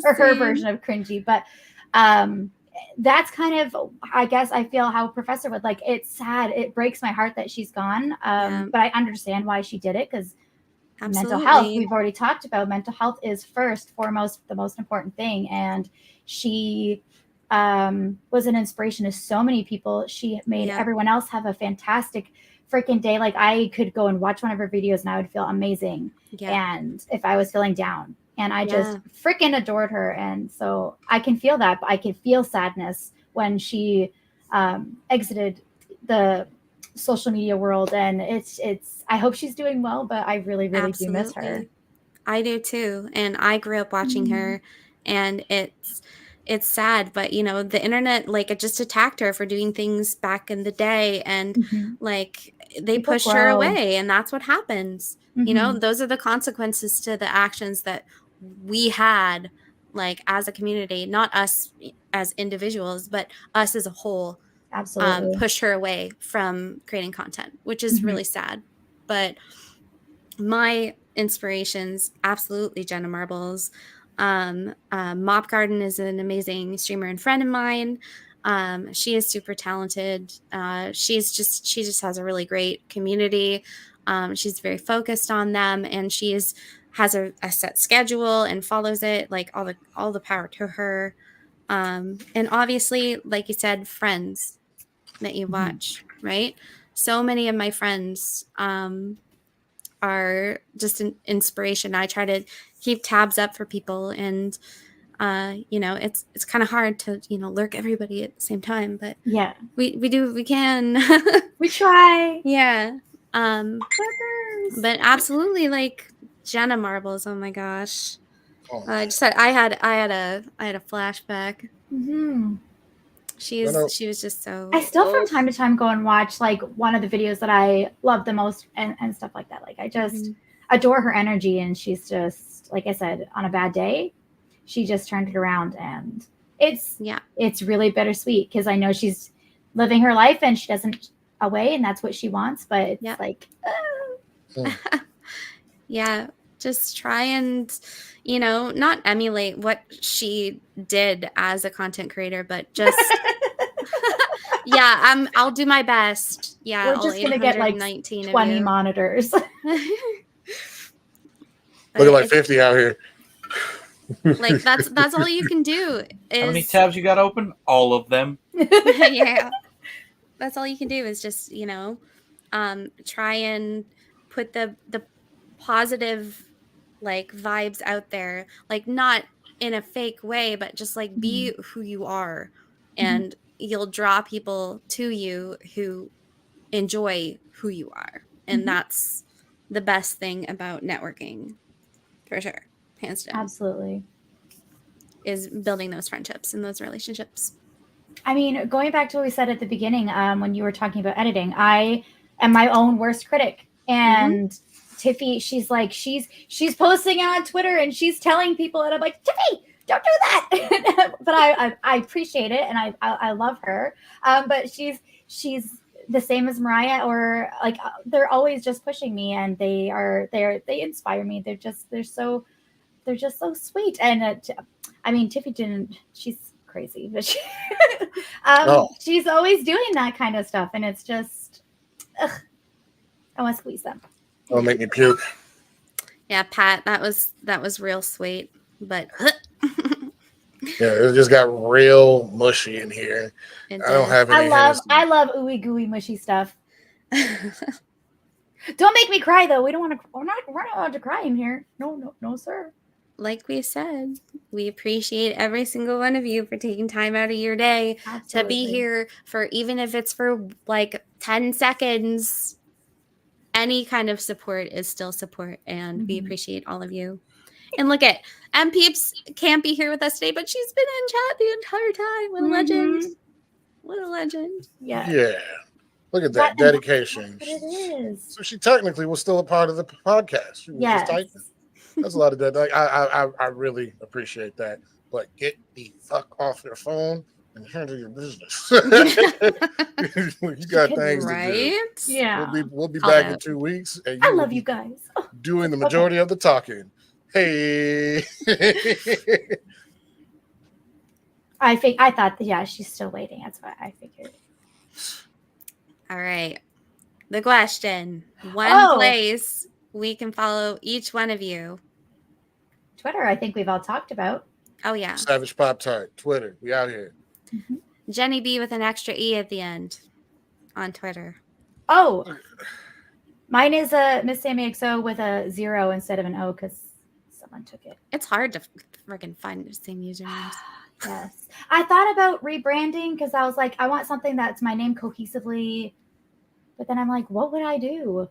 Or her version of cringy. But that's kind of, I guess I feel how Professor would. Like, it's sad. It breaks my heart that she's gone. But I understand why she did it, because mental health, we've already talked about, mental health is first, foremost, the most important thing. And she was an inspiration to so many people. She made everyone else have a fantastic freaking day. Like, I could go and watch one of her videos and I would feel amazing. And if I was feeling down, and I just freaking adored her. And so I can feel that, but I can feel sadness when she exited the social media world. And it's I hope she's doing well, but I really, really do miss her. I do too. And I grew up watching her, and it's sad, but the internet, like, it just attacked her for doing things back in the day, and like they People pushed her grow. away, and that's what happens. Those are the consequences to the actions that we had, like, as a community, not us as individuals, but us as a whole. Absolutely. Push her away from creating content, which is really sad. But my inspirations, absolutely Jenna Marbles. Mop Garden is an amazing streamer and friend of mine. She is super talented. She just has a really great community. She's very focused on them, and has a set schedule and follows it. Like, all the power to her. And obviously, like you said, friends that you watch, right? So many of my friends are just an inspiration. I try to keep tabs up for people, and it's kind of hard to lurk everybody at the same time, but we can. We try. But absolutely, like, Jenna Marbles, oh my gosh. I had a flashback. She was just so. I still from time to time go and watch like one of the videos that I love the most and stuff like that. Like I just adore her energy, and she's just, like I said, on a bad day, she just turned it around, and it's really bittersweet because I know she's living her life and she doesn't away, and that's what she wants. But it's like, yeah, just try and, you know, not emulate what she did as a content creator, but just I'll do my best. Yeah, we're just gonna get like 20 monitors. Looking like 50 out here. Like that's all you can do. Is, how many tabs you got open? All of them. Yeah, that's all you can do is just, you know, try and put the positive like vibes out there, like not in a fake way, but just like be who you are, and you'll draw people to you who enjoy who you are, and that's the best thing about networking, for sure, hands down. Absolutely, is building those friendships and those relationships. I mean, going back to what we said at the beginning, when you were talking about editing, I am my own worst critic, and Tiffy, she's like, she's posting on Twitter and she's telling people, and I'm like, Tiffy, don't do that. But I appreciate it, and I love her. But she's the same as Mariah, or like they're always just pushing me, and they inspire me. They're just so sweet. And I mean, Tiffy she's crazy, but she's always doing that kind of stuff, and it's just, I want to squeeze them. It'll make me puke. Yeah, Pat, that was real sweet, but yeah, it just got real mushy in here. I don't have any. I love ooey gooey mushy stuff. Don't make me cry though. We're not allowed to cry in here. No, sir. Like we said, we appreciate every single one of you for taking time out of your day to be here, for even if it's for like 10 seconds. Any kind of support is still support, and we appreciate all of you. And look at M Peeps can't be here with us today, but she's been in chat the entire time. What a legend! What a legend! Yeah. Look at that dedication. It is. So she technically was still a part of the podcast. She was just typing. That's a lot of that. Like, I really appreciate that. But get the fuck off your phone and handle your business. You got things to do. Yeah. We'll be back in 2 weeks. And I love you guys. Doing the majority of the talking. Hey. I thought she's still waiting. That's what I figured. All right. The question. One place we can follow each one of you. Twitter, I think we've all talked about. Oh, yeah. Savage Pop Tart. Twitter. We out here. Jenny B with an extra E at the end on Twitter. Oh. Mine is Miss Sammy XO with a 0 instead of an O because someone took it. It's hard to freaking find the same usernames. Yes. I thought about rebranding because I was like, I want something that's my name cohesively. But then I'm like, what would I do?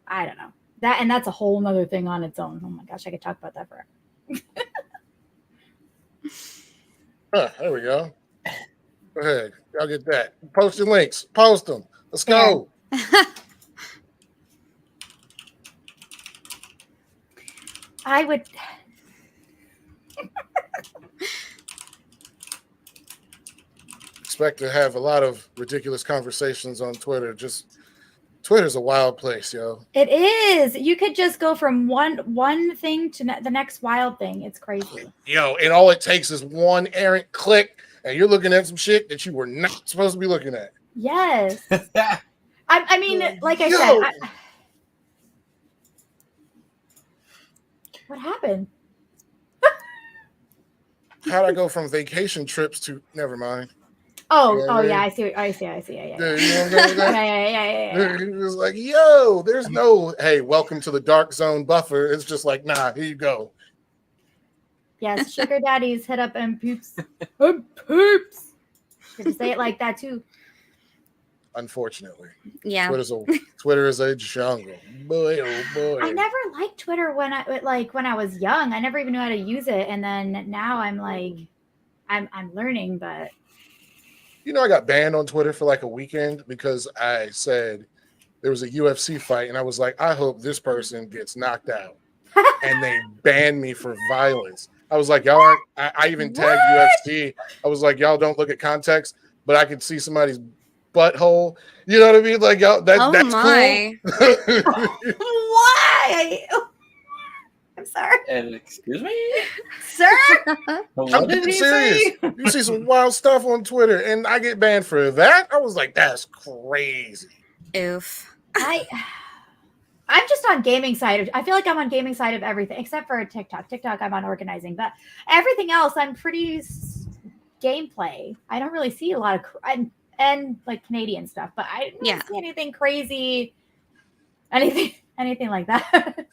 I don't know. That's a whole nother thing on its own. Oh my gosh, I could talk about that forever. There we go. Go ahead. Y'all get that. Post your links. Post them. Let's go. I would... expect to have a lot of ridiculous conversations on Twitter. Just Twitter's a wild place, yo. It is. You could just go from one thing to the next wild thing. It's crazy. Yo, and all it takes is one errant click, and you're looking at some shit that you were not supposed to be looking at. Yes. I mean, like I said, what happened? How'd I go from vacation trips to never mind? Yeah, I see. Yeah. You know what I'm saying? Yeah. He was like, yo, there's no, hey, welcome to the dark zone buffer. It's just like, nah, here you go. Yes, sugar daddies hit up M Peeps. M Peeps. Did you say it like that too? Unfortunately. Yeah. Twitter is a jungle. Boy, oh boy. I never liked Twitter when I was young. I never even knew how to use it. And then now I'm like, I'm learning, but I got banned on Twitter for like a weekend because I said there was a UFC fight, and I was like, I hope this person gets knocked out. And they banned me for violence. I was like, y'all aren't. I even tagged UFC. I was like, y'all don't look at context, but I could see somebody's butthole. You know what I mean? Like, y'all, that's my. cool. Why? I'm sorry. Excuse me? Sir? What I'm did being he serious. say? You see some wild stuff on Twitter, and I get banned for that. I was like, that's crazy. Oof. I'm just on gaming side of. I feel like I'm on gaming side of everything except for TikTok. TikTok, I'm on organizing, but everything else, I'm pretty gameplay. I don't really see a lot of and like Canadian stuff, but I don't see anything crazy, anything like that.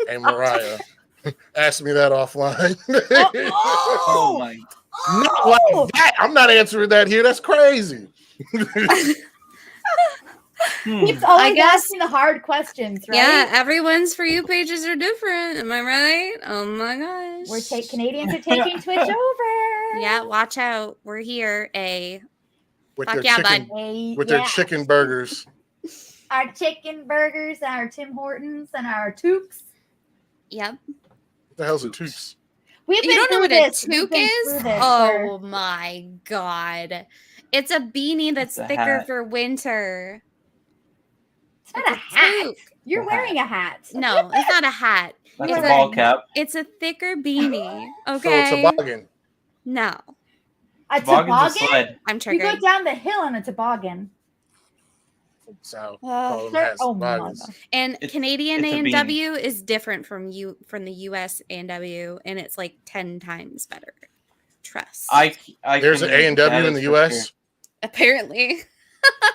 Hey, Mariah, ask me that offline. Oh my! Not like that. I'm not answering that here. That's crazy. Keeps always asking the hard questions, right? Yeah, everyone's For You pages are different. Am I right? Oh my gosh. Canadians are taking Twitch over. Yeah, watch out. We're here. With Fuck their yeah, chicken, bud. with their chicken burgers. Our chicken burgers, our Tim Hortons, and our toques. Yep. What the hell's a toques? We've You been don't know through what a this. We've toque been is? through this. Oh my god. It's a beanie that's It's a thicker hat. for winter. It's not a hat. toque. You're A wearing a hat. No, it's not a hat. That's It's a ball cap. It's a thicker beanie. So Okay. toboggan. No, A Toboggan's a toboggan? sled. I'm You go triggered. down the hill on a toboggan. So Oh, Oh my toboggans. gosh. And It's- Canadian it's a A&W is different from the US A&W, and it's like 10 times better. Trust. There's an A&W in the U.S. Apparently.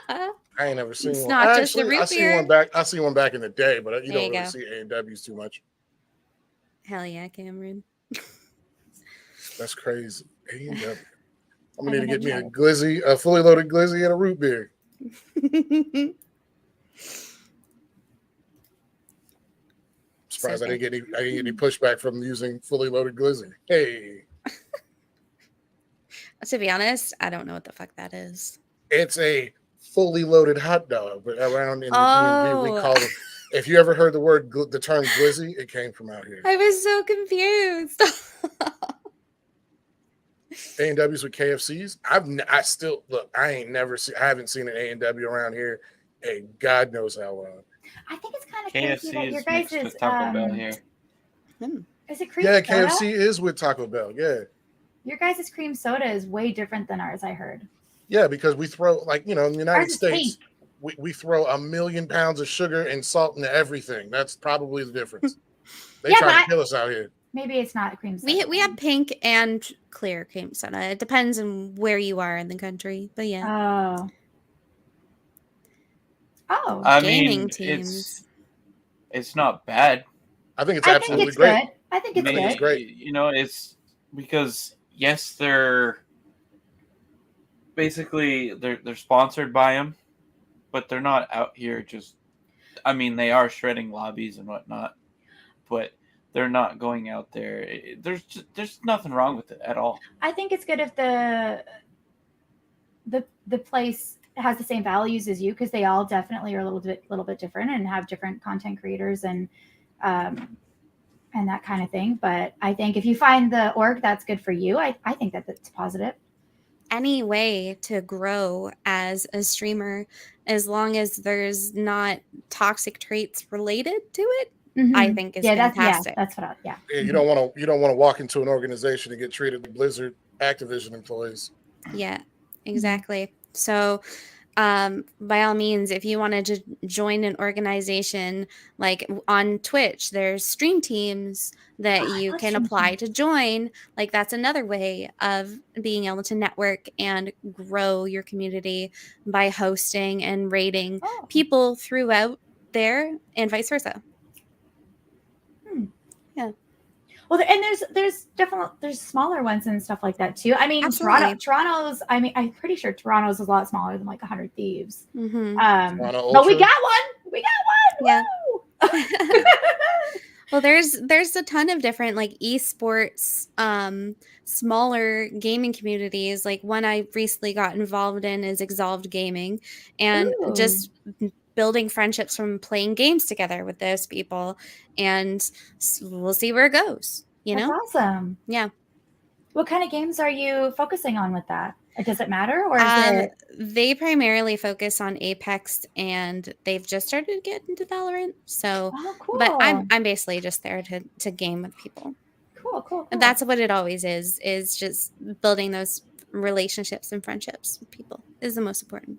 I ain't never seen It's one. not just the Actually, root I see beer. one back. I see one back in the day, but you There don't you really go. see A&Ws too much. Hell yeah, Cameron. That's crazy. A&W. I'm gonna need to get me a glizzy, a fully loaded glizzy, and a root beer. Surprised I didn't get any pushback from using fully loaded glizzy. Hey, To be honest, I don't know what the fuck that is. it's a fully loaded hot dog, but around in the DMV we call them. If you ever heard the term glizzy, it came from out here. I was so confused. A&Ws with KFCs. I haven't seen an A&W around here. And God knows how long. I think it's kind of crazy that KFC your is guys' mixed with Taco Bell here. Is it cream Yeah, soda? KFC is with Taco Bell. Yeah. Your guys' cream soda is way different than ours, I heard. Yeah, because we throw, in the United Ours is States, pink. we throw 1,000,000 pounds of sugar and salt into everything. That's probably the difference. They Yeah, try but to kill us out here. Maybe it's not cream soda. we have pink and clear cream soda. It depends on where you are in the country. But yeah. Oh. I Gaming mean, teams. it's not bad. I think it's I think absolutely it's great. good. I think it's think good. it's great. You know, it's because yes, they're basically they're sponsored by them, but they're not out here just. I mean, they are shredding lobbies and whatnot, but they're not going out there. There's nothing wrong with it at all. I think it's good if the place has the same values as you, because they all definitely are a little bit different and have different content creators and that kind of thing. But I think if you find the org that's good for you, I think that that's positive. Any way to grow as a streamer, as long as there's not toxic traits related to it, I think is fantastic. That's what Yeah, you don't want to walk into an organization and get treated like Blizzard Activision employees. Yeah, exactly. So by all means, if you wanted to join an organization, like on Twitch, there's stream teams that you can apply to join. Like that's another way of being able to network and grow your community by hosting and rating people throughout there and vice versa. Yeah. Well, and there's smaller ones and stuff like that too. I mean, Absolutely. Toronto's. I mean, I'm pretty sure Toronto's is a lot smaller than like 100 Thieves. Mm-hmm. But we got one. We got one. Yeah. Woo! Well, there's a ton of different like esports, smaller gaming communities. Like one I recently got involved in is Exalved Gaming, and Ooh, just building friendships from playing games together with those people, and we'll see where it goes. You that's know? awesome. Yeah. What kind of games are you focusing on with that? Or does it matter, or is it? They primarily focus on Apex, and they've just started to get into Valorant. So, Oh, but cool. I'm basically just there to game with people. Cool. And that's what it always is just building those relationships and friendships with people is the most important.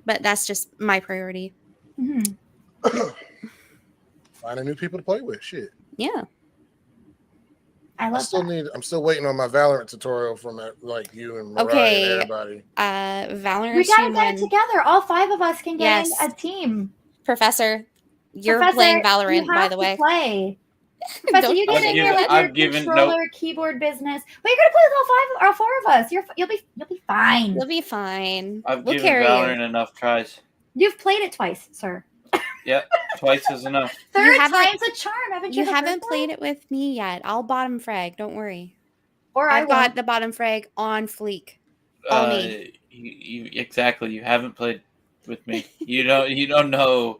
But that's just my priority. Mhm. Finding new people to play with. Shit. Yeah. I love that. I'm still waiting on my Valorant tutorial from like you and Mariah and Okay. everybody. Valorant We gotta Stream get it 1. together. All 5 of us can get in Yes. a team. Professor, you're Professor, playing you Valorant, by have the to way. play. Professor, Don't you tell get me in here that. with your I've given controller, keyboard business. But you're gonna play with all 4 of us. You'll be fine. You'll be fine. I've We'll given carry Valorant you. enough tries. You've played it twice, sir. Yep, twice is enough. Third haven't- time's a charm. Haven't you? You haven't played it with me yet. I'll bottom frag. Don't worry. Or I've got won't. the bottom frag on fleek. All me. You exactly. You haven't played with me. You don't know. You don't know,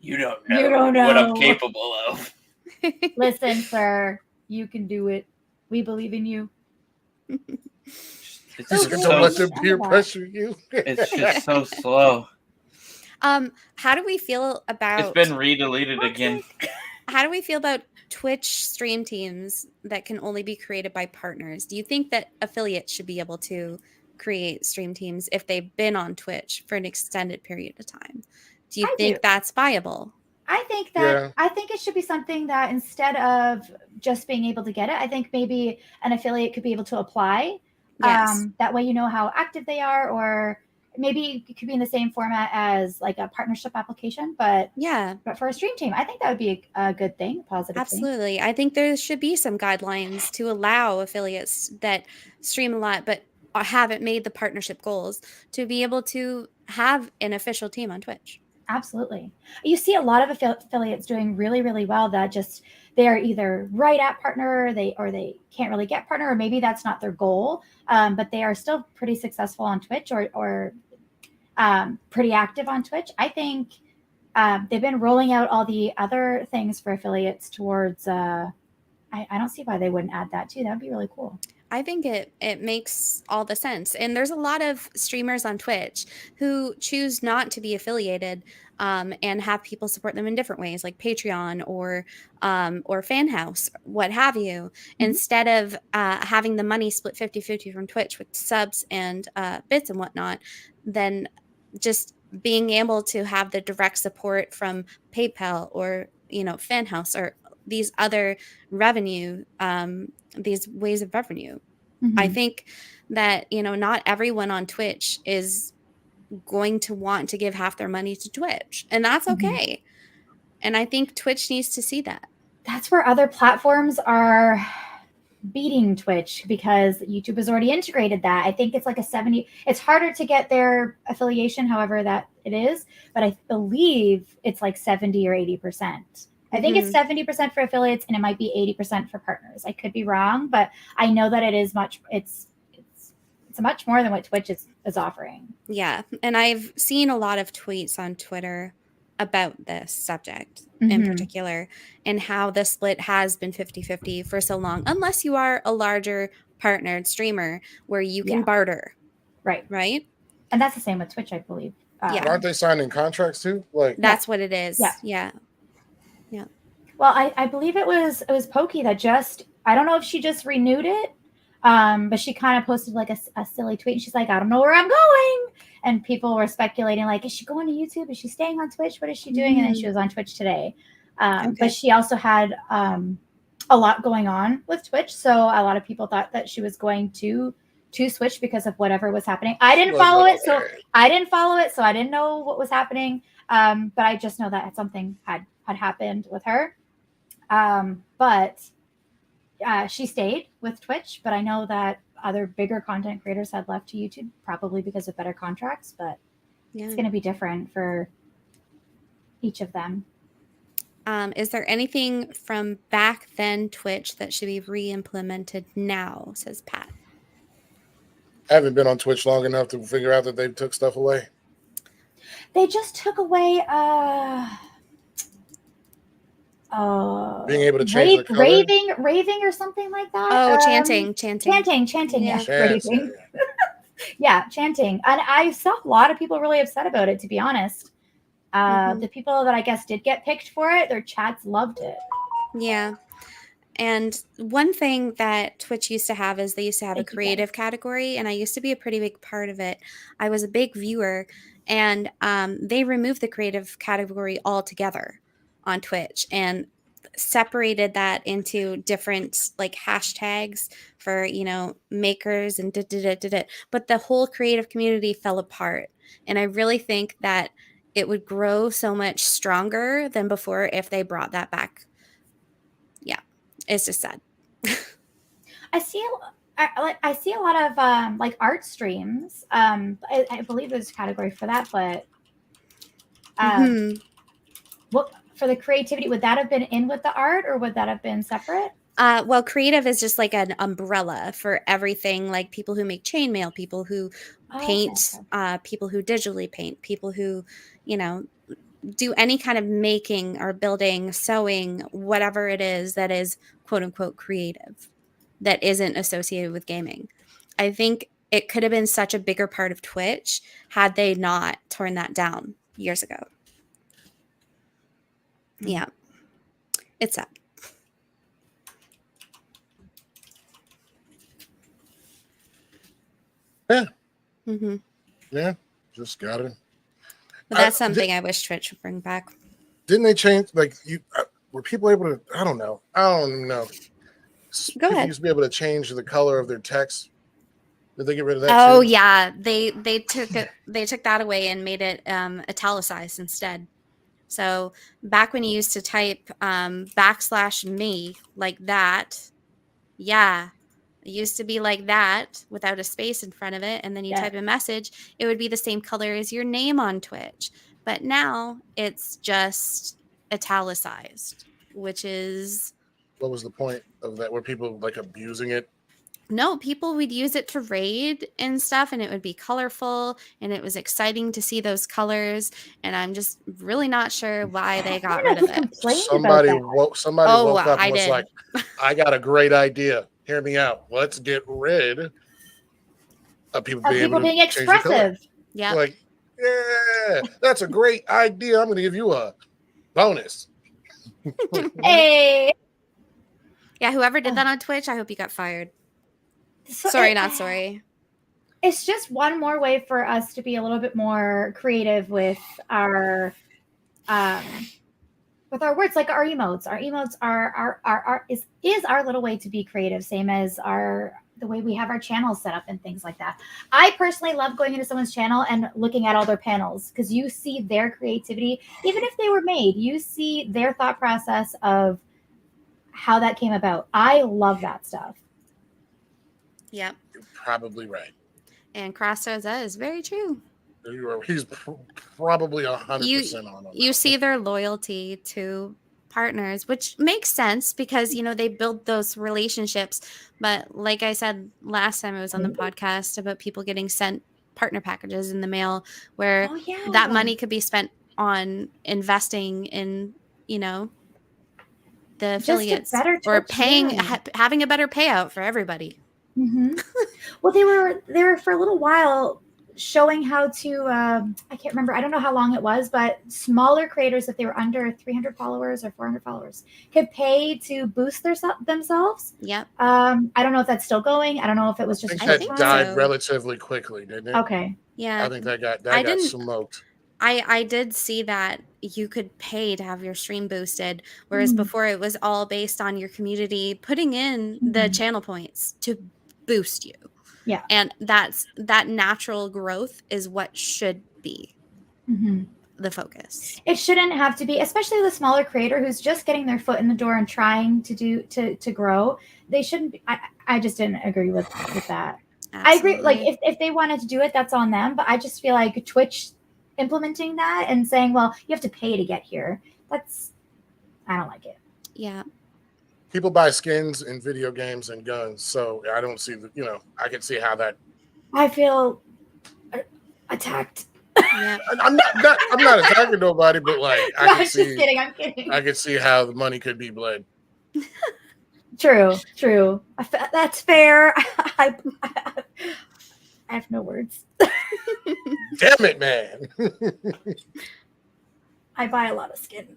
You don't what I'm know. capable of. Listen, sir, you can do it. We believe in you. It's Just just don't let so, them peer pressure you. it's just so slow. How do we feel about It's been re-deleted again. how do we feel about Twitch stream teams that can only be created by partners? Do you think that affiliates should be able to create stream teams if they've been on Twitch for an extended period of time? Do you I think do. that's viable? I think Yeah. it should be something that instead of just being able to get it, I think maybe an affiliate could be able to apply. Yes. That way you know how active they are, or maybe it could be in the same format as like a partnership application, but Yeah, for a stream team. I think that would be a good thing, positive thing. absolutely. I think there should be some guidelines to allow affiliates that stream a lot but haven't made the partnership goals to be able to have an official team on Twitch. Absolutely. You see a lot of affiliates doing really, really well that just they are either right at partner, or they can't really get partner, or maybe that's not their goal, but they are still pretty successful on Twitch or pretty active on Twitch. I think they've been rolling out all the other things for affiliates towards. I don't see why they wouldn't add that too. That would be really cool. I think it makes all the sense. And there's a lot of streamers on Twitch who choose not to be affiliated and have people support them in different ways, like Patreon or Fan House, what have you, instead of having the money split 50-50 from Twitch with subs and bits and whatnot, then just being able to have the direct support from PayPal or, Fan House or these other revenue these ways of revenue. I think that, not everyone on Twitch is going to want to give half their money to Twitch, and that's okay. And I think Twitch needs to see that. That's where other platforms are beating Twitch because YouTube has already integrated that. I think it's like it's harder to get their affiliation, however that it is, but I believe it's like 70 or 80%. I think it's 70% for affiliates and it might be 80% for partners. I could be wrong, but I know that it is it's much more than what Twitch is offering. Yeah. And I've seen a lot of tweets on Twitter about this subject in particular and how the split has been 50-50 for so long, unless you are a larger partnered streamer where you can barter. Right. And that's the same with Twitch, I believe. Yeah. Aren't they signing contracts too? Like that's what it is. Yeah. Well, I believe it was Pokey that I don't know if she just renewed it, but she kind of posted like a silly tweet. And she's like, I don't know where I'm going. And people were speculating, like, is she going to YouTube? Is she staying on Twitch? What is she doing? And then she was on Twitch today. But she also had a lot going on with Twitch. So a lot of people thought that she was going to switch because of whatever was happening. I didn't follow it. So I didn't know what was happening. But I just know that something had happened with her. But she stayed with Twitch, but I know that other bigger content creators had left to YouTube, probably because of better contracts, but it's going to be different for each of them. Is there anything from back then Twitch that should be re-implemented now? Says Pat. I haven't been on Twitch long enough to figure out that they took stuff away. They just took away being able to change the color? raving or something like that. Oh, chanting. Yeah, Yeah. raving. Yeah, chanting. And I saw a lot of people really upset about it, to be honest. The people that I guess did get picked for it, their chats loved it. Yeah. And one thing that Twitch used to have is they used to have a creative category, and I used to be a pretty big part of it. I was a big viewer, and they removed the creative category altogether on Twitch and separated that into different like hashtags for, you know, makers and but the whole creative community fell apart. And I really think that it would grow so much stronger than before if they brought that back. Yeah. It's just sad. I see a lot of like art streams. I believe there's a category for that, but what for the creativity, would that have been in with the art or would that have been separate? Well, creative is just like an umbrella for everything, like people who make chainmail, people who paint, people who digitally paint, people who, you know, do any kind of making or building, sewing, whatever it is that is quote unquote creative that isn't associated with gaming. I think it could have been such a bigger part of Twitch had they not torn that down years ago. Yeah. It's sad. Yeah. Mm-hmm. Yeah. Just got it. But that's something I wish Twitch would bring back. Didn't they change? Like, were people able to? I don't know. Go People ahead. used to be able to change the color of their text. Did they get rid of that? Oh too? yeah, they took it. They took that away and made it italicized instead. So back when you used to type \me like that, yeah, it used to be like that without a space in front of it, and then you type a message, it would be the same color as your name on Twitch. But now it's just italicized, which is. What was the point of that? Were people like abusing it? No, people would use it to raid and stuff, and it would be colorful, and it was exciting to see those colors. And I'm just really not sure why they got rid of it. Somebody woke up and was like, "I got a great idea. Hear me out. Let's get rid of people being expressive." Yeah, like, yeah, that's a great idea. I'm going to give you a bonus. Hey. Yeah, whoever did that on Twitch, I hope you got fired. Sorry, not sorry. It's just one more way for us to be a little bit more creative with our words, like our emotes. Our emotes is our little way to be creative, same as the way we have our channels set up and things like that. I personally love going into someone's channel and looking at all their panels because you see their creativity, even if they were made, you see their thought process of how that came about. I love that stuff. Yep. You're probably right. And Cross says that is very true. He's probably 100% on that. You see their loyalty to partners, which makes sense because, you know, they build those relationships. But like I said last time I was on the podcast about people getting sent partner packages in the mail where that money could be spent on investing in, you know, the affiliates or paying, having a better payout for everybody. Mm-hmm. Well, they were for a little while showing how to, I can't remember, I don't know how long it was, but smaller creators, if they were under 300 followers or 400 followers, could pay to boost themselves. Yep. I don't know if that's still going. I don't know if it was just. I think that died relatively quickly, didn't it? Okay. Yeah. I think that got smoked. I did see that you could pay to have your stream boosted, whereas before it was all based on your community putting in the channel points to boost you. Yeah. And that natural growth is what should be the focus. It shouldn't have to be, especially the smaller creator who's just getting their foot in the door and trying to grow. They shouldn't be, I just didn't agree with that. Absolutely. I agree. Like if they wanted to do it, that's on them. But I just feel like Twitch implementing that and saying, well, you have to pay to get here. I don't like it. Yeah. People buy skins in video games and guns, so I don't see the. I can see how that. I feel attacked. Yeah. I'm not attacking nobody, but like No, I I'm can just see. kidding. I'm kidding. I can see how the money could be bled. True. That's fair. I have no words. Damn it, man! I buy a lot of skins.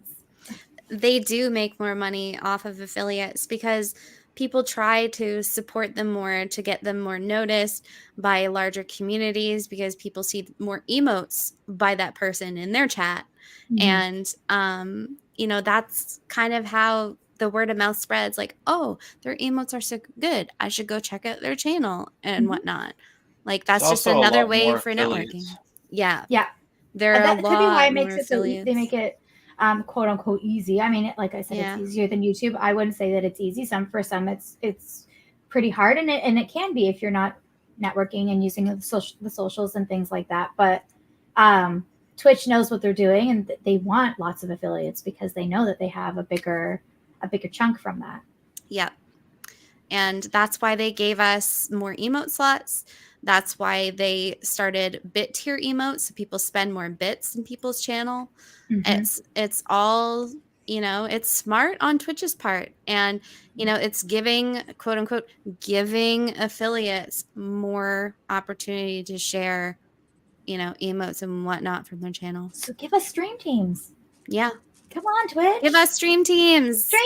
They do make more money off of affiliates because people try to support them more to get them more noticed by larger communities because people see more emotes by that person in their chat. And that's kind of how the word of mouth spreads, like, oh, their emotes are so good, I should go check out their channel and whatnot. Like, that's just also a another lot way more for affiliates. networking. Yeah There are a that could be why lot it makes more it so they make affiliates. it quote unquote easy. I mean, like I said, Yeah. it's easier than YouTube. I wouldn't say that it's easy. For some it's pretty hard, and it can be if you're not networking and using the socials and things like that. But Twitch knows what they're doing, and they want lots of affiliates because they know that they have a bigger chunk from that. Yep. And that's why they gave us more emote slots. That's why they started bit tier emotes, so people spend more bits in people's channel. It's all, it's smart on Twitch's part. And, it's giving, quote unquote, giving affiliates more opportunity to share, emotes and whatnot from their channel. So give us stream teams. Yeah. Come on, Twitch. Give us stream teams. Stream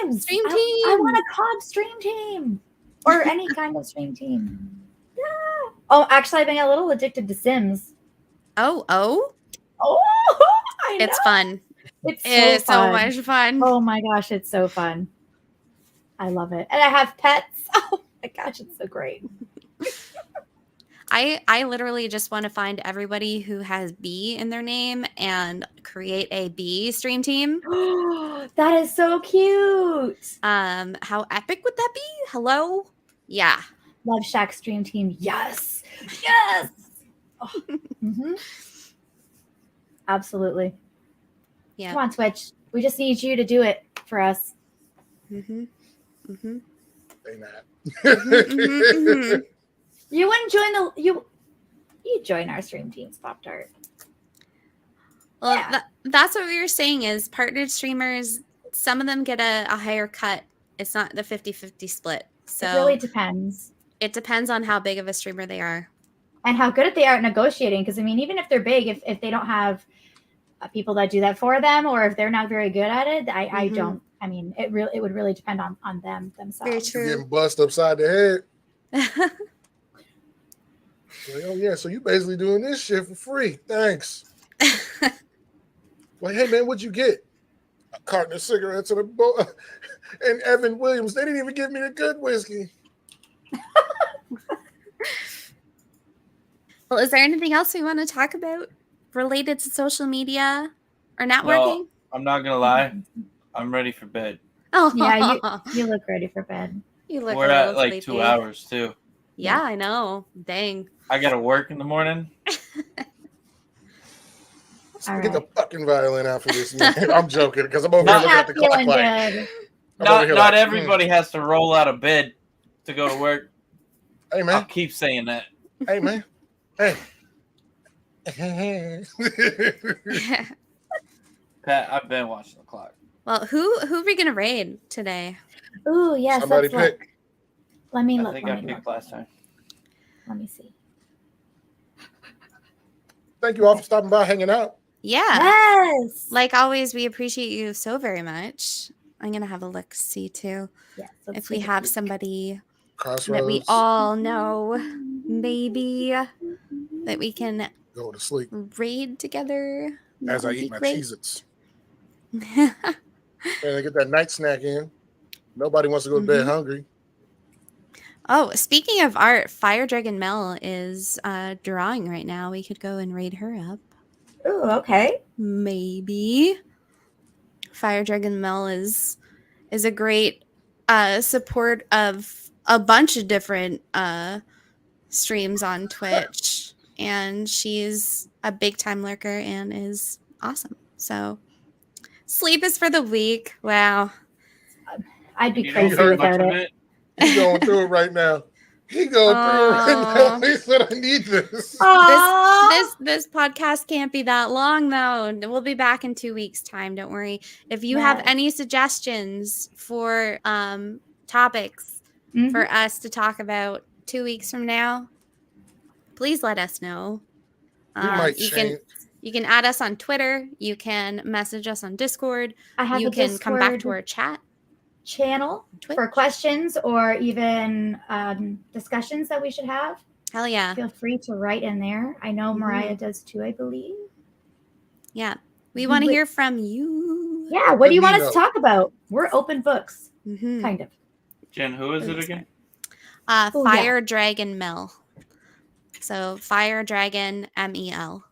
teams. Stream team. I want a COD stream team or any kind of stream team. Yeah. Oh, actually, I've been a little addicted to Sims. Oh, I know. it's fun. It's so much fun. Oh my gosh, it's so fun. I love it. And I have pets. Oh my gosh, it's so great. I literally just want to find everybody who has B in their name and create a B stream team. That is so cute. How epic would that be? Hello? Yeah. Love Shack stream team. Yes. Oh. Absolutely. Yeah. Come on, Twitch. We just need you to do it for us. They not. You wouldn't join you join our stream teams, Pop Tart. Well, Yeah. that's what we were saying is partnered streamers, some of them get a higher cut. It's not the 50-50 split. So It really depends. It depends on how big of a streamer they are. And how good they are at negotiating. Because, I mean, even if they're big, if they don't have people that do that for them, or if they're not very good at it, I don't. I mean, it would really depend on them themselves. Very true. You're getting bust upside the head. Like, oh yeah, so you basically doing this shit for free. Thanks. Like, hey man, what'd you get? A carton of cigarettes and and Evan Williams. They didn't even give me the good whiskey. Well, is there anything else we want to talk about related to social media or networking? No, I'm not gonna lie. I'm ready for bed. Oh, Yeah, you look ready for bed. You look We're a at little like sleepy. 2 hours too. Yeah, I know. Dang. I gotta work in the morning. All Get the right. fucking violin out for this. Man. I'm joking because I'm over here I'm looking at not the clock feeling like. good. I'm over here Not like, everybody has to roll out of bed to go to work. Hey I'll man. keep saying that. Hey man. Hey. Pat, I've been watching the clock. Well, who are we gonna raid today? Ooh, yes. Somebody Let's look. pick. Let me I look. think I Let me picked look. last time. Let me see. Thank you all for stopping by, hanging out. Yeah. Yes. Like always, we appreciate you so very much. I'm gonna have a look see too Yes, let's if we take a have peek. somebody Crossroads. that we all know, maybe that we can Go to sleep raid together. That as I would be eat my great. Cheez-Its. And I get that night snack in. Nobody wants to go to bed hungry. Oh, speaking of art, Fire Dragon Mel is drawing right now. We could go and raid her up. Ooh, okay. Maybe. Fire Dragon Mel is a great support of a bunch of different streams on Twitch, and she's a big time lurker and is awesome. So Sleep is for the weak. Wow. I'd be You crazy don't heard without much of it. it. He's going through it right now. He going through it right now. He said, "I need this." Aw. This podcast can't be that long though. We'll be back in 2 weeks' time. Don't worry. If you have Yes. any suggestions for topics for us to talk about 2 weeks from now, please let us know. We might you change. can add us on Twitter. You can message us on Discord. I have You a can come back to Discord our chat. channel Twitch. for questions or even discussions that we should have. Hell yeah. Feel free to write in there. I know Mariah does too, I believe. Yeah. We want to hear from you. Yeah, what Let do you me want us know. to talk about? We're open books, Mhm. kind of. Jen, who is it again? Oh, yeah. Fire Dragon Mel. So Fire Dragon MEL.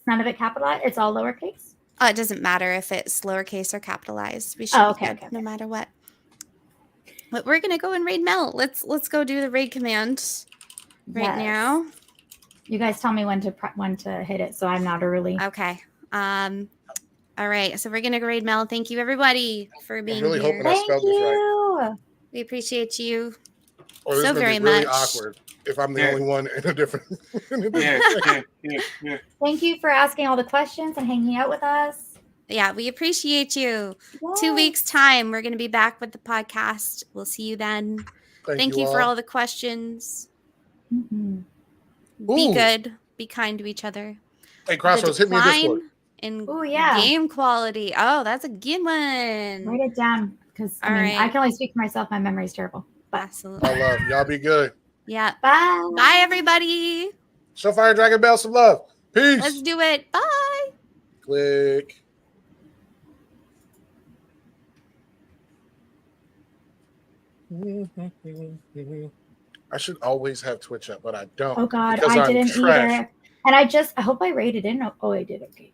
None of it capitalized. It's all lowercase. It doesn't matter if it's lowercase or capitalized. We should Oh, be okay, good okay, no okay. matter what. But we're gonna go and raid Mel. Let's go do the raid command right Yes. now. You guys tell me when to hit it, so I'm not early. Okay. All right. So we're gonna go raid Mel. Thank you everybody for being really here. hoping I Thank spelled this right. you. We appreciate you. Or this So is gonna very be really much. awkward if I'm the Yeah. only one in a different. Here. Thank you for asking all the questions and hanging out with us. Yeah, we appreciate you. 2 Yes. weeks time, we're gonna be back with the podcast. We'll see you then. Thank you for all the questions. Mhm. Be Ooh. good. Be kind to each other. Hey, Crossroads, hit me in Discord. In Ooh, yeah. game quality. Oh, that's a good one. Write it down because All I right. can only speak for myself. My memory's terrible. But Absolutely. I love y'all. Be good. Yeah. bye. Bye, everybody. Show Fire Dragon Bell some love. Peace. Let's do it. Bye. Click. I should always have Twitch up, but I don't. Oh God, because I I'm didn't trash. either. And I hope I rated in. Oh, I did. Okay.